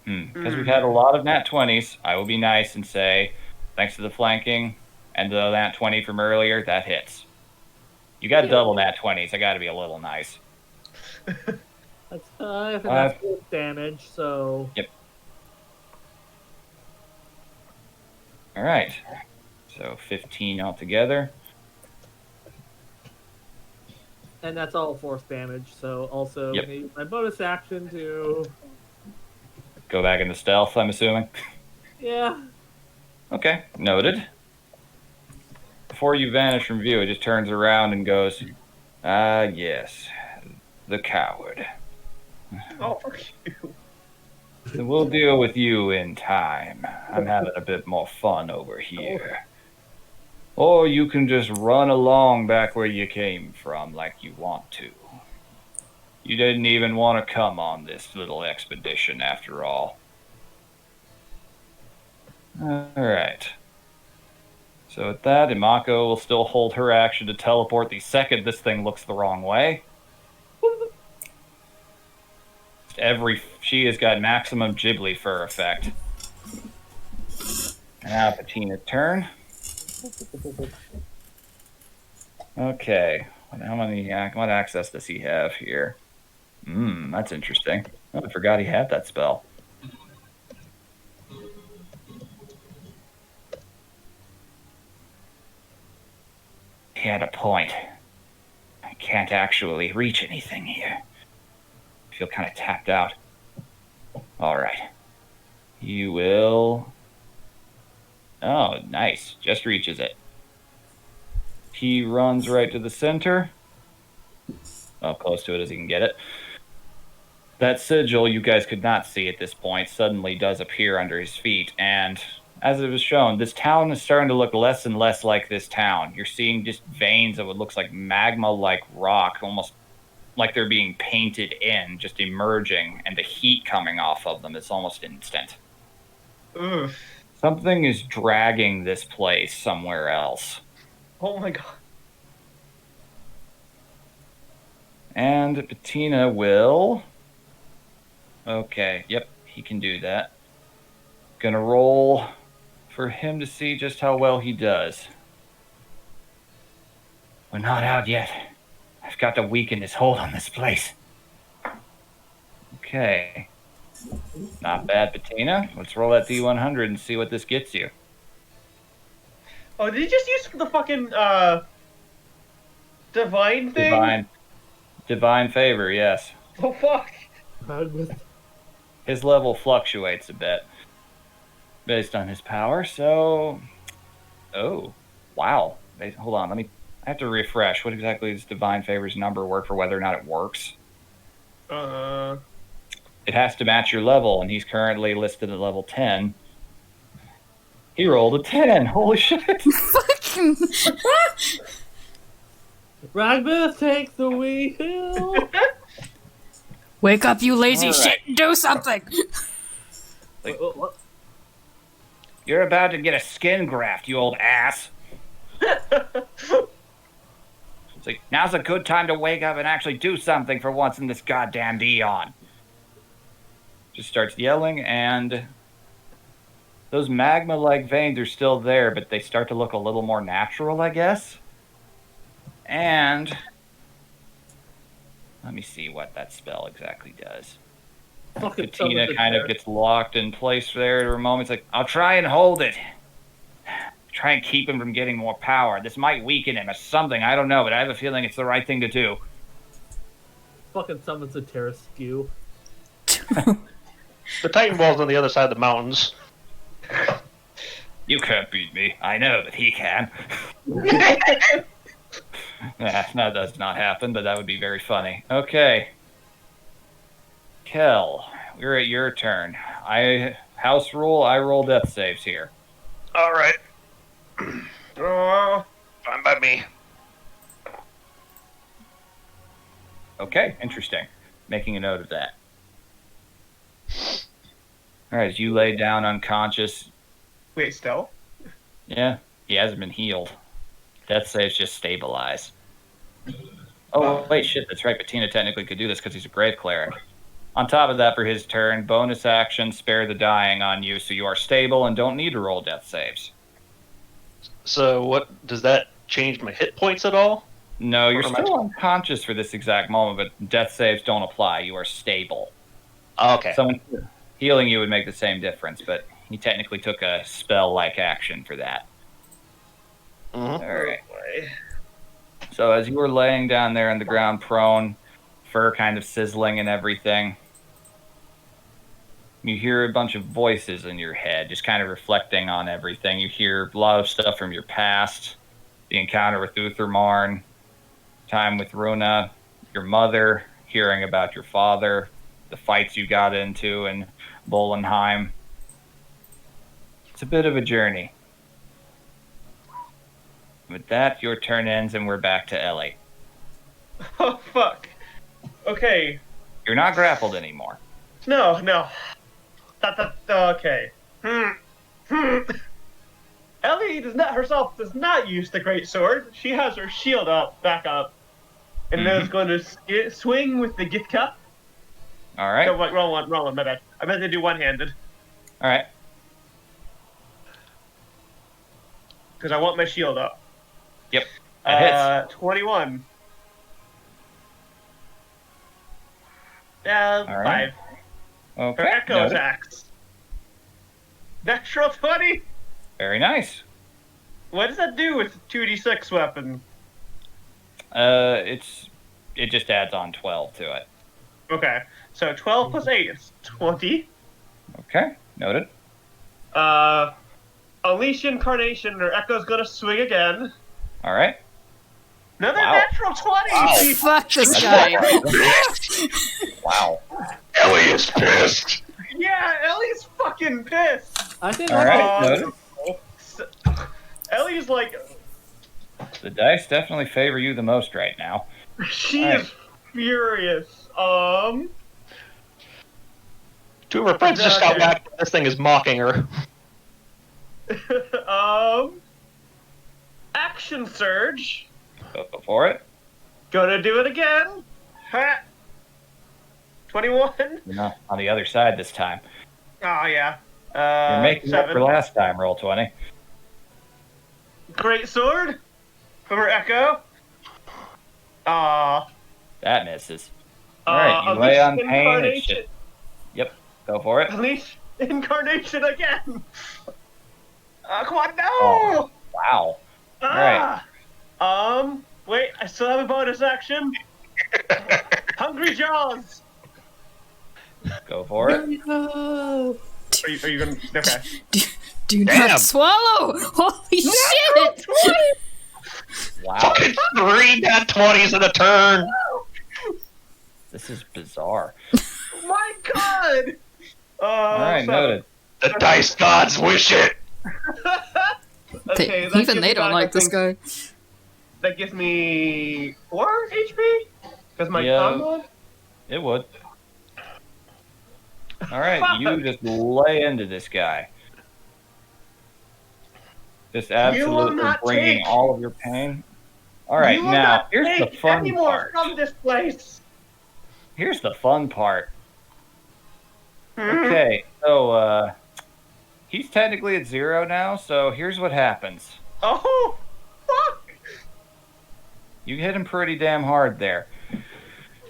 Because we've had a lot of nat 20s, I will be nice and say, thanks to the flanking and the nat 20 from earlier, that hits. You got double nat 20s. I got to be a little nice. That's 5, and that's 4 damage, so. Yep. All right. So 15 altogether. And that's all force damage, so also Yep. maybe my bonus action to. Go back into stealth, I'm assuming. Yeah. Okay, noted. Before you vanish from view, it just turns around and goes, yes, the coward. Oh, fuck you. We'll deal with you in time. I'm having a bit more fun over here. Or you can just run along back where you came from like you want to. You didn't even want to come on this little expedition after all. Alright. So with that, Imako will still hold her action to teleport the second this thing looks the wrong way. She has got maximum Ghibli fur effect. Now Patina's turn. Okay. What access does he have here? That's interesting. Oh, I forgot he had that spell. He had a point. I can't actually reach anything here. I feel kind of tapped out. All right. You will... Oh, nice. Just reaches it. He runs right to the center. Close to it as he can get it. That sigil you guys could not see at this point suddenly does appear under his feet, and as it was shown, this town is starting to look less and less like this town. You're seeing just veins of what looks like magma-like rock, almost like they're being painted in, just emerging, and the heat coming off of them is almost instant. Oof. Something is dragging this place somewhere else. Oh my god. And Patina will... Okay, yep, he can do that. Gonna roll for him to see just how well he does. We're not out yet. I've got to weaken his hold on this place. Okay. Not bad, Patina. Let's roll that D100 and see what this gets you. Oh, did he just use the fucking, divine thing? Divine favor, yes. Oh, fuck. His level fluctuates a bit based on his power, so... Oh, wow. Hold on, I have to refresh. What exactly does Divine Favor's number work for whether or not it works? it has to match your level, and he's currently listed at level 10. He rolled a 10. Holy shit. Ragbeth, take the wheel. Wake up, you lazy All right. shit, and do something! What? You're about to get a skin graft, you old ass. It's like, now's a good time to wake up and actually do something for once in this goddamn eon. Just starts yelling, and those magma-like veins are still there, but they start to look a little more natural, I guess. And let me see what that spell exactly does. Fucking Katina summons kind it of gets locked in place there for a moment. It's like, I'll try and hold it. Try and keep him from getting more power. This might weaken him or something. I don't know, but I have a feeling it's the right thing to do. Fucking summons a terror skew. The Titan Ball's on the other side of the mountains. You can't beat me. I know that he can. That does not happen, but that would be very funny. Okay. Kel, we're at your turn. House rule, I roll death saves here. All right. Oh, Fine by me. Okay, interesting. Making a note of that. Alright, as you lay down unconscious, wait, still? yeah, he hasn't been healed. Death saves just stabilize. Oh, wait, shit, that's right. Bettina technically could do this because he's a Grave Cleric. On top of that, for his turn, bonus action, spare the dying on you, so you are stable and don't need to roll death saves. So what does that change my hit points at all? No, you're Or am I- still unconscious for this exact moment, but death saves don't apply. You are stable. Okay. Someone healing you would make the same difference, but he technically took a spell-like action for that. Mhm. All right. So as you were laying down there on the ground prone, fur kind of sizzling and everything, you hear a bunch of voices in your head, just kind of reflecting on everything. You hear a lot of stuff from your past, the encounter with Uthermarn, time with Runa, your mother, hearing about your father, the fights you got into in Bolenheim. It's a bit of a journey. With that, your turn ends and we're back to Ellie. Oh, fuck. Okay. You're not grappled anymore. No. Okay. Ellie does not use the great sword. She has her shield back up, and is going to swing with the gift cup. All right. No, wait, wrong one. My bad. I meant to do one-handed All right. because I want my shield up. Yep. That hits. 21. All right. 5. Okay. Her echo noted. attacks. Natural 20. Very nice. What does that do with 2d6 weapon? It just adds on 12 to it. Okay, so 12 plus 8 is 20. Okay. Noted. Unleash Incarnation, or Echo's gonna swing again. All right. Another Wow. natural 20! Fuck this guy. Wow. Ellie is pissed. Yeah, Ellie's fucking pissed! I think All right. Noted. Ellie's like, The dice definitely favor you the most right now. she All right. is furious. Two of her friends just got Okay. whacked. This thing is mocking her. Action Surge. Go for it. Gonna do it again. Ha! 21. You're not on the other side this time. Oh, yeah. You're making up 7. for last time. Roll 20. Great sword from her Echo. That misses. All right. You lay on pain. It's Incarnation. just... Yep. Go for it. Unleash Incarnation again. Come on, no. Oh. Wow. Wait, I still have a bonus action. Hungry Jaws. Go for it. No. Are you gonna? Okay. Do Damn. not swallow! Holy shit! Wow. Fucking 3 nat 20s in a turn. This is bizarre. My God! All right, noted. The dice gods wish it. Okay, that Even gives they me don't back, like I this think, guy. That gives me 4 HP? Because my Yeah. con mod? It would. All right, you just lay into this guy. Just absolutely not bringing take- all of your pain. All right, You will now not here's the take fun any more part. from this place! Here's the fun part. Hmm? Okay, so he's technically at 0 now, so here's what happens. Oh, fuck! You hit him pretty damn hard there.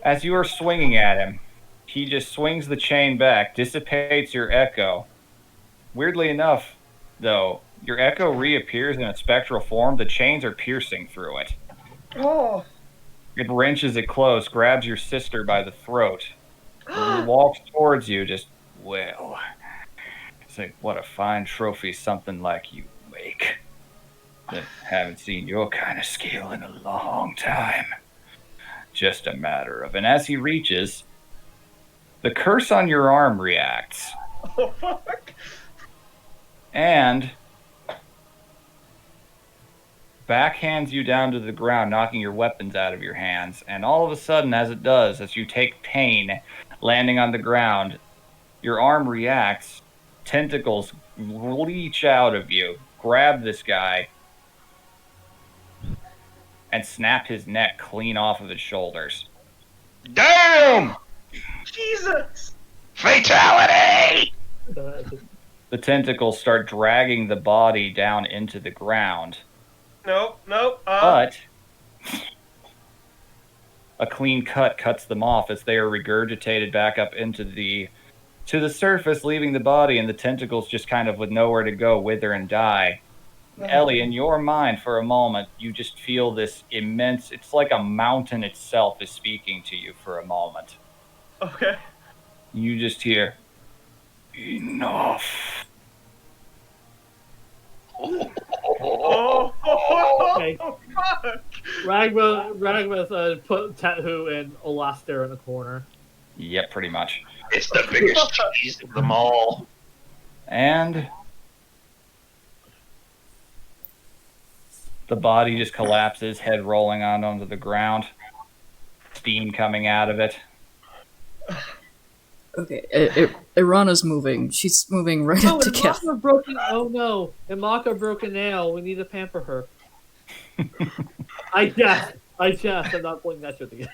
As you are swinging at him, he just swings the chain back, dissipates your echo. Weirdly enough, though, your echo reappears in a spectral form. The chains are piercing through it. Oh. It wrenches it close, grabs your sister by the throat, walks towards you, just, well, it's like, what a fine trophy something like you make. I haven't seen your kind of skill in a long time. Just a matter of, and as he reaches, the curse on your arm reacts, Oh, fuck. and backhands you down to the ground, knocking your weapons out of your hands. And all of a sudden, as it does, as you take pain landing on the ground, your arm reacts. Tentacles leech out of you, grab this guy, and snap his neck clean off of his shoulders. Damn! Jesus! Fatality! The tentacles start dragging the body down into the ground. Nope. But a clean cut cuts them off as they are regurgitated back up into the surface, leaving the body, and the tentacles just kind of with nowhere to go, wither and die. Ellie, in your mind, for a moment, you just feel this immense, it's like a mountain itself is speaking to you for a moment. Okay. You just hear, enough. Oh, Okay. fuck! Ragma's put Tattoo and Olaster in the corner. Yep, pretty much. It's the biggest cheese of them all. And the body just collapses, head rolling onto the ground, steam coming out of it. Okay, Irana's moving. She's moving right Oh, up to and Kel. Maka broken. Oh no, and Maka broke a nail. We need to pamper her. I guess. I'm not pointing that shit again.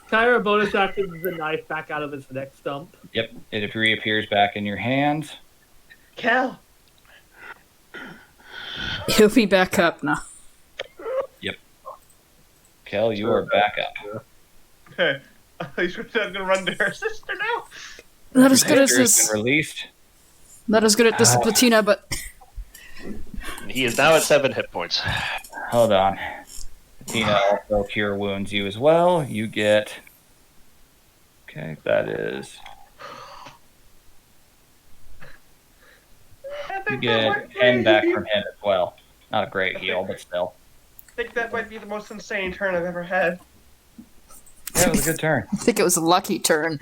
Kyra bonus action the knife back out of its neck stump. Yep, it reappears back in your hands. Cal. He'll be back up now. Kel, you are back up. Okay. He's gonna run to her sister now. Not as good as Sister has this. been released. Not as good at this Platina, but He is now at 7 hit points. Hold on. Tina also cure wounds you as well. You get. Okay, that is. I You think that get might 10 back be- from him as well. Not a great heal, but still. I think that might be the most insane turn I've ever had. Yeah, it was a good turn. I think it was a lucky turn.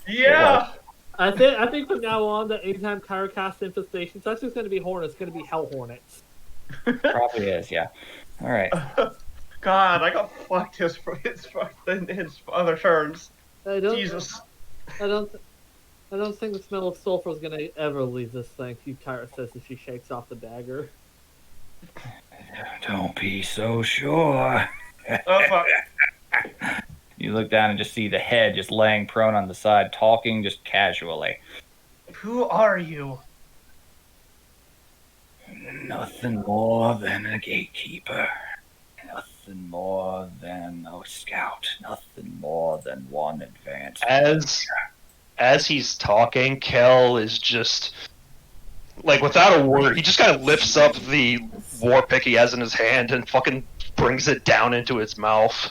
Yeah. I think from now on that anytime Kyra casts infestation, it's not just going to be hornets. It's going to be hell hornets. Probably is, yeah. All right. God, I got fucked his other turns. I don't. Jesus. I don't think the smell of sulfur is going to ever leave this thing. Kyra says as she shakes off the dagger. Don't be so sure. Oh fuck. You look down and just see the head just laying prone on the side, talking just casually. Who are you? Nothing more than a gatekeeper. Nothing more than a scout. Nothing more than one advanced. As he's talking, Kel is just like without a word, he just kind of lifts up the war pick he has in his hand and fucking brings it down into its mouth.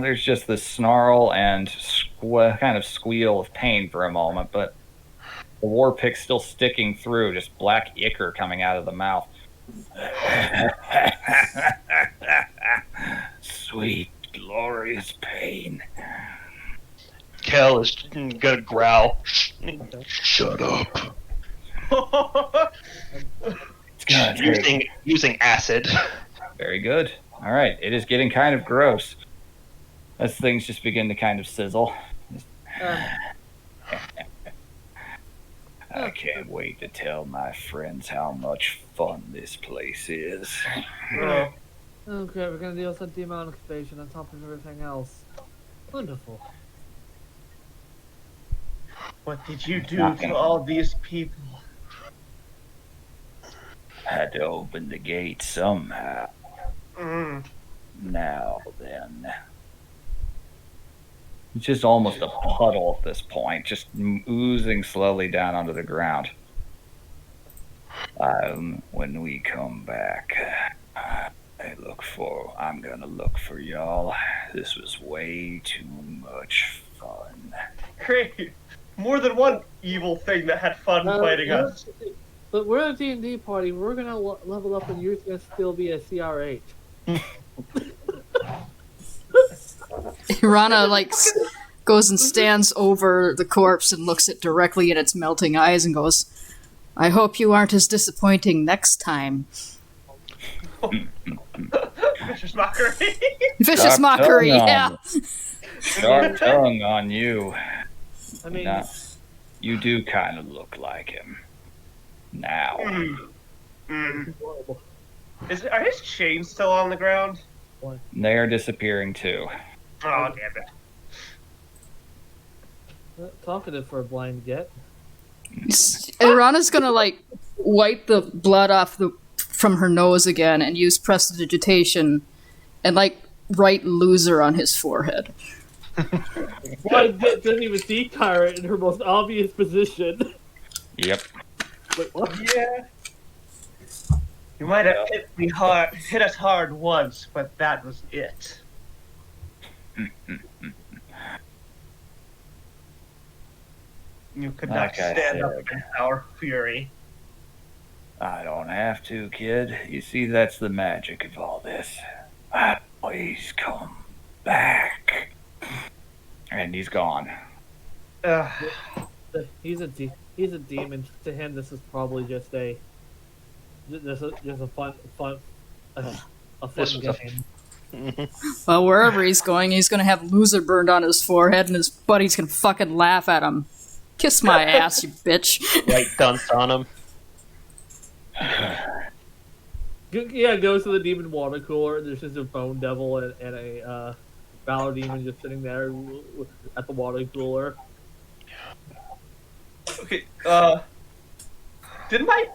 There's just this snarl and kind of squeal of pain for a moment, but the war pick's still sticking through, just black ichor coming out of the mouth. Sweet glorious pain. Kel is gonna growl. Shut up. It's gonna take Using acid. Very good. All right, it is getting kind of gross as things just begin to kind of sizzle. I can't wait to tell my friends how much fun this place is. Oh, Okay, we're gonna deal with that demonic invasion on top of everything else. Wonderful. what did you do Not to gonna- all these people? Had to open the gate somehow. Mm. Now then. It's just almost a puddle at this point, just oozing slowly down onto the ground. When we come back, I'm gonna look for y'all. This was way too much fun. Great. More than one evil thing that had fun fighting us. But we're a D&D party. We're gonna level up, and you're gonna still be a CR8. Rana goes and stands over the corpse and looks it directly in its melting eyes and goes, "I hope you aren't as disappointing next time." Vicious mockery. Vicious Sharp mockery, tongue yeah. on- Sharp tongue on you. I mean, Nah, you do kind of look like him. Now. horrible. Are his chains still on the ground? They are disappearing too. Oh, damn it. Talkative for a blind get. Rana's gonna wipe the blood off from her nose again and use prestidigitation and write loser on his forehead. Blind get didn't even see Kyra in her most obvious position. Yep. Wait, what? Yeah. You might have hit us hard once, but that was it. You could not Like I stand up said. against our fury. I don't have to, kid. You see, that's the magic of all this. I always come back. And he's gone. He's a demon. To him, this is probably just a fun This was a- game. Well, wherever he's gonna have loser burned on his forehead and his buddies can fucking laugh at him. Kiss my ass, you bitch. White dunce on him. Yeah, goes to the demon water cooler. There's just a bone devil and a valor demon just sitting there at the water cooler. Okay, did my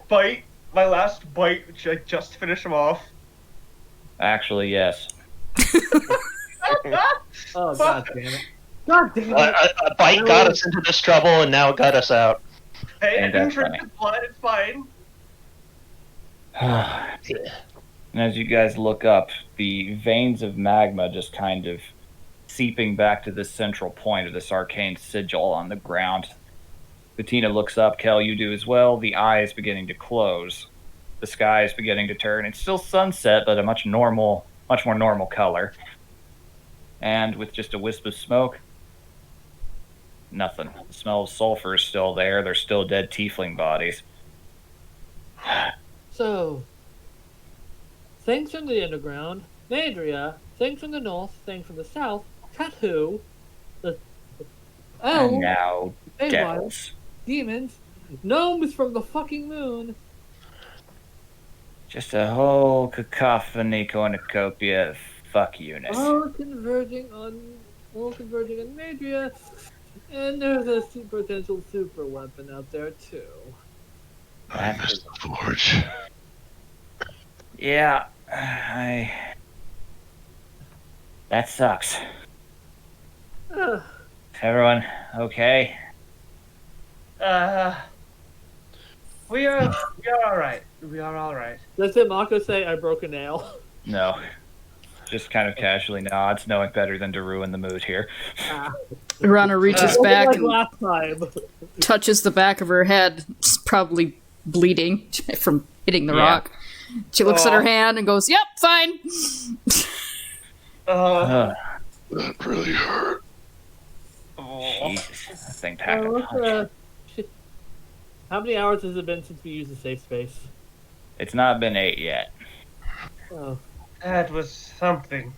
last bite, just finish him off? Actually, yes. Oh god damn it! God damn it! A bite got us into this trouble, and now it got us out. Hey, I Ain't didn't that drink funny. his blood, it's fine. And as you guys look up, the veins of magma just kind of seeping back to the central point of this arcane sigil on the ground. Bettina looks up, Kel, you do as well. The eye is beginning to close. The sky is beginning to turn. It's still sunset, but a much more normal color. And with just a wisp of smoke, nothing. The smell of sulfur is still there. There's still dead tiefling bodies. So, things from the underground, Madria, things from the north, things from the south, Tattoo, the And elves, now, Feywild, devils. demons, gnomes from the fucking moon. Just a whole cacophony cornucopia of fuck units. All converging on Madria, and there's a potential super weapon out there too. I miss the forge. Yeah, that sucks. Ugh. Everyone okay? We are all right. We are all right. Does it Mako say I broke a nail? No. Just kind of casually nods, knowing better than to ruin the mood here. Rana reaches back Like and last time. touches the back of her head. It's probably bleeding from hitting the Yeah. rock. She looks at her hand and goes, "Yep, fine." Uh, That really hurt. Oh. Jesus, that thing packed a Let's, punch. how many hours has it been since we used the safe space? It's not been 8 yet. Oh, That was something.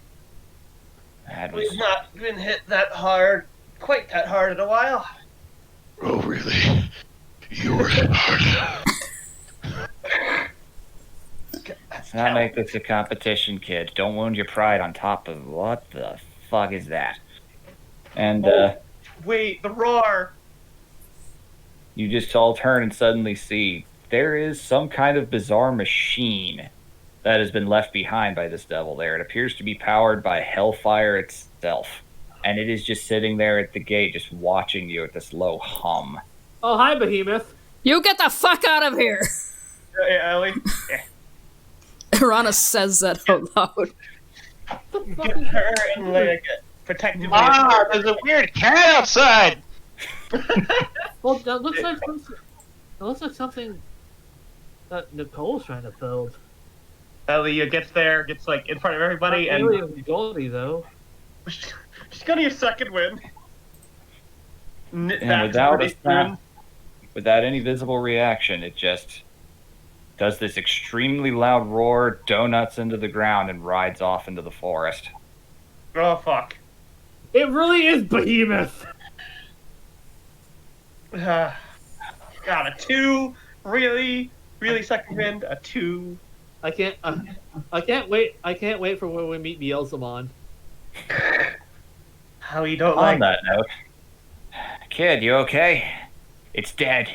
That We've was not been hit that hard, quite that hard in a while. Oh, really? You were hit hard. Let's not make this a competition, kid. Don't wound your pride on top of what the fuck is that? And Wait, the roar! you just all turn and suddenly see there is some kind of bizarre machine that has been left behind by this devil there. It appears to be powered by hellfire itself. And it is just sitting there at the gate, just watching you at this low hum. oh, hi, Behemoth. You get the fuck out of here! Hey, Ellie, Rana says that out loud. get her and like protectively. Ah, there's a weird cat outside. Well, that looks like something. That looks like something that Nicole's trying to build. Ellie gets there, gets like in front of everybody, Not and really Goldie though. she's gonna get second win. And without any visible reaction, it just does this extremely loud roar, donuts into the ground, and rides off into the forest. Oh fuck! It really is Behemoth. Got a 2, really second win. A 2. I can't wait. I can't wait for when we meet Beelzemon. How you don't On like that note, kid, you okay? It's dead.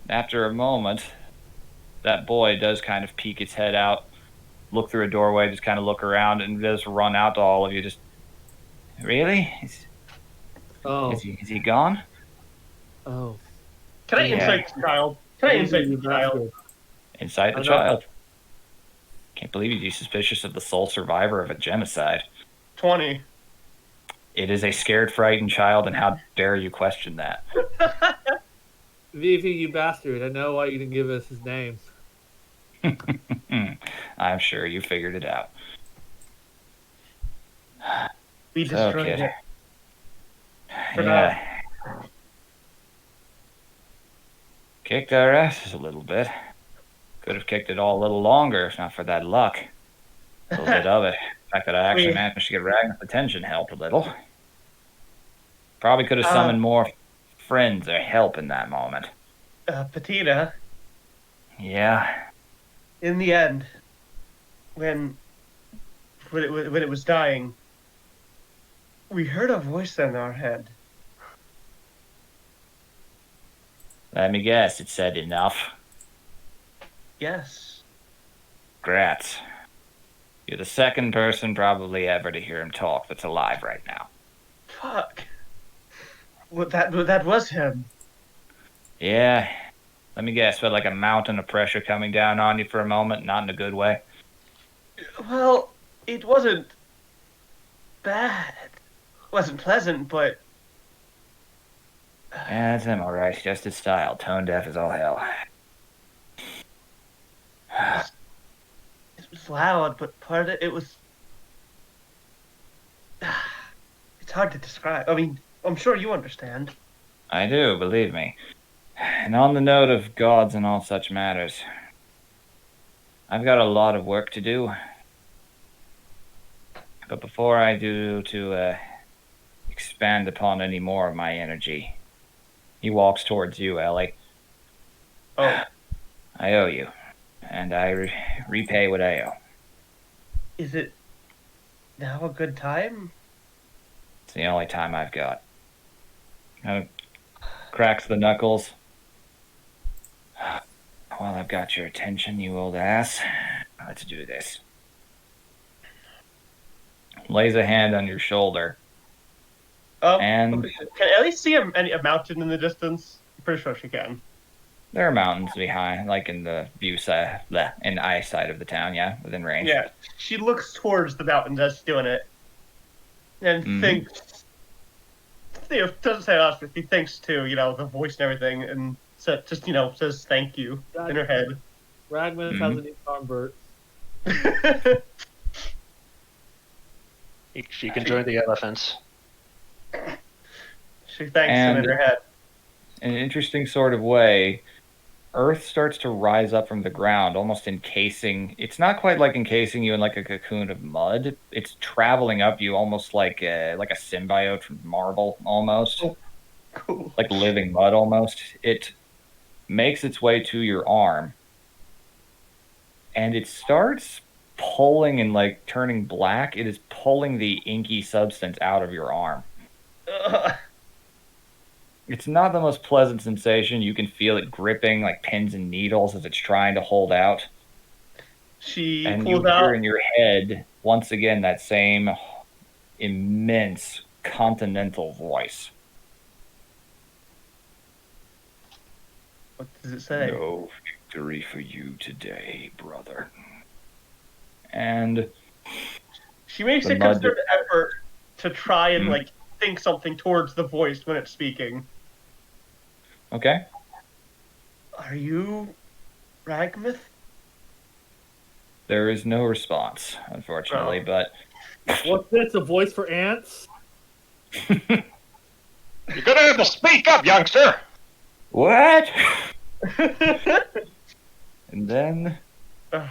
After a moment, that boy does kind of peek its head out, look through a doorway, just kind of look around, and just run out to all of you. Just, really? Oh, Is he gone? oh. Can I Yeah. insight the child? Can I insight the child? Inside the I know. child. Can't believe you'd be suspicious of the sole survivor of a genocide. 20. It is a scared, frightened child, and how dare you question that? Vivi, you bastard! I know why you didn't give us his name. I'm sure you figured it out. We So, destroyed kid. it. For Yeah. Kicked our asses a little bit. Could have kicked it all a little longer if not for that luck. A little bit of it. The fact that I actually Wait. managed to get Ragnar's attention helped a little. Probably could have Uh. summoned more friends or help in that moment. Patina, Yeah. in the end, when it was dying, we heard a voice in our head. Let me guess, it said enough. Yes. Grats. You're the second person probably ever to hear him talk that's alive right now. Fuck. Well, that was him. Yeah. Let me guess, felt like a mountain of pressure coming down on you for a moment, not in a good way. Well, it wasn't bad. It wasn't pleasant, but Yeah, that's him, alright. Just his style. Tone deaf as all hell. it was loud. But part of it was. It's hard to describe. I mean, I'm sure you understand. I do, believe me. And on the note of gods and all such matters, I've got a lot of work to do. But before I do to expand upon any more of my energy, he walks towards you, Ellie. Oh, I owe you, and I repay what I owe. is it now a good time? It's the only time I've got. Kind of cracks the knuckles. Well, I've got your attention, you old ass. Let's do this. Lays a hand on your shoulder. And Can Ellie see a mountain in the distance? I'm pretty sure she can. there are mountains behind, like in the view side, in the eyesight of the town, yeah, within range. Yeah, she looks towards the mountains as she's doing it, and Mhm. thinks. Doesn't say us, but she thinks too. The voice and everything, and just says thank you in her head. Ragman has a new convert. She can join the elephants. She thanks him in And her head. in an interesting sort of way, Earth starts to rise up from the ground, almost encasing. It's not quite like encasing you in like a cocoon of mud. It's traveling up you almost like a symbiote from marble, almost Oh, cool. like living mud. Almost, it makes its way to your arm, and it starts pulling and like turning black. It is pulling the inky substance out of your arm. Ugh. It's not the most pleasant sensation. You can feel it gripping like pins and needles as it's trying to hold out. She And you pulls hear out. in your head, once again, that same immense continental voice. What does it say? No victory for you today, brother. And She makes The a mud- concerted effort to try and Hmm. like think something towards the voice when it's speaking. okay, Are you Ragmith? there is no response, unfortunately, Oh. but What's this? A voice for ants? You're gonna have to speak up, youngster! what? And then Ugh.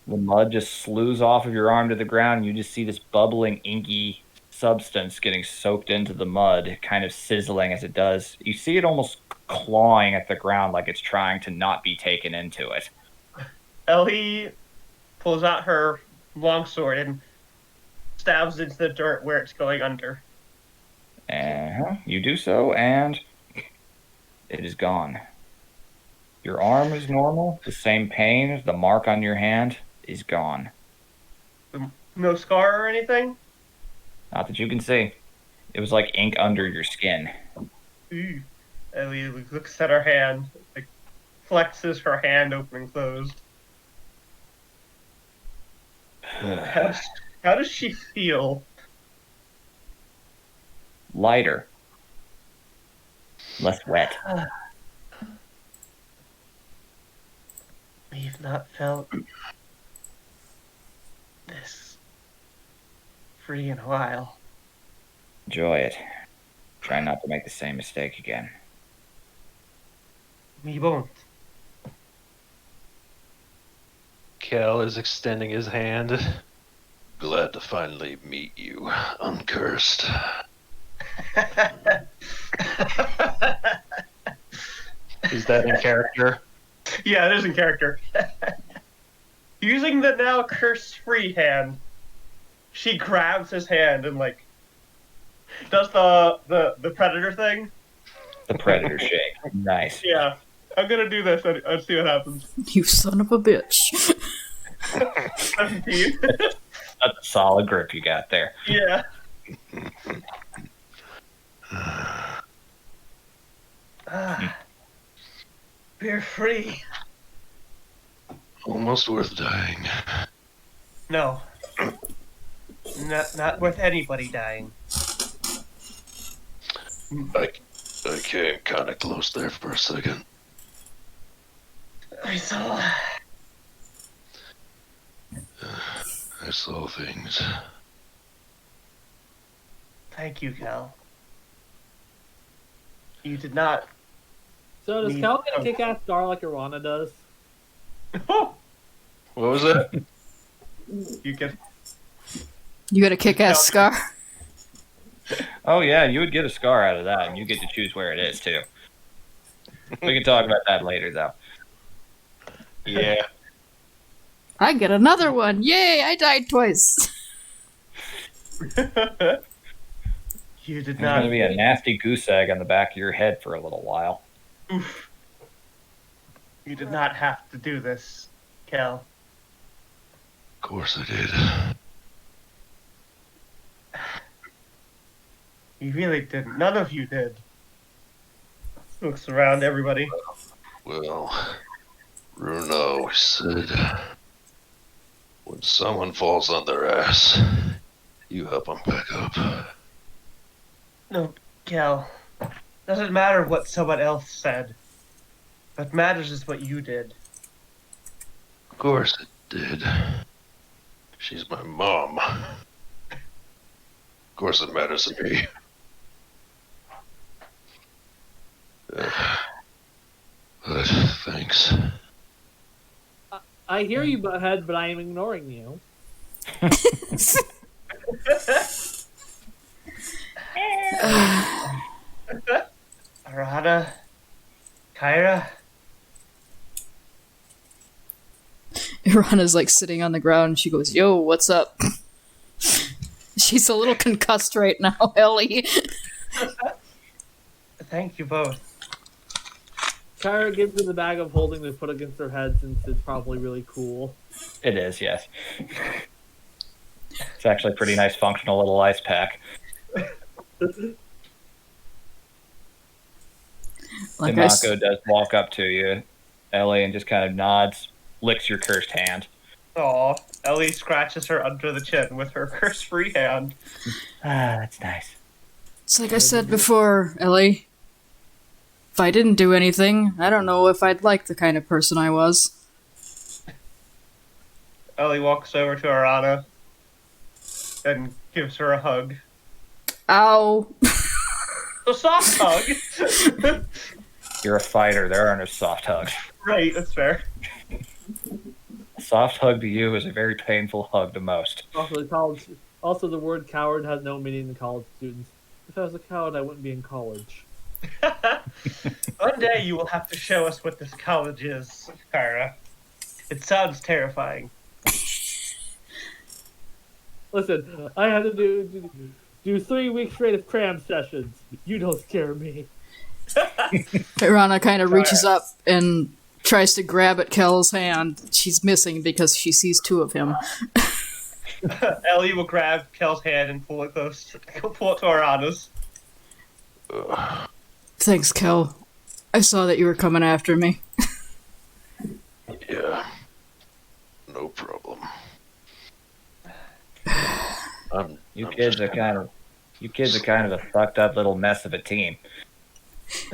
the mud just slews off of your arm to the ground, and you just see this bubbling, inky substance getting soaked into the mud, kind of sizzling as it does. You see it almost clawing at the ground like it's trying to not be taken into it. Ellie pulls out her longsword and stabs into the dirt where it's going under. And you do so, and it is gone. Your arm is normal. The same pain, the mark on your hand is gone. No scar or anything? Not that you can see. It was like ink under your skin. Ooh. Ellie looks at her hand, like flexes her hand open and closed. How does she feel? Lighter. Less wet. We've not felt this free in a while. Enjoy it. Try not to make the same mistake again. We won't. Kel is extending his hand. Glad to finally meet you, uncursed. Is that in character? Yeah, it is in character. Using the now curse-free hand, she grabs his hand and like does the predator thing. The predator shake. Nice. Yeah, I'm gonna do this and see what happens. You son of a bitch. 17. That's a solid grip you got there. Yeah. We're free. Almost worth dying. No. Not worth anybody dying. I came kind of close there for a second. I saw. I saw things. Thank you, Cal. You did not. So does Me- Cal get a kick-ass star like Irana does? What was it? You can. You got a kick-ass scar. Oh yeah, you would get a scar out of that, and you get to choose where it is too. We can talk about that later, though. Yeah. I get another one. Yay, I died twice. You did There's not. going to be a nasty goose egg on the back of your head for a little while. Oof. You did not have to do this, Cal. Of course I did. You really didn't. None of you did. Looks around everybody. Well, Runa always said, when someone falls on their ass, you help them back up. No, Cal. Doesn't matter what someone else said. What matters is what you did. Of course it did. She's my mom. Of course it matters to me. But thanks. I hear you, Butthead, but I am ignoring you. Arata, Kyra. Irana's like sitting on the ground and she goes, "Yo, what's up?" She's a little concussed right now, Ellie. Thank you both. Kyra gives her the bag of holding to put against her head since it's probably really cool. It is, yes. It's actually a pretty nice functional little ice pack. Like I s- Imako does walk up to you, Ellie, and just kind of nods, licks your cursed hand. Aw, Ellie scratches her under the chin with her curse-free hand. Ah, that's nice. It's like I said before, Ellie. If I didn't do anything, I don't know if I'd like the kind of person I was. Ellie walks over to Arana and gives her a hug. Ow. A soft hug. You're a fighter. There are no soft hugs. Right, that's fair. A soft hug to you is a very painful hug to most. Also, the word coward has no meaning to college students. If I was a coward, I wouldn't be in college. One day you will have to show us what this college is, Kyra. It sounds terrifying. Listen, I had to do 3 weeks straight of cram sessions. You don't scare me. Irana kind of reaches up and tries to grab at Kel's hand. She's missing because she sees two of him. Ellie will grab Kel's hand and pull it pull it to Arana's. Thanks, Kel. I saw that you were coming after me. Yeah. No problem. You kids are kind of a fucked up little mess of a team.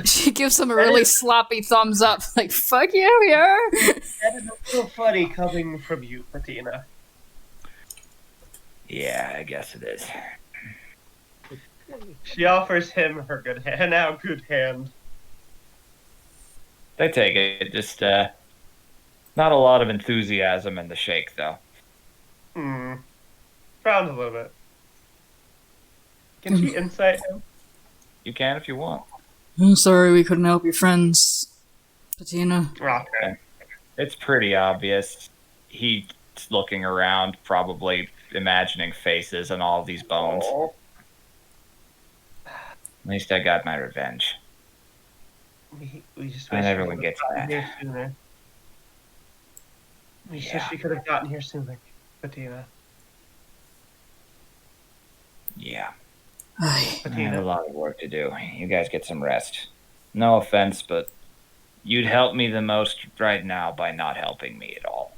She gives him a really sloppy thumbs up, like, fuck you, we are. That is a little funny coming from you, Patina. Yeah, I guess it is. She offers him her good hand. Now, good hand. They take it. Just not a lot of enthusiasm in the shake, though. Frowns a little bit. Can she insight him? You can if you want. I'm sorry we couldn't help your friends, Patina. Okay. It's pretty obvious. He's looking around, probably imagining faces and all these bones. Oh. At least I got my revenge. We just And wish everyone we could have gets gotten that. here sooner. We just wish we could have gotten here sooner, Patina. Yeah. Ay. I have a Patina. lot of work to do. You guys get some rest. No offense, but you'd help me the most right now by not helping me at all.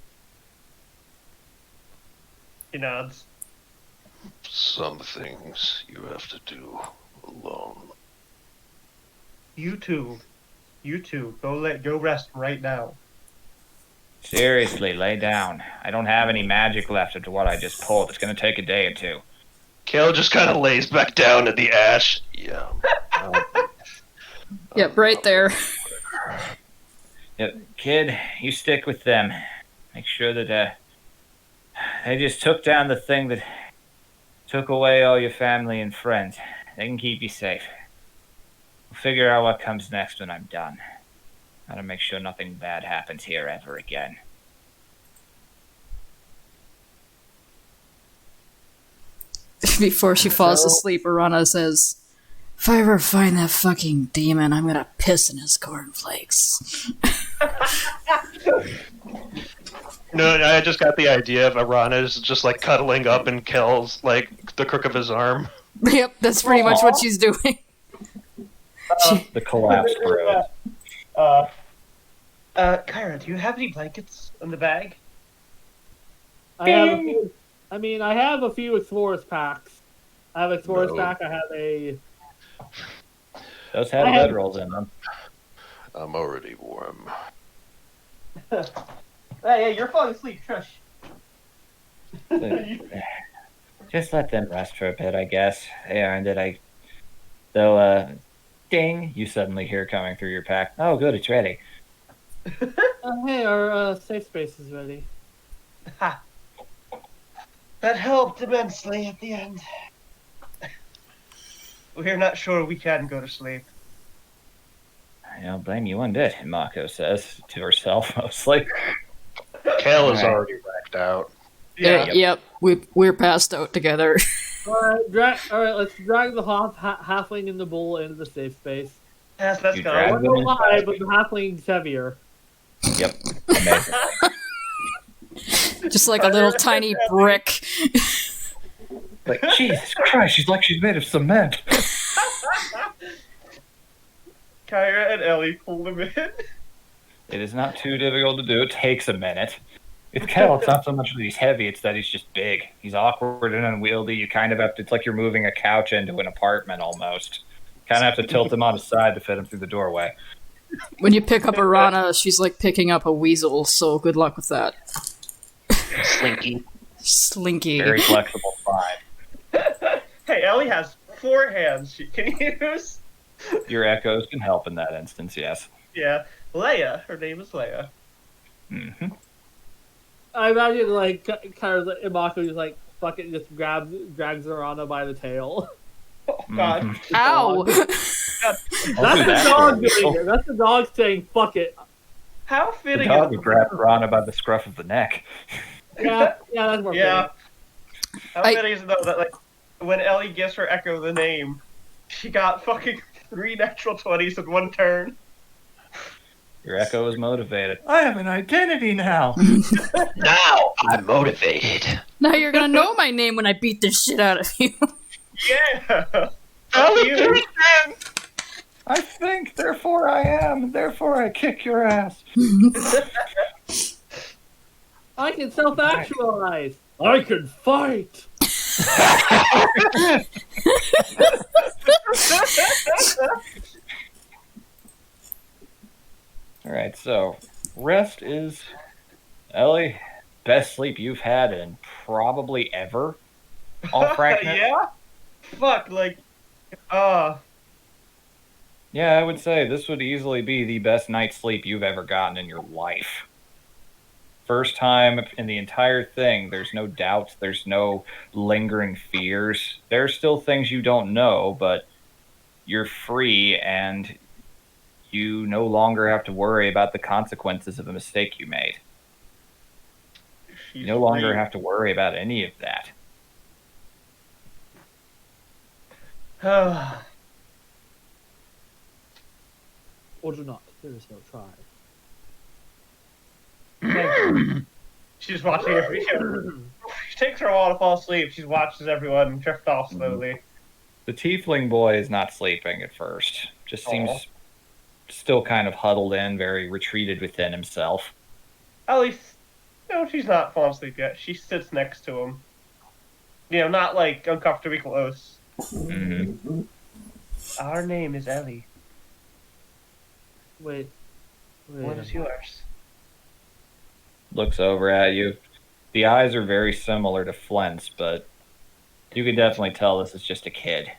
He nods. Some things you have to do alone. You two, go rest right now. Seriously, lay down. I don't have any magic left after what I just pulled. It's gonna take a day or two. Kale just kind of lays back down in the ash. Yeah. Yep, right there. Yep, kid, you stick with them. Make sure that they just took down the thing that took away all your family and friends. They can keep you safe. We'll figure out what comes next when I'm done. Gotta make sure nothing bad happens here ever again. Before she falls asleep, Arana says, if I ever find that fucking demon, I'm gonna piss in his cornflakes. No, I just got the idea of Arana's just like cuddling up in Kel's like the crook of his arm. Yep, that's pretty much what she's doing. The collapsed road. Kyra, do you have any blankets in the bag? I have a few Explorers packs. I have Explorers No. pack. I have a. Those have I have- bedrolls in them. I'm already warm. Hey, you're falling asleep, Trish. Just let them rest for a bit, I guess. They earned it. Ding! You suddenly hear coming through your pack. Oh, good, it's ready. Hey, our safe space is ready. Ha! That helped immensely at the end. We're not sure we can go to sleep. I don't blame you one bit, Mako says, to herself mostly. Kel is Alright. already wrecked out. Yeah. Yep. We're passed out together. Alright, let's drag the halfling in the bull into the safe space. Yes, let's You go. I drag don't them know in why, fast. but the halfling's heavier. Yep. Amazing. Just like a little tiny brick. Like, Jesus Christ, she's like she's made of cement. Kyra and Ellie pull them in. It is not too difficult to do. It takes a minute. It's Kel. It's not so much that he's heavy; it's that he's just big. He's awkward and unwieldy. You kind of have to. It's like you're moving a couch into an apartment almost. Kind of have to tilt him on his side to fit him through the doorway. When you pick up Arana, she's like picking up a weasel, so good luck with that. Slinky. Slinky. Very flexible spine. Hey, Ellie has 4 hands she can use. Your echoes can help in that instance. Yes. Yeah. Leia. Her name is Leia. Hmm. I imagine like kind of Imako just like fucking just drags Arana by the tail. Oh, God. Mhm. Ow! That's do the that dog for you. doing it. That's the dog saying "fuck it." How The fitting dog is would grab Rana by the scruff of the neck. Yeah, that's more. Yeah. fitting. How fitting is it, though, that, like, when Ellie gives her Echo the name, she got fucking 3 natural 20s in 1 turn. Your echo is motivated. I have an identity now. Now I'm motivated. Now you're gonna know my name when I beat the shit out of you. Yeah. Ellie, You- do it again. I think, therefore I am, therefore I kick your ass. I can self-actualize. I can fight. Alright, so rest is Ellie, best sleep you've had in probably ever. All frankness. Yeah? Fuck, like, Yeah, I would say this would easily be the best night's sleep you've ever gotten in your life. First time in the entire thing, there's no doubts, there's no lingering fears. There's still things you don't know, but you're free and you no longer have to worry about the consequences of a mistake you made. You no longer have to worry about any of that. have. Or do not. There is no try. She's watching every She takes her a while to fall asleep. She watches everyone drift off slowly. The tiefling boy is not sleeping at first. Just seems Aw. still kind of huddled in, very retreated within himself. At least, no, she's not falling asleep yet. She sits next to him. You know, not like uncomfortably close. Hmm. Our name is Ellie. Wait. What is yours? Looks over at you. The eyes are very similar to Flint's, but you can definitely tell this is just a kid.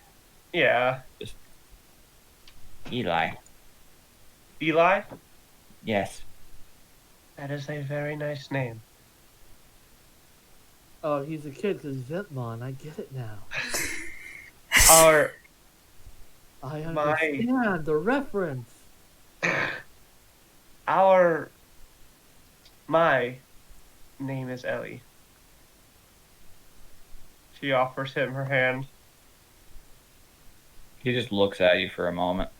Yeah. Eli. Eli? Yes. That is a very nice name. Oh, he's a kid because Ventmon. I get it now. Our I My- understand the reference. My name is Ellie. She offers him her hand. He just looks at you for a moment,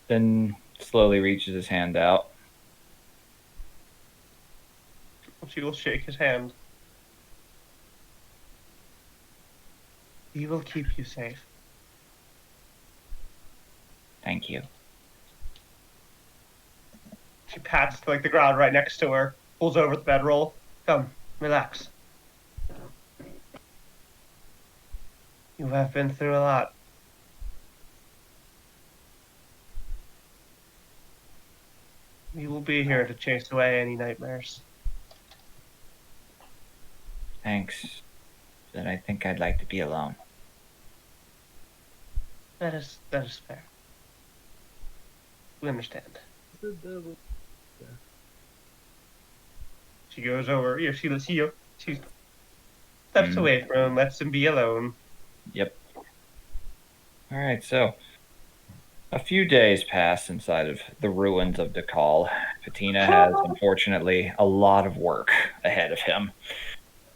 then slowly reaches his hand out. She will shake his hand. He will keep you safe. Thank you. She pats like the ground right next to her, pulls over the bedroll. Come, relax. You have been through a lot. We will be here to chase away any nightmares. Thanks. then I think I'd like to be alone. That is fair. We understand. The devil. She goes over. She steps away from him, lets him be alone. Yep. All right, so a few days pass inside of the ruins of Dakal. Patina has, unfortunately, a lot of work ahead of him.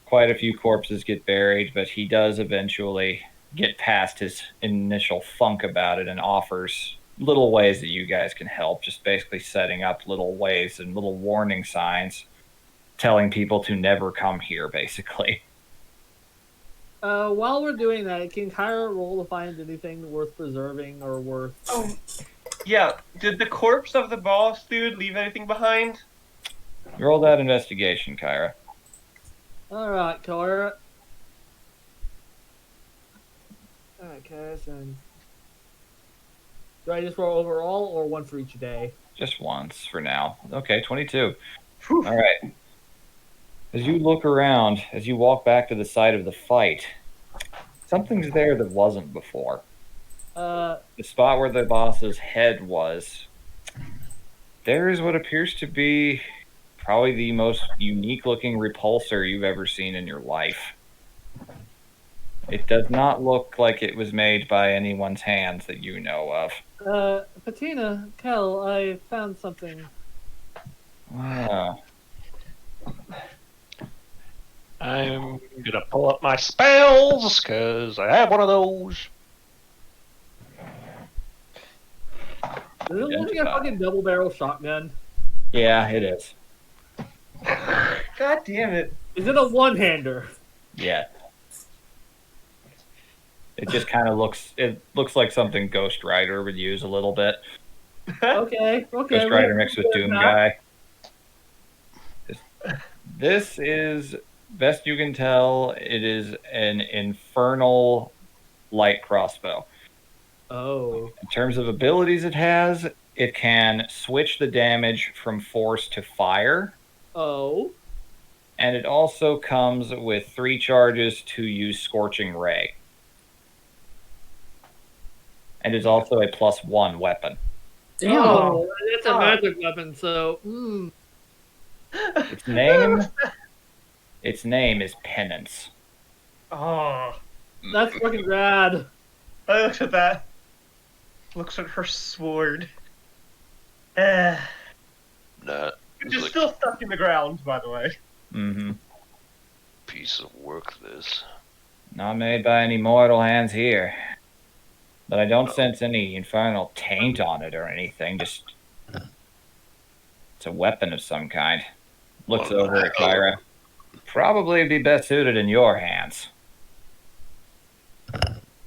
Quite a few corpses get buried, but he does eventually get past his initial funk about it and offers little ways that you guys can help, just basically setting up little ways and little warning signs telling people to never come here, basically. While we're doing that, can Kyra roll to find anything worth preserving or worth... Oh, yeah. Did the corpse of the boss dude leave anything behind? Roll that investigation, Kyra. Alright, Kyra. Alright, Kyra, and... Do I just roll overall, or one for each day? Just once for now. Okay, 22. All right. As you look around, as you walk back to the site of the fight, something's there that wasn't before. The spot where the boss's head was, there is what appears to be probably the most unique-looking repulsor you've ever seen in your life. It does not look like it was made by anyone's hands that you know of. Patina, Kel, I found something. Wow. I'm gonna pull up my spells, because I have one of those. Is it looking like a fucking double barrel shotgun? Yeah, it is. God damn it. Is it a one-hander? Yeah. It just kind of looks like something Ghost Rider would use a little bit. Okay. Ghost Rider mixed with Doom Guy. This is, best you can tell, it is an infernal light crossbow. Oh. In terms of abilities it can switch the damage from force to fire. Oh. And it also comes with 3 charges to use Scorching Ray. And is also a +1 weapon. Damn. Oh, it's a magic weapon, so... Its name is Penance. Oh. That's fucking rad. I looked at that. Looks like her sword. Which is still stuck in the ground, by the way. Mm-hmm. Piece of work, this. Not made by any mortal hands here. But I don't sense any infernal taint on it or anything. Just... It's a weapon of some kind. Looks over at Kyra. Probably be best suited in your hands.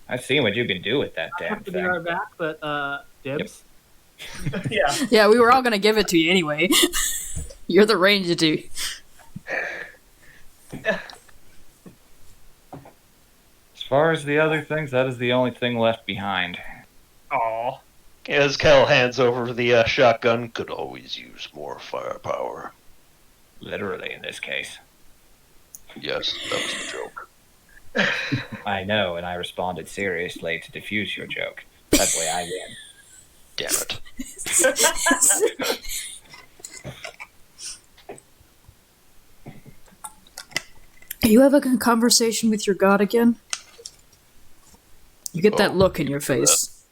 I've seen what you can do with that I damn have to be thing. right back, but, dibs. Yeah. Yeah, we were all gonna give it to you anyway. You're the ranger dude. As far as the other things, that is the only thing left behind. Aw. As Kel hands over the shotgun, Could always use more firepower. Literally, in this case. Yes, that was the joke. I know, and I responded seriously to defuse your joke. That way I win. Damn it. Are you having a conversation with your god again? You get that look in your face.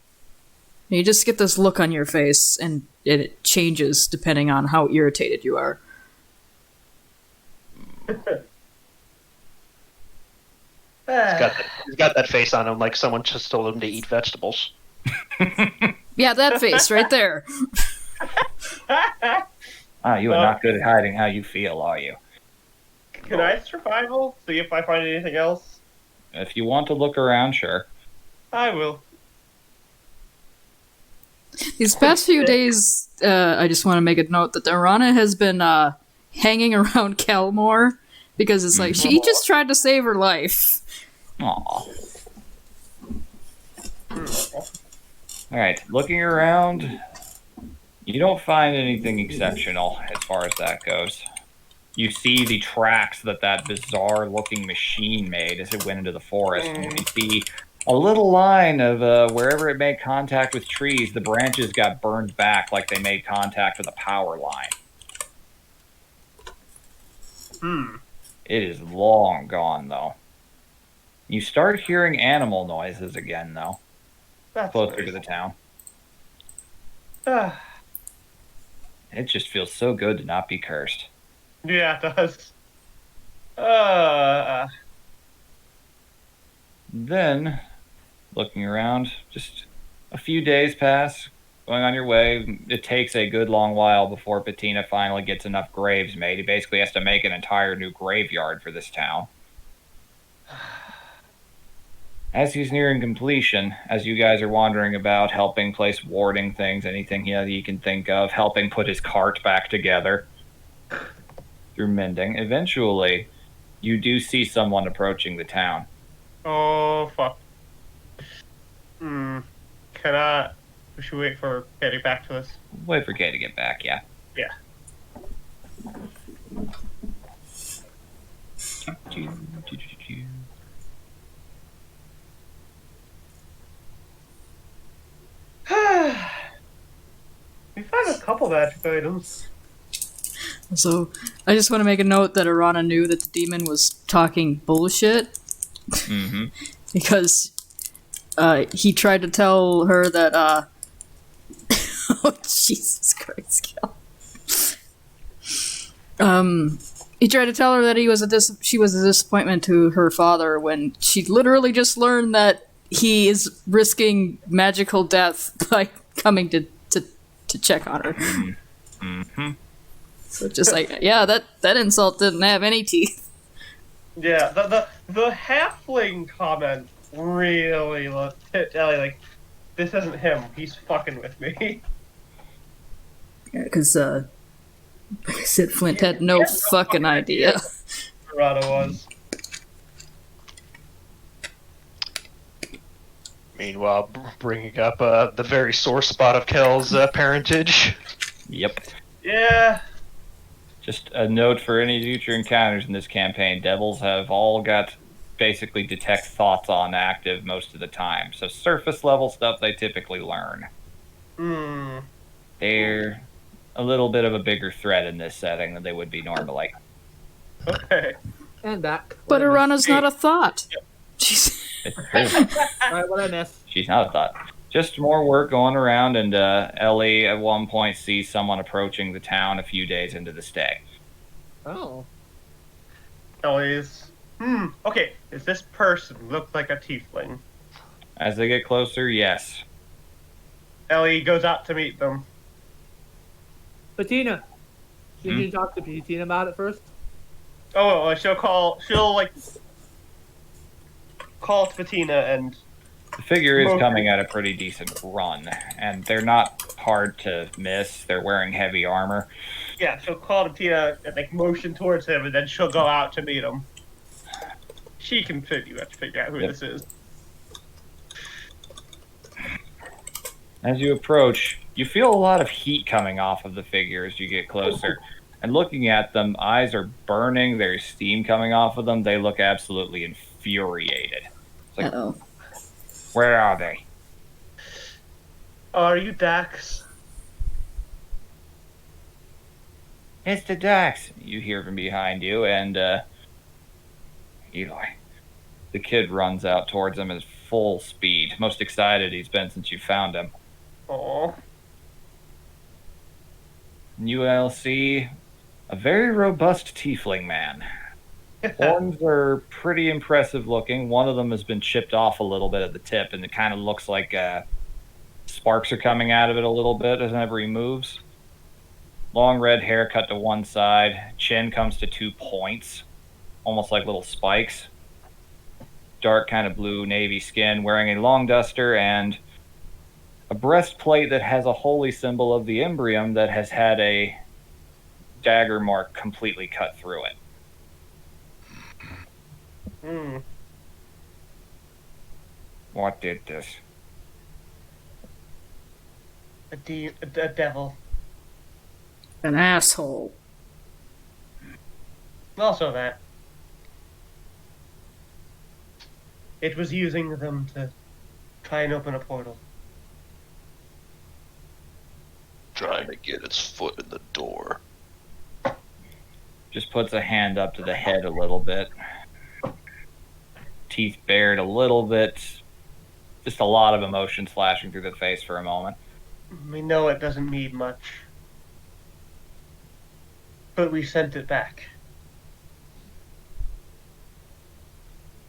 You just get this look on your face, and it changes depending on how irritated you are. he's got that face on him like someone just told him to eat vegetables. Yeah, that face right there. You are not good at hiding how you feel, are you? Can I survival? See if I find anything else? If you want to look around, sure. I will. These past few days, I just want to make a note that Arana has been hanging around Kelmore because it's like she just tried to save her life. Aw. Alright, looking around, you don't find anything exceptional as far as that goes. You see the tracks that bizarre-looking machine made as it went into the forest. And you see a little line of wherever it made contact with trees, the branches got burned back like they made contact with a power line. It is long gone, though. You start hearing animal noises again, though, That's closer nice. to the town. Ah, It just feels so good to not be cursed. yeah, it does. Then, looking around, just a few days pass, going on your way. It takes a good long while before Bettina finally gets enough graves made. He basically has to make an entire new graveyard for this town. As he's nearing completion, as you guys are wandering about, helping place warding things, anything he can think of, helping put his cart back together through mending, eventually, you do see someone approaching the town. Oh, fuck. We should wait for getting back to us. Wait for Kay to get back, yeah. Yeah. We found a couple magic items. So, I just want to make a note that Arana knew that the demon was talking bullshit Mm-hmm. because he tried to tell her that, oh, Jesus Christ, Cal. He tried to tell her that she was a disappointment to her father when she literally just learned that he is risking magical death by coming to check on her. Mm-hmm. So just like, yeah, that insult didn't have any teeth. Yeah, the halfling comment really hit Ellie like, this isn't him. He's fucking with me. Yeah, because, like I said, Flint had no fucking idea. Dorado was. Meanwhile, bringing up the very sore spot of Kel's parentage. Yep. Yeah. Just a note for any future encounters in this campaign. Devils have all got basically detect thoughts on active most of the time. So surface level stuff they typically learn. They're a little bit of a bigger threat in this setting than they would be normally. Okay. And back. But What I missed? Arana's not a thought. Jeez. It's true. Alright, what I missed? She's not a thought. Just more work going around, and Ellie at one point sees someone approaching the town a few days into the stay. Oh. Ellie's. Okay, does this person look like a tiefling? As they get closer, yes. Ellie goes out to meet them. Bettina. Did you talk to Bettina about it first? Oh, well, she'll call to Bettina and... The figure is coming at a pretty decent run, and they're not hard to miss. They're wearing heavy armor. Yeah, she'll call to Bettina and like motion towards him, and then she'll go out to meet him. She can figure out who this is. As you approach, you feel a lot of heat coming off of the figure as you get closer. And looking at them, eyes are burning, there's steam coming off of them. They look absolutely infuriated. It's like, Uh-oh. where are they? Are you Dax? It's the Dax, you hear from behind you, and Eli. The kid runs out towards him at full speed. Most excited he's been since you found him. Oh. You will see a very robust tiefling man. Horns are pretty impressive looking. One of them has been chipped off a little bit at the tip, and it kind of looks like sparks are coming out of it a little bit whenever he moves. Long red hair cut to one side. Chin comes to 2 points, almost like little spikes. Dark kind of blue navy skin, wearing a long duster and a breastplate that has a holy symbol of the Imbrium that has had a dagger mark completely cut through it. What did this? A devil. An asshole. Also that. It was using them to try and open a portal. Trying to get its foot in the door. Just puts a hand up to the head a little bit. Teeth bared a little bit. Just a lot of emotion flashing through the face for a moment. We know it doesn't mean much. But we sent it back.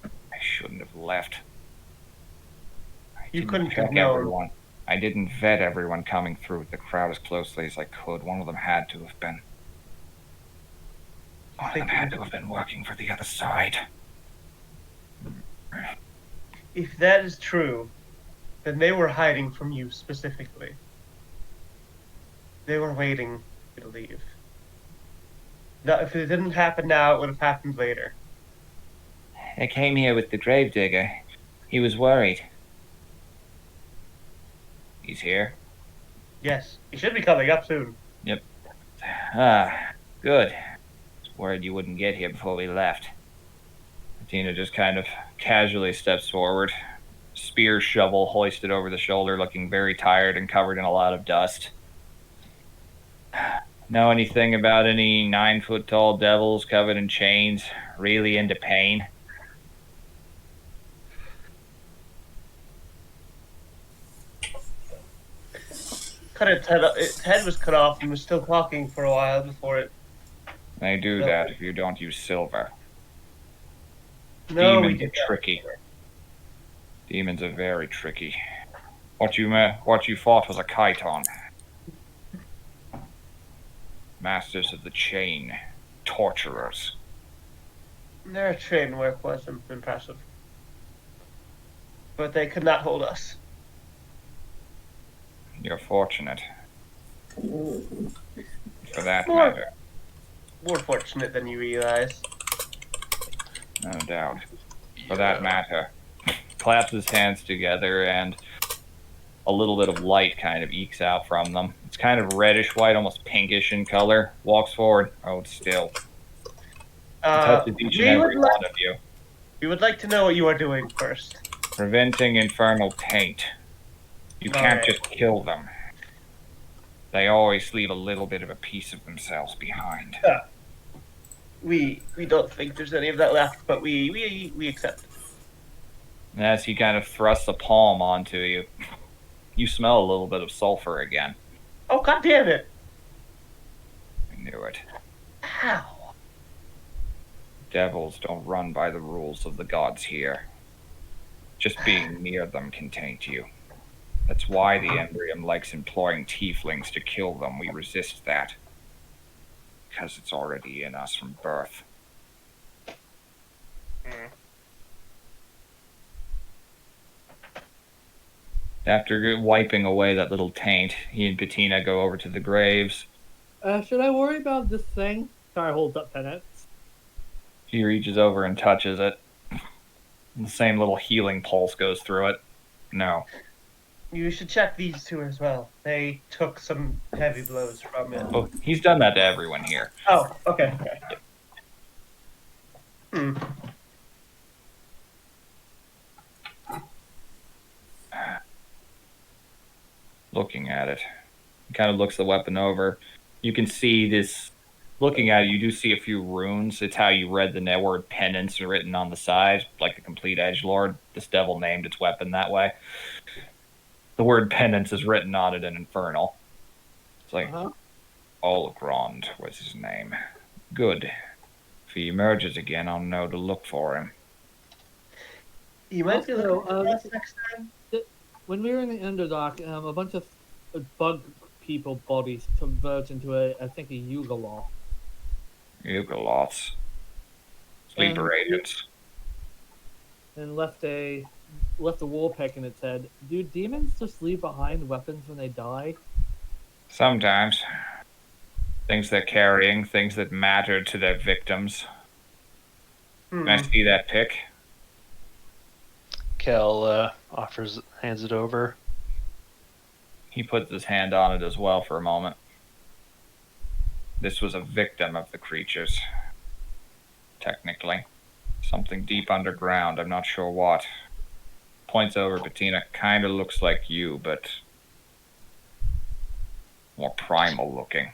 I shouldn't have left. You Didn't couldn't check have known. everyone. I didn't vet everyone coming through with the crowd as closely as I could. One of them had to have been. One of them had to have been working for the other side. If that is true, then they were hiding from you specifically. They were waiting for you to leave. Now, if it didn't happen now, it would have happened later. I came here with the gravedigger. He was worried. He's here. Yes, he should be coming up soon. Ah, good. Was worried you wouldn't get here before we left. Tina just kind of casually steps forward, spear shovel hoisted over the shoulder, looking very tired and covered in a lot of dust. Know anything about any 9-foot tall devils covered in chains, really into pain? Cut its head was cut off and was still talking for a while before it. They do that if you don't use silver. No, we Demons did are tricky. Demons are very tricky. What you fought was a chiton. Masters of the chain. Torturers. Their train work was impressive. But they could not hold us. You're fortunate. For that More- matter, More fortunate than you realize. no doubt. For that matter. Claps his hands together and a little bit of light kind of ekes out from them. It's kind of reddish white, almost pinkish in color. Walks forward, holds still. Touches each and every one of you. We would like to know what you are doing first. Preventing infernal taint. You can't Alright. just kill them. They always leave a little bit of a piece of themselves behind. We don't think there's any of that left, but we accept. And as he kind of thrusts a palm onto you, you smell a little bit of sulfur again. Oh, god damn it! I knew it. How? Devils don't run by the rules of the gods here. Just being near them can taint you. That's why the Embryum likes employing tieflings to kill them. We resist that. Because it's already in us from birth. After wiping away that little taint, he and Bettina go over to the graves. Should I worry about this thing? Kai holds up penance. He reaches over and touches it. The same little healing pulse goes through it. No. You should check these two as well. They took some heavy blows from it. Oh, he's done that to everyone here. Oh, okay. Hmm. Looking at it. He kind of looks the weapon over. You can see this. Looking at it, you do see a few runes. It's how you read the word penance written on the side, like the complete edgelord. This devil named its weapon that way. The word penance is written on it in Infernal. It's like, Olgrond was his name. Good. If he emerges again, I'll know to look for him. You might be Also, looking for us next time. When we were in the Underdark, a bunch of bug people bodies converged into I think a Yugoloth. Yugoloths. Sleeper agents. And left a war peck in its head. Do demons just leave behind weapons when they die? Sometimes. Things they're carrying, things that matter to their victims. Can I see that pic? Kel hands it over. He puts his hand on it as well for a moment. This was a victim of the creatures. technically. Something deep underground, I'm not sure what. Points over Bettina, kinda looks like you, but more primal looking.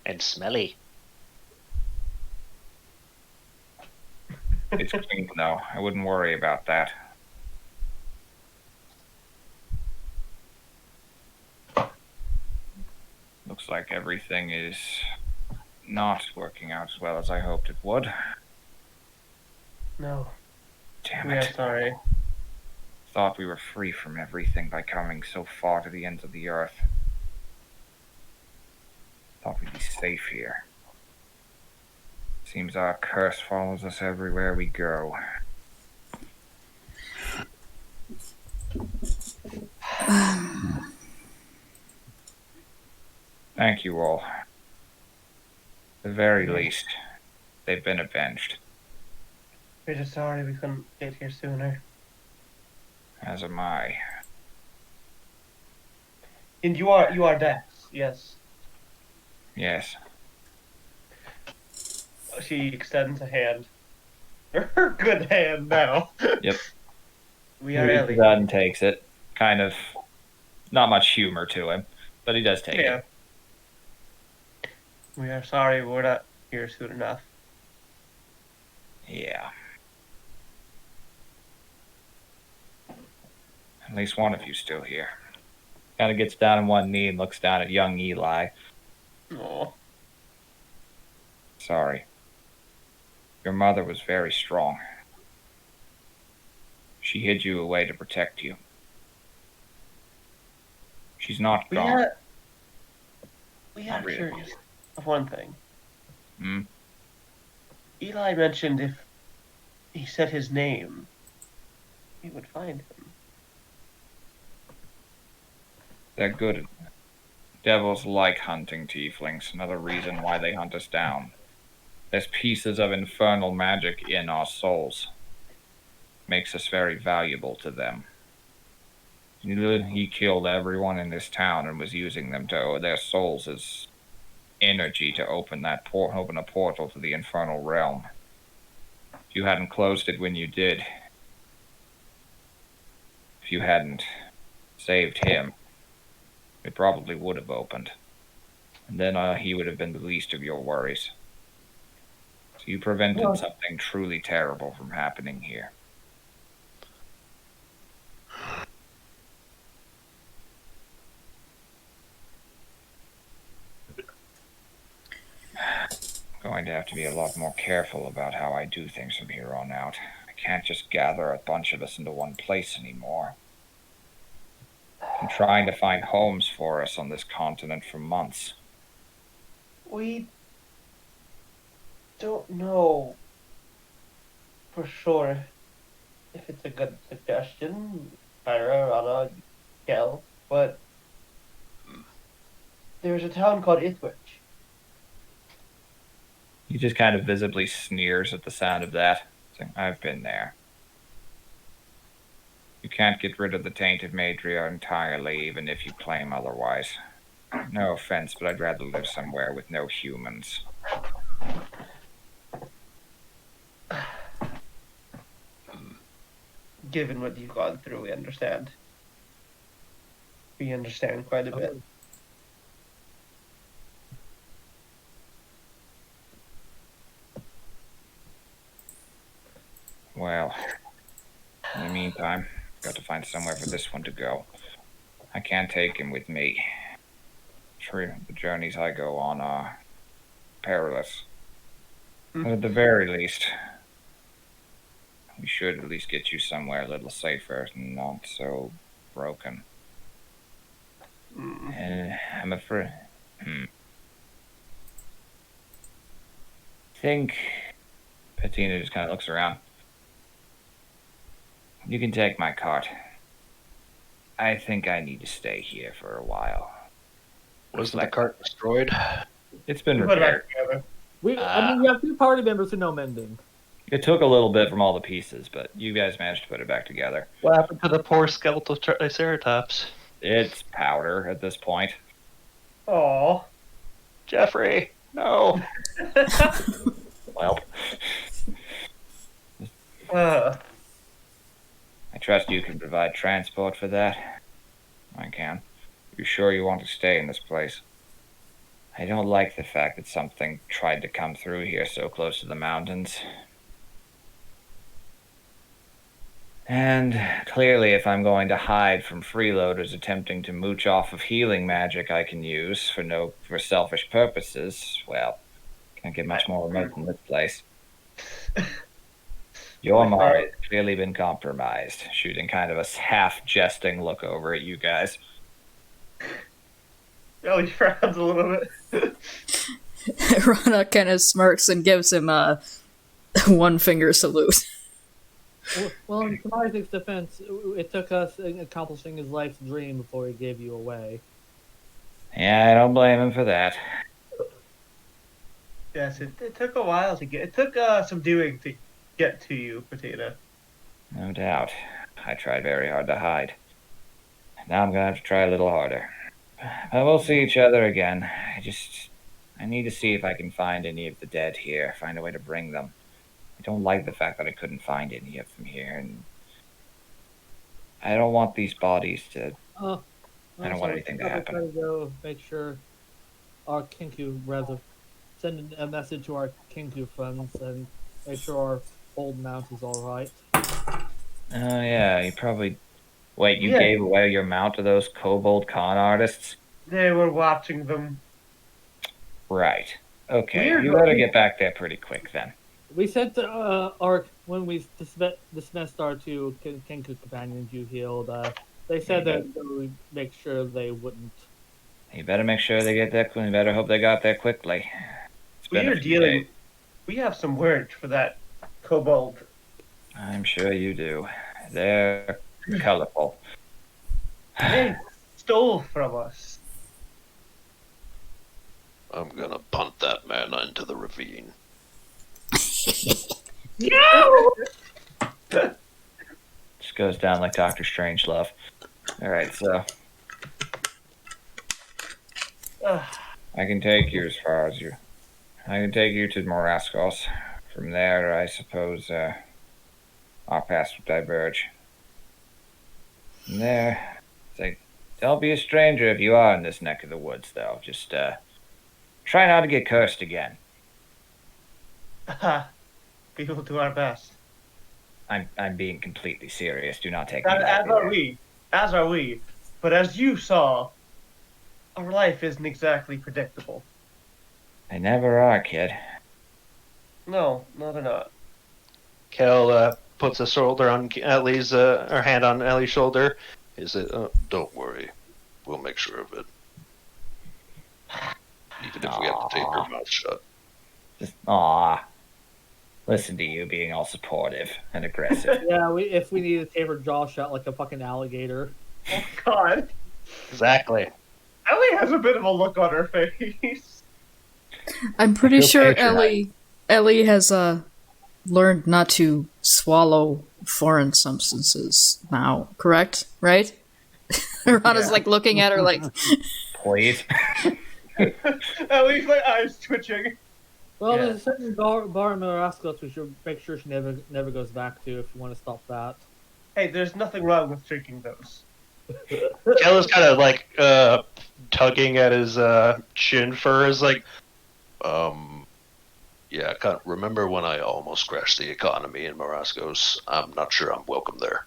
And smelly. It's clean though, I wouldn't worry about that. Looks like everything is not working out as well as I hoped it would. No, Damn we are it. sorry. Thought we were free from everything by coming so far to the ends of the earth. Thought we'd be safe here. Seems our curse follows us everywhere we go. Thank you all. At the very least, they've been avenged. We're just sorry we couldn't get here sooner. As am I. And you are Dex, yes. Yes. She extends a hand. Her good hand now. Yep. We He are reaches Ellie. out and takes it. Kind of not much humor to him, but he does take Yeah. it. We are sorry we're not here soon enough. Yeah. At least one of you still here. Kind of gets down on one knee and looks down at young Eli. Oh, Sorry. Your mother was very strong. She hid you away to protect you. She's not gone. we Not are really. curious of one thing. Hmm? Eli mentioned if he said his name, we would find him. They're good at it. Devils like hunting tieflings, another reason why they hunt us down. There's pieces of infernal magic in our souls. Makes us very valuable to them. He killed everyone in this town and was using them to their souls as energy to open a portal to the infernal realm. If you hadn't closed it when you did, if you hadn't saved him, it probably would have opened. And then he would have been the least of your worries. So you prevented something truly terrible from happening here. Going to have to be a lot more careful about how I do things from here on out. I can't just gather a bunch of us into one place anymore. I'm trying to find homes for us on this continent for months. We don't know for sure if it's a good suggestion, Kyra, Rana, Kel, but there's a town called Ithwich. He just kind of visibly sneers at the sound of that, saying, I've been there. You can't get rid of the tainted Madria entirely, even if you claim otherwise. No offense, but I'd rather live somewhere with no humans. Given what you've gone through, we understand. We understand quite a bit. Well, in the meantime, got to find somewhere for this one to go. I can't take him with me. True, the journeys I go on are perilous. But at the very least, we should at least get you somewhere a little safer and not so broken. I'm afraid. Think. Bettina just kind of looks around. You can take my cart. I think I need to stay here for a while. Wasn't the cart destroyed? It's been We put it back repaired. together. I mean, we have 2 party members who know mending. It took a little bit from all the pieces, but you guys managed to put it back together. What happened to the poor skeletal Triceratops? It's powder at this point. Aw. Jeffrey, no. Well, you can provide transport for that, I can. You sure you want to stay in this place? I don't like the fact that something tried to come through here so close to the mountains. And clearly, if I'm going to hide from freeloaders attempting to mooch off of healing magic I can use for selfish purposes, well, can't get much more remote than this place. Your Mara has clearly been compromised, shooting kind of a half-jesting look over at you guys. Ellie frowns a little bit. Rana kind of smirks and gives him a one finger salute. Well, in Isaac's defense, it took us accomplishing his life's dream before he gave you away. Yeah, I don't blame him for that. Yes, it took a while to get. It took some doing to get to you, Potato. No doubt. I tried very hard to hide. Now I'm gonna have to try a little harder. But we'll see each other again. I need to see if I can find any of the dead here, find a way to bring them. I don't like the fact that I couldn't find any of them here, and I don't want these bodies to... Oh, I don't want anything to happen. Try to go make sure our Kinku, rather, send a message to our Kinku friends and make sure our old mount is alright. Oh, yeah, you probably... Wait, you Yeah. gave away your mount to those kobold con artists? They were watching them. Right. Okay, Weird, you better right? get back there pretty quick, then. We sent our, when we dismissed our two Kinku companions you healed, they said that they would make sure they wouldn't. You better make sure they get there quickly. You better hope they got there quickly. It's been a few days. We have some words for that kobold. I'm sure you do. They're colorful. They stole from us. I'm gonna punt that man into the ravine. Just goes down like Doctor Strangelove. Alright, so Ugh. I can take you as far as you. I can take you to Morascos. From there, I suppose our paths will diverge. From there, say, don't be a stranger if you are in this neck of the woods, though. Just try not to get cursed again. We will do our best. I'm being completely serious. Do not take me As back are there. we. As are we. But as you saw, our life isn't exactly predictable. They never are, kid. No, they're not. Kel puts a shoulder on Ellie's, her hand on Ellie's shoulder. Is it? Don't worry. We'll make sure of it. Even if we have to tape your mouth shut. Just, aw. Listen to you being all supportive and aggressive. Yeah, if we need to tape her jaw shut like a fucking alligator. Oh, God. Exactly. Ellie has a bit of a look on her face. I'm pretty feel sure patronized. Ellie has learned not to swallow foreign substances now, correct? Right? Rana's like looking at her like, Please. Ellie's like eyes twitching. Well, Yeah. there's a certain bar in Marascos we should make sure she never goes back to if you want to stop that. Hey, there's nothing wrong with drinking those. Kel is kind of like tugging at his chin furs, like, Yeah, remember when I almost crashed the economy in Morascos? I'm not sure I'm welcome there.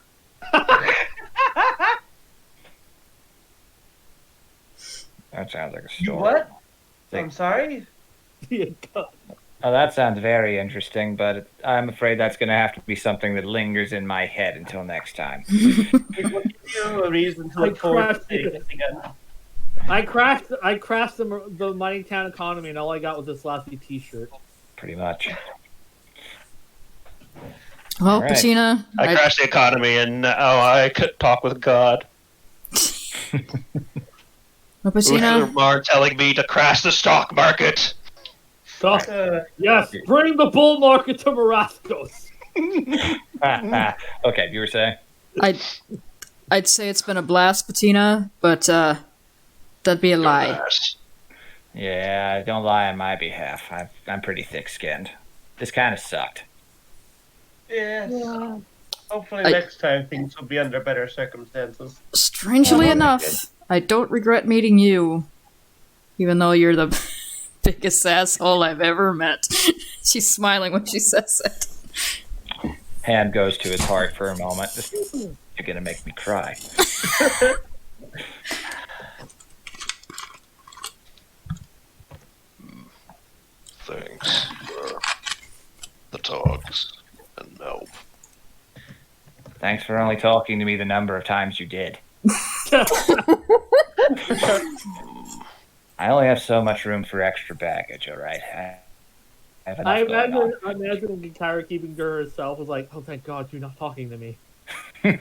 That sounds like a story. What? Think- I'm sorry? Oh, that sounds very interesting, but I'm afraid that's going to have to be something that lingers in my head until next time. It will give you a reason to look forward to seeing this again. I crashed the mining town economy, and all I got was this lousy T-shirt. Pretty much. well, Alright. Patina, I crashed the economy and now I could talk with God. Patina, Mar telling me to crash the stock market. Stop. Uh, Yes, bring the bull market to Marascos. Okay, you were saying? I'd say it's been a blast, Patina, but that'd be a lie. Dumbass. Yeah, don't lie on my behalf. I'm pretty thick-skinned. This kind of sucked. yes. Hopefully I- next time things will be under better circumstances. Strangely Oh, enough, I don't regret meeting you, even though you're the biggest asshole I've ever met. She's smiling when she says it. Hand goes to his heart for a moment. You're gonna make me cry. Thanks for the talks and help. Thanks for only talking to me the number of times you did. I only have so much room for extra baggage, alright? I have enough I going imagine Kyra keeping to herself was like, oh, thank God you're not talking to me. on.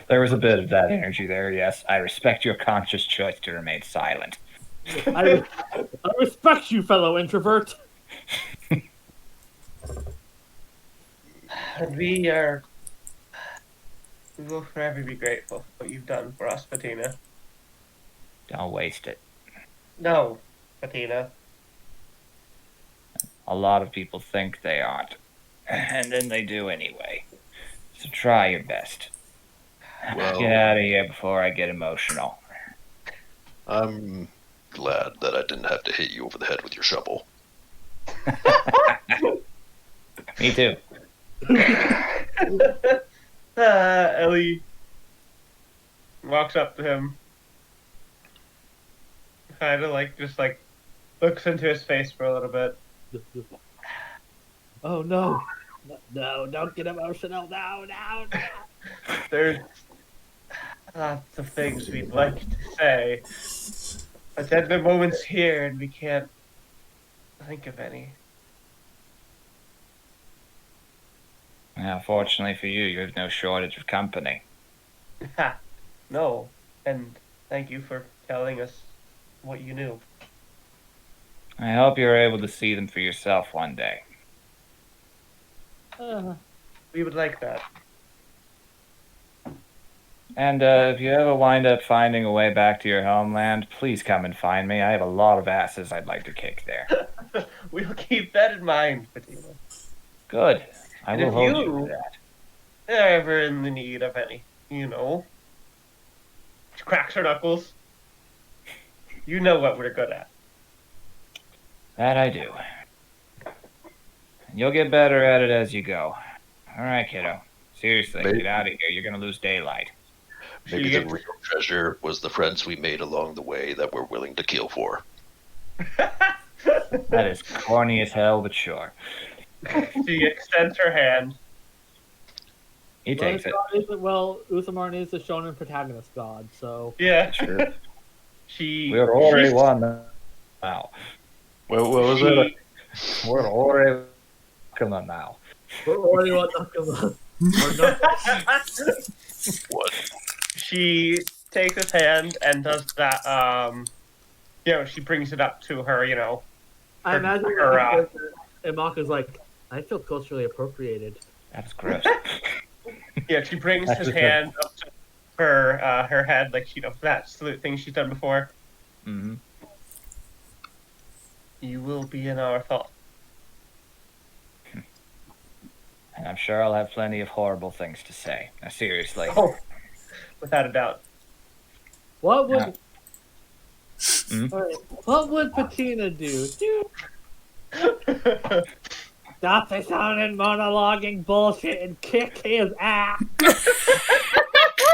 There was a bit of that energy there, yes. I respect your conscious choice to remain silent. I respect you, fellow introvert. And we will forever be grateful for what you've done for us, Patina. Don't waste it. No, Patina. A lot of people think they aren't. And then they do anyway. So try your best. Well, Get out of here before I get emotional. I'm glad that I didn't have to hit you over the head with your shovel. Me too. Ellie walks up to him, kind of just looks into his face for a little bit. Oh no. No, don't get emotional. No. There's lots of things we'd like to say, but then the moment's here and we can't think of any. Now, fortunately for you, you have no shortage of company. Ha! No, and thank you for telling us what you knew. I hope you're able to see them for yourself one day. We would like that. And if you ever wind up finding a way back to your homeland, please come and find me. I have a lot of asses I'd like to kick there. We'll keep that in mind, Patina. Good. I And will if hold you- you to that. They're ever in the need of any, She cracks her knuckles. You know what we're good at. That I do. You'll get better at it as you go. All right, kiddo. Seriously, Maybe. get out of here. You're going to lose daylight. Maybe She the real treasure was the friends we made along the way that we're willing to kill for. That is corny as hell, but sure. She extends her hand. He takes it. Well, Uthamar is the shonen protagonist god, so Yeah. Sure. She. We're already she's- won now. What was she- it? We're already come on now. we're already on Nakama. What? She takes his hand and does that. She brings it up to her. I imagine Imaka's like, I feel culturally appropriated. That was gross. Yeah, she brings That's his just hand up to her head, that salute thing she's done before. Hmm. You will be in our thoughts. And I'm sure I'll have plenty of horrible things to say. Now, seriously. Oh, without a doubt. What would Hmm? Alright, what would Patina do? Stop this sounding monologuing bullshit and kick his ass.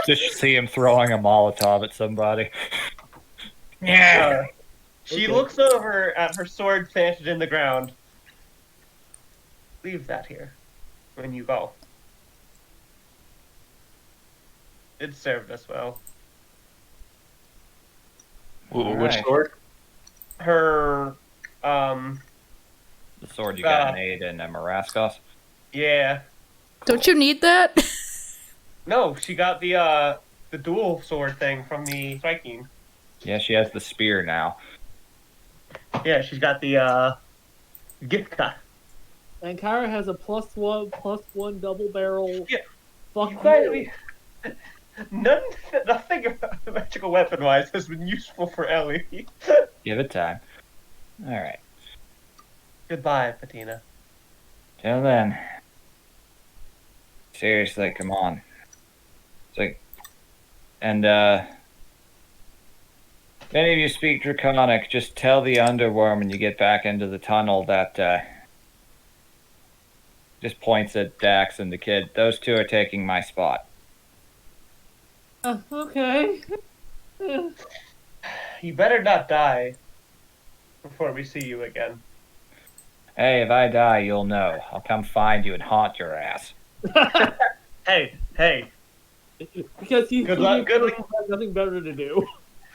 Just see him throwing a Molotov at somebody. Yeah. She Okay. looks over at her sword planted in the ground. Leave that here when you go. It served us well. Which Alright. sword? Her, The sword you got made in Maraskos. yeah. Don't you need that? No, she got the dual sword thing from the Viking. Yeah, she has the spear now. Yeah, she's got the gift cut. And Kyra has a +1 double barrel. Yeah. Fuck You guys, you. nothing magical weapon wise has been useful for Ellie. Give it time. Alright. Goodbye, Patina. Till then. Seriously, come on. It's like, and if any of you speak Draconic, just tell the Underworm when you get back into the tunnel that just points at Dax and the kid. Those two are taking my spot. Okay. You better not die before we see you again. Hey, if I die, you'll know. I'll come find you and haunt your ass. Hey, Because he's Good luck- good luck. has nothing better to do.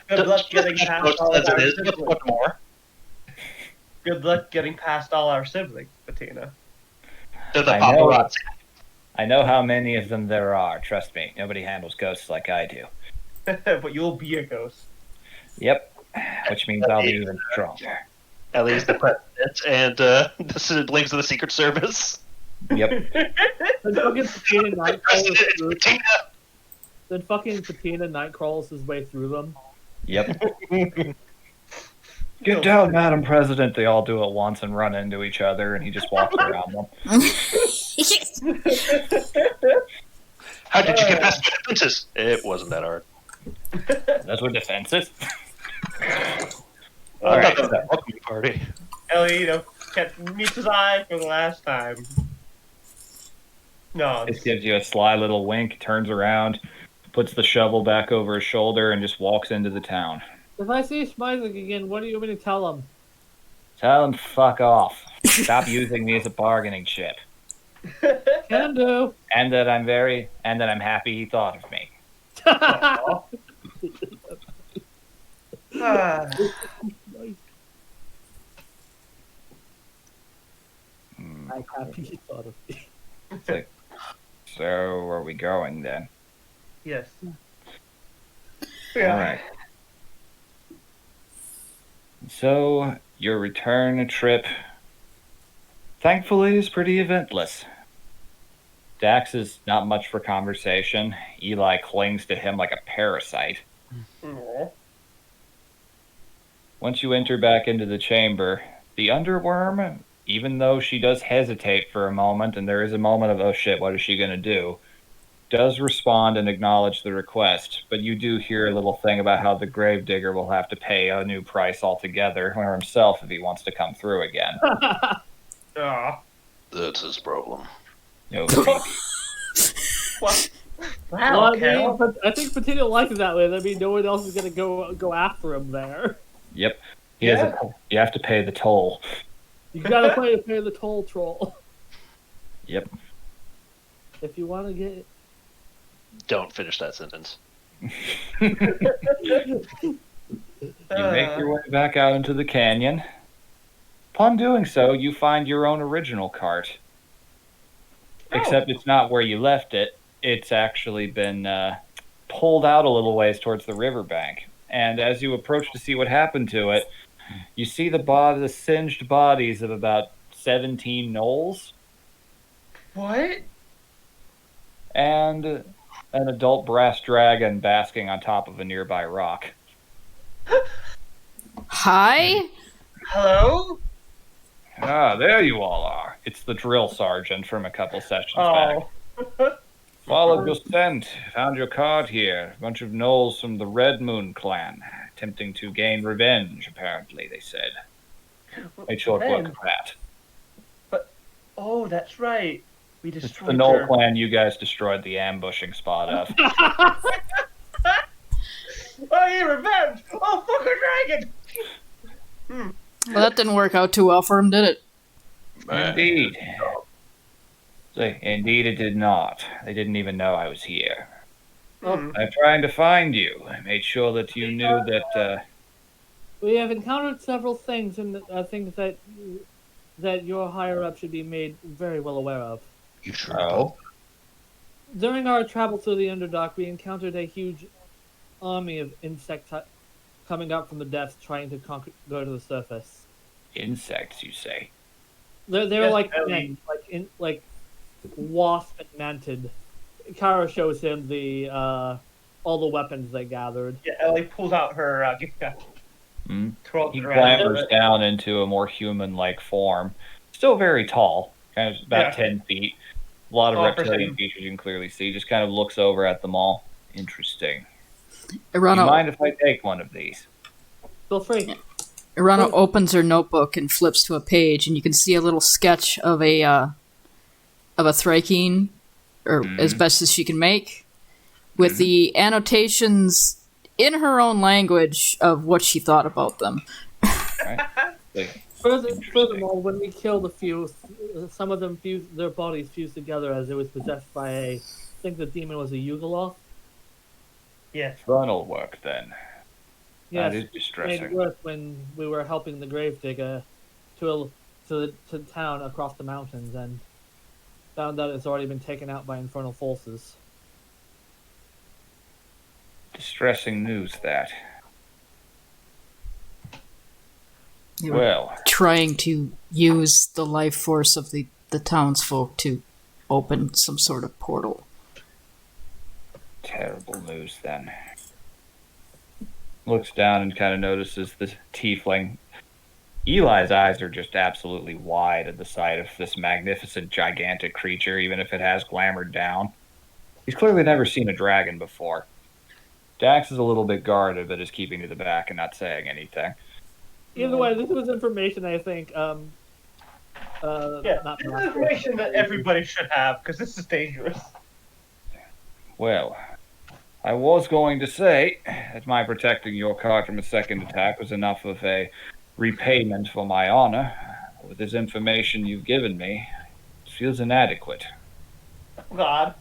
good luck getting past all of As our it is, but siblings. what more? Good luck getting past all our siblings, Bettina. To the I know. paparazzi. I know how many of them there are. Trust me, nobody handles ghosts like I do. But you'll be a ghost. Yep, which means I'll be even stronger. Ellie's the president, and the siblings of the Secret Service. Yep. Then fucking Patina night crawls President through. Patina. Then fucking Patina night crawls his way through them. Yep. Get down, Madam President. They all do it once and run into each other, and he just walks around them. How did you get past my defenses? It wasn't that hard. Those were defenses. I All right. thought that was a welcome party. Ellie, meets his eye for the last time. No, Just gives you a sly little wink, turns around, puts the shovel back over his shoulder, and just walks into the town. If I see Smizek again, what do you want me to tell him? Tell him fuck off. Stop using me as a bargaining chip. Can do. And that I'm happy he thought of me. Aw. I'm happy he thought of me. It's like, so are we going then? Yes. All right. So your return trip, thankfully, is pretty eventless. Dax is not much for conversation. Eli clings to him like a parasite. Aw. Once you enter back into the chamber, the underworm, even though she does hesitate for a moment, and there is a moment of, oh shit, what is she going to do, does respond and acknowledge the request. But you do hear a little thing about how the gravedigger will have to pay a new price altogether for himself if he wants to come through again. Aw. That's his problem. No, Phoebe. What? Well, Wow, I, Cal. mean, but I think Patina likes it that way. I mean, no one else is gonna go after him there. Yep. You have to pay the toll. You gotta pay the toll troll Yep. if you want to get. Don't finish that sentence. You make your way back out into the canyon. Upon doing so, you find your own original cart. Except it's not where you left it. It's actually been pulled out a little ways towards the riverbank. And as you approach to see what happened to it, you see the singed bodies of about 17 gnolls What? and an adult brass dragon basking on top of a nearby rock. Hi? Hello? Ah, there you all are. It's the drill sergeant from a couple sessions back. Oh. Followed your scent. Found your card here. A bunch of gnolls from the Red Moon clan. Attempting to gain revenge, apparently, they said. Made short work of that. Oh, that's right. We It's the destroyed Gnoll her. clan you guys destroyed the ambushing spot of. Oh, yeah, revenge! Oh, fuck a dragon! Well, that didn't work out too well for him, did it? Indeed. Indeed it did not. They didn't even know I was here. Hmm. I'm trying to find you. I made sure that you knew that, We have encountered several things, and I think that your higher up should be made very well aware of. You sure oh, During our travel through the Underdark, we encountered a huge army of insects coming up from the depths, trying to go to the surface. insects, you say? They're Yes, like Ellie. men, like wasp and manted. Kara shows him the all the weapons they gathered. Yeah, Ellie pulls out her gift bag. Hmm? Twirls He it around. clambers down into a more human-like form. Still very tall, kind of about Yeah. 10 feet. A lot of Offers reptilian him. features you can clearly see. Just kind of looks over at them all. Interesting. Do you Irana, mind if I take one of these? Feel free. Irana opens her notebook and flips to a page, and you can see a little sketch of a Thrakeen, or as best as she can make, with the annotations in her own language of what she thought about them. Right? Like, Furthermore, when we killed a few, some of them fused, their bodies fused together as it was possessed by I think the demon was a Yugoloth. Yes. frontal work then. Yes, That is made distressing. worse when we were helping the gravedigger to town across the mountains and found out it's already been taken out by infernal forces. Distressing news that. They were Well, trying to use the life force of the townsfolk to open some sort of portal. terrible news then. Looks down and kind of notices the tiefling. Eli's eyes are just absolutely wide at the sight of this magnificent, gigantic creature, even if it has glamored down. He's clearly never seen a dragon before. Dax is a little bit guarded, but is keeping to the back and not saying anything. Either way, this was information I think. Yeah, Not this is information that everybody should have, because this is dangerous. Well, I was going to say that my protecting your card from a second attack was enough of a repayment for my honor. With this information you've given me, it feels inadequate. God.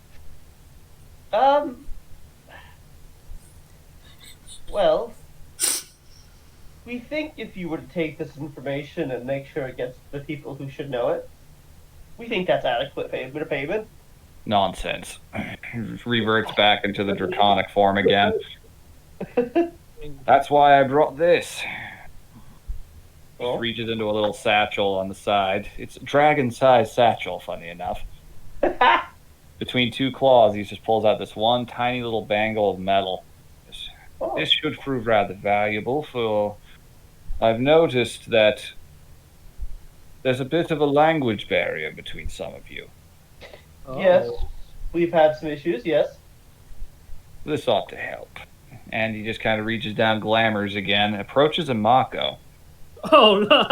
Well, we think if you were to take this information and make sure it gets to the people who should know it, we think that's adequate payment. Nonsense. Reverts back into the draconic form again. That's why I brought this. Oh. Just reaches into a little satchel on the side. It's a dragon-sized satchel, funny enough. Between two claws, he just pulls out this one tiny little bangle of metal. This should prove rather valuable, for I've noticed that there's a bit of a language barrier between some of you. Yes, we've had some issues, yes. This ought to help. And he just kind of reaches down, glamours again, approaches a Mako. Oh no!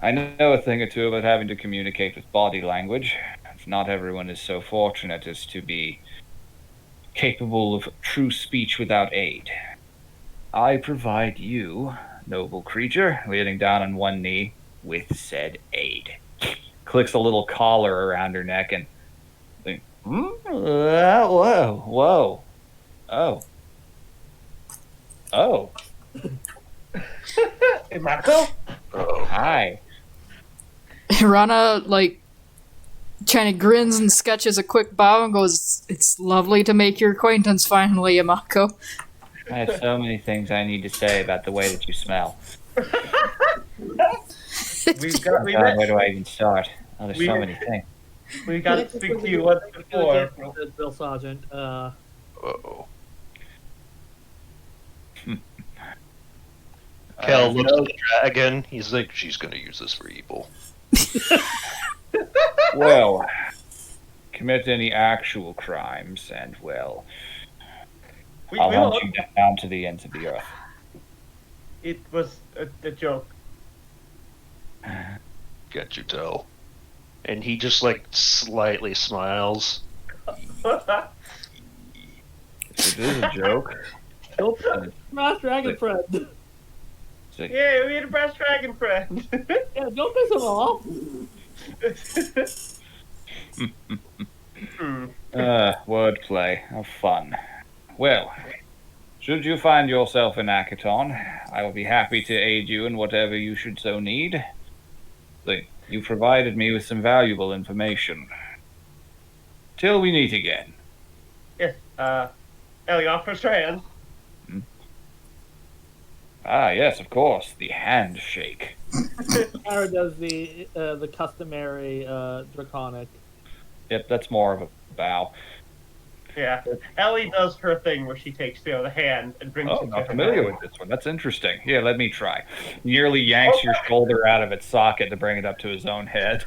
I know a thing or two about having to communicate with body language. Not everyone is so fortunate as to be capable of true speech without aid. I provide you, noble creature, leaning down on one knee, with said aid. Clicks a little collar around her neck and... whoa. Oh. Hey, Marco? Oh, Hi. Irana, kind of grins and sketches a quick bow and goes, "It's lovely to make your acquaintance finally, Yamako." I have so many things I need to say about the way that you smell. Where do I even start? Oh, there's so many things. We got to speak to you once before. Bill Sergeant. uh-oh. Kel looks at the dragon. He's like, She's gonna use this for evil. Well, commit any actual crimes, and well, I'll hunt you down to the ends of the earth. It was a joke. Can't you tell? and he just like slightly smiles. It is a joke. Nope. Brass dragon friend. Yeah, we had a brass dragon friend. Yeah, don't piss him off. Wordplay. How fun. Well, should you find yourself in Akaton, I will be happy to aid you in whatever you should so need. You provided me with some valuable information. Till we meet again. Yes, Ellie offers her hand. Ah, yes, of course. The handshake. Kara does the customary draconic. Yep, that's more of a bow. Yeah. Ellie does her thing where she takes the hand and brings Oh, it I'm to not her familiar mouth. with this one. That's interesting. Here, let me try. Nearly yanks your shoulder out of its socket to bring it up to his own head.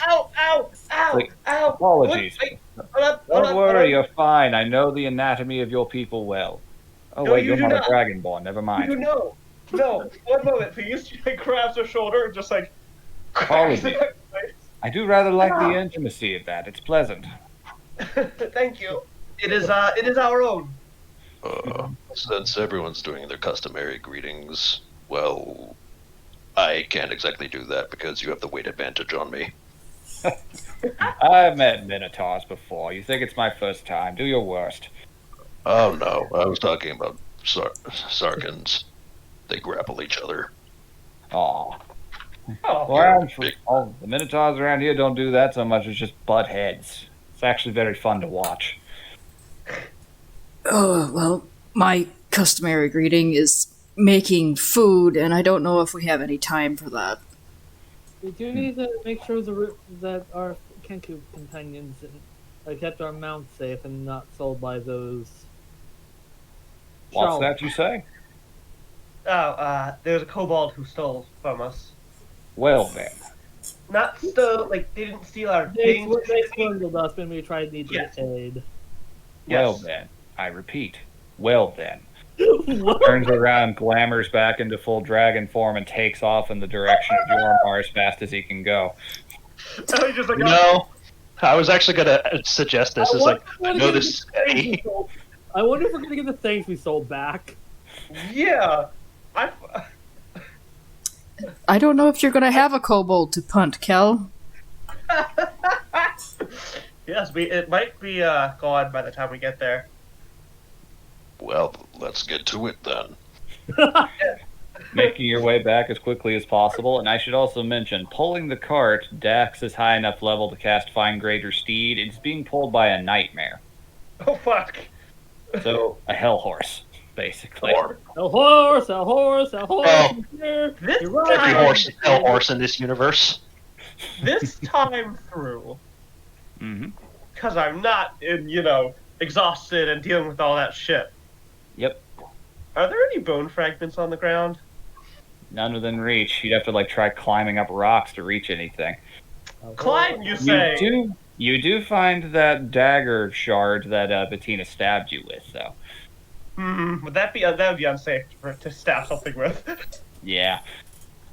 Ow! Ow! Ow! Like, Ow! apologies. Wait, hold up! Hold Don't up! Hold worry, up! you're fine. I know the anatomy of your people well. Oh, No, wait, you you're do not a not. dragonborn. Never mind. You know. No. One moment, please. She like, grabs her shoulder and just like cracks Apologies. it. I do rather like the intimacy of that. It's pleasant. Thank you. It is our own. Since everyone's doing their customary greetings, well, I can't exactly do that because you have the weight advantage on me. I've met minotaurs before. You think it's my first time? Do your worst. Oh no, I was talking about Sarkans. They grapple each other. Aw. Oh, Around all the minotaurs around here don't do that so much as just butt heads. It's actually very fun to watch. Oh, well, my customary greeting is making food, and I don't know if we have any time for that. We do need to make sure that our Kenku companions kept our mounts safe and not sold by those. What's Shall- that you say? There's a kobold who stole from us. Well then. Not stole, like they didn't steal our They things. swindled us when we tried to Yes. aid. Well Yes. then. I repeat. Well then. What? Turns around, glamours back into full dragon form, and takes off in the direction of Yormar as fast as he can go. Ellie's just like, You know, I was actually gonna suggest this. Is like, I know this. I wonder if we're gonna get the things we sold back. yeah. I don't know if you're gonna have a kobold to punt, Kel. Yes, it might be gone by the time we get there. Well, let's get to it then. Making your way back as quickly as possible, and I should also mention, pulling the cart, Dax is high enough level to cast Find Greater Steed. It's being pulled by a nightmare. Oh fuck! So, a hell horse, basically. A horse, a horse, a horse. Oh. Here. This You're right. Every horse is hell horse in this universe. This time through, Mm-hmm. because I'm not exhausted and dealing with all that shit. Yep. Are there any bone fragments on the ground? None within reach. You'd have to try climbing up rocks to reach anything. Climb, you say? You do find that dagger shard that Bettina stabbed you with, though. Would that would be unsafe to stab something with? Yeah.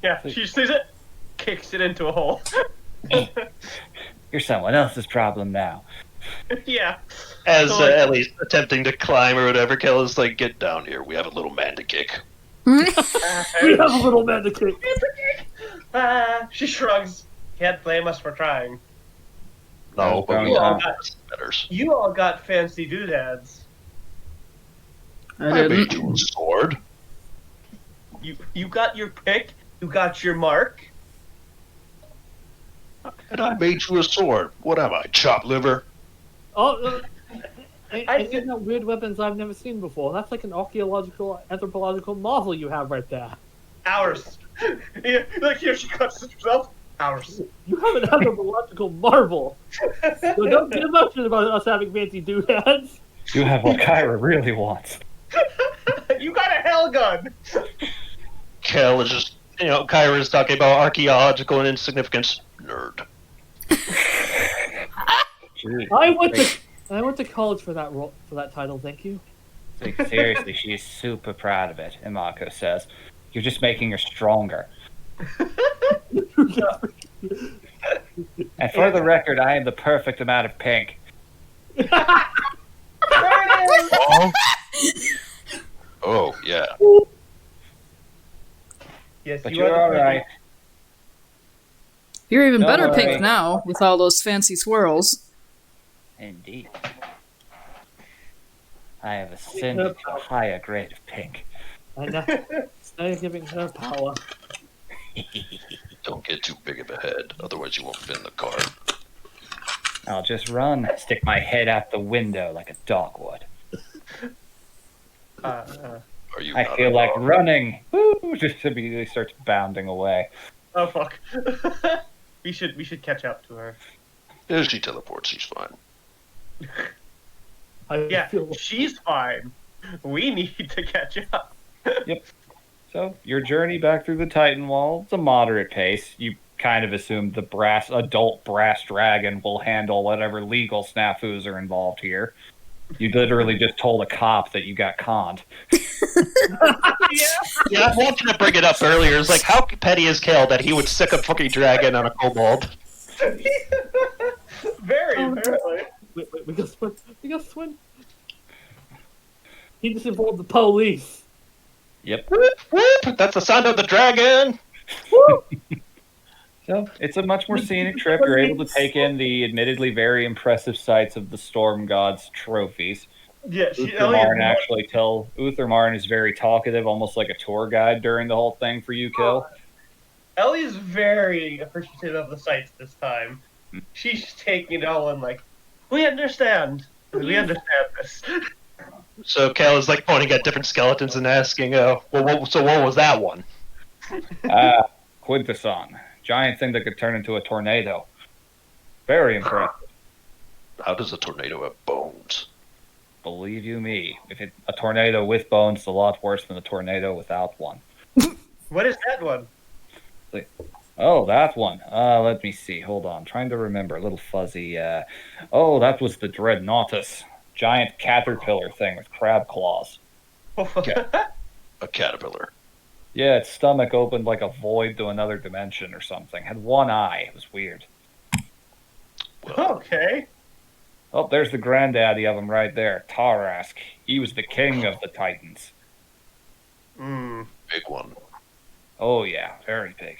Yeah, she sees it, kicks it into a hole. You're someone else's problem now. Yeah. As So, like- Ellie's attempting to climb or whatever, Kel is like, get down here. We have a little man to kick. We have a little man to kick. She shrugs. Can't blame us for trying. No, but we You all have got, betters. you all got fancy doodads. I I didn't. made you a sword. You got your pick. You got your mark. And I made you a sword. What am I, chopped liver? Oh, I I did- got weird weapons I've never seen before. That's like an archaeological, anthropological marvel you have right there. Ours. Yeah, like here she cuts herself. Ours. You have an anthropological marvel. So don't get emotional about us having fancy doodads. You have what Kyra really wants. You got a hell gun. Kel is just, Kyra's talking about archaeological and insignificance. Nerd. I went to college for that title. Thank you. Seriously, she is super proud of it, Imako says. You're just making her stronger. And for the record, I am the perfect amount of pink. Oh, oh yeah. Yes, But you are you're the alright. You're even Don't better worry. pink now with all those fancy swirls. Indeed. I have ascended to a higher grade of pink. I know. It's not giving her power. Don't get too big of a head, otherwise you won't fit in the car. I'll just run, stick my head out the window like a dog would. Are you I not feel a like dog? running. Woo! Just immediately starts bounding away. Oh fuck. we should catch up to her. If she teleports, she's fine. I Yeah, feel she's fine. We need to catch up. So your journey back through the Titan Wall, it's a moderate pace. You kind of assume the adult brass dragon will handle whatever legal snafus are involved here. You literally just told a cop that you got conned. Yeah, I wanted to bring it up earlier. It's like, how petty is Kale that he would sick a fucking dragon on a kobold? Very, Oh, apparently. wait, we got swim. We got swim. He just involved the police. Yep. Whoop, whoop, that's the sound of the dragon! So it's a much more scenic trip. You're able to take in the admittedly very impressive sights of the Storm God's trophies. Yeah, Uthermarn Uthermarn is very talkative, almost like a tour guide during the whole thing for you, Kill. Ellie's very appreciative of the sights this time. She's just taking it all in like, we understand. We understand this. So Kale is like pointing at different skeletons and asking, what was that one? Quintesson. Giant thing that could turn into a tornado. Very impressive. How does a tornado have bones? Believe you me, a tornado with bones is a lot worse than a tornado without one. What is that one? Oh, that one. Let me see. Hold on. Trying to remember. A little fuzzy. Oh, that was the Dreadnoughtus. Giant caterpillar thing with crab claws. A caterpillar. Yeah, its stomach opened like a void to another dimension or something. Had one eye. It was weird. Okay. Oh, there's the granddaddy of them right there. Tarask. He was the king of the Titans. Big one. Oh, yeah. Very big.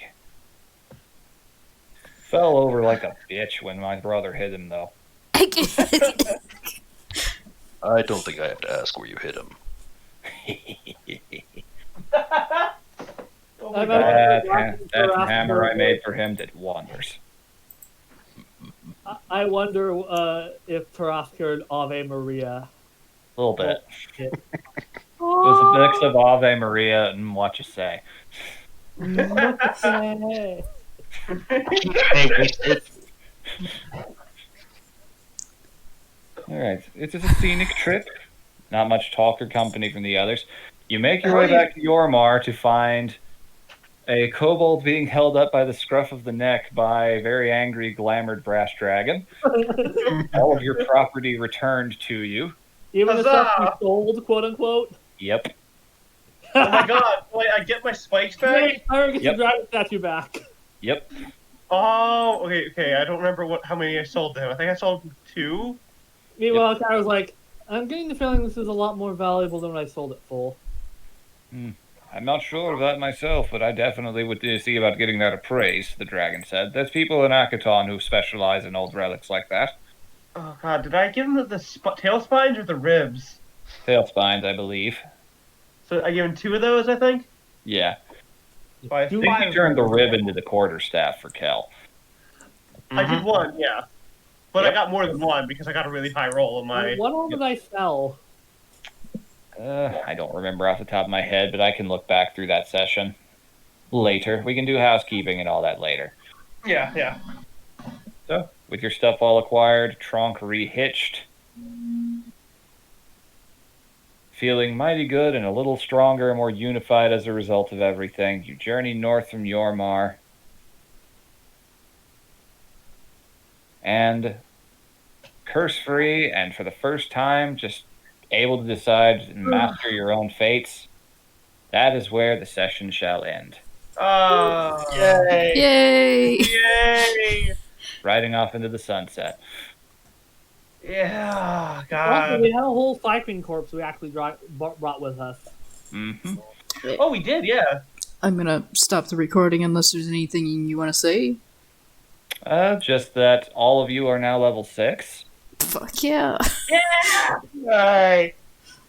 Fell over like a bitch when my brother hit him, though. I don't think I have to ask where you hit him. Oh my That God. hammer I made for him did wonders. I wonder if Taras heard Ave Maria. A little bit. It It was a mix of Ave Maria and What You Say. Hey. Hey, wasted. Alright, it's just a scenic trip. Not much talk or company from the others. You make your way back to Yormar to find a kobold being held up by the scruff of the neck by a very angry, glamored brass dragon. All of your property returned to you. Even the stuff we Huzzah! sold, quote unquote. Yep. Oh my God. Wait, I get my spikes back? Hey, Tyler gets Yep. your dragon statue back. Yep. Oh, okay. I don't remember how many I sold to him. I think I sold 2. Meanwhile, Tyler was like, I'm getting the feeling this is a lot more valuable than what I sold it for. I'm not sure of that myself, but I definitely would see about getting that appraised, the dragon said. There's people in Akaton who specialize in old relics like that. Oh God, did I give him the tail spines or the ribs? Tail spines, I believe. So I gave him 2 of those, I think. Yeah. I Do I think you turned the rib into the quarterstaff for Kel. I did 1, yeah. But I Yep. got more than 1 because I got a really high roll on my. What all did I sell? I don't remember off the top of my head, but I can look back through that session later. We can do housekeeping and all that later. Yeah. So, with your stuff all acquired, trunk rehitched, feeling mighty good and a little stronger and more unified as a result of everything, you journey north from Yormar. And curse-free, and for the first time, just able to decide and master your own fates. That is where the session shall end. Yay! Yay! Yay! Riding off into the sunset. Yeah, Also, God. we had a whole cycling corpse we actually brought with us. Mm-hmm. Oh, we did, yeah. I'm gonna stop the recording unless there's anything you want to say. Just that all of you are now level 6. Fuck yeah. Alright.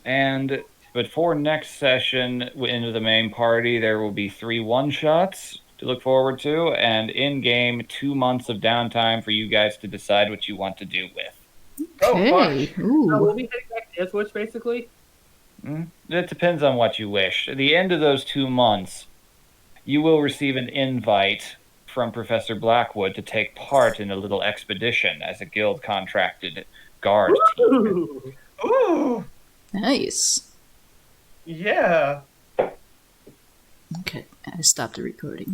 And before next session into the main party, there will be 3 one-shots to look forward to, and in-game 2 months of downtime for you guys to decide what you want to do with. Okay. So we'll Ooh. be heading back to Ipswich, basically. It depends on what you wish. At the end of those 2 months, you will receive an invite from Professor Blackwood to take part in a little expedition as a guild contracted guard team. Ooh. Ooh, Nice. yeah. Okay, I stopped the recording.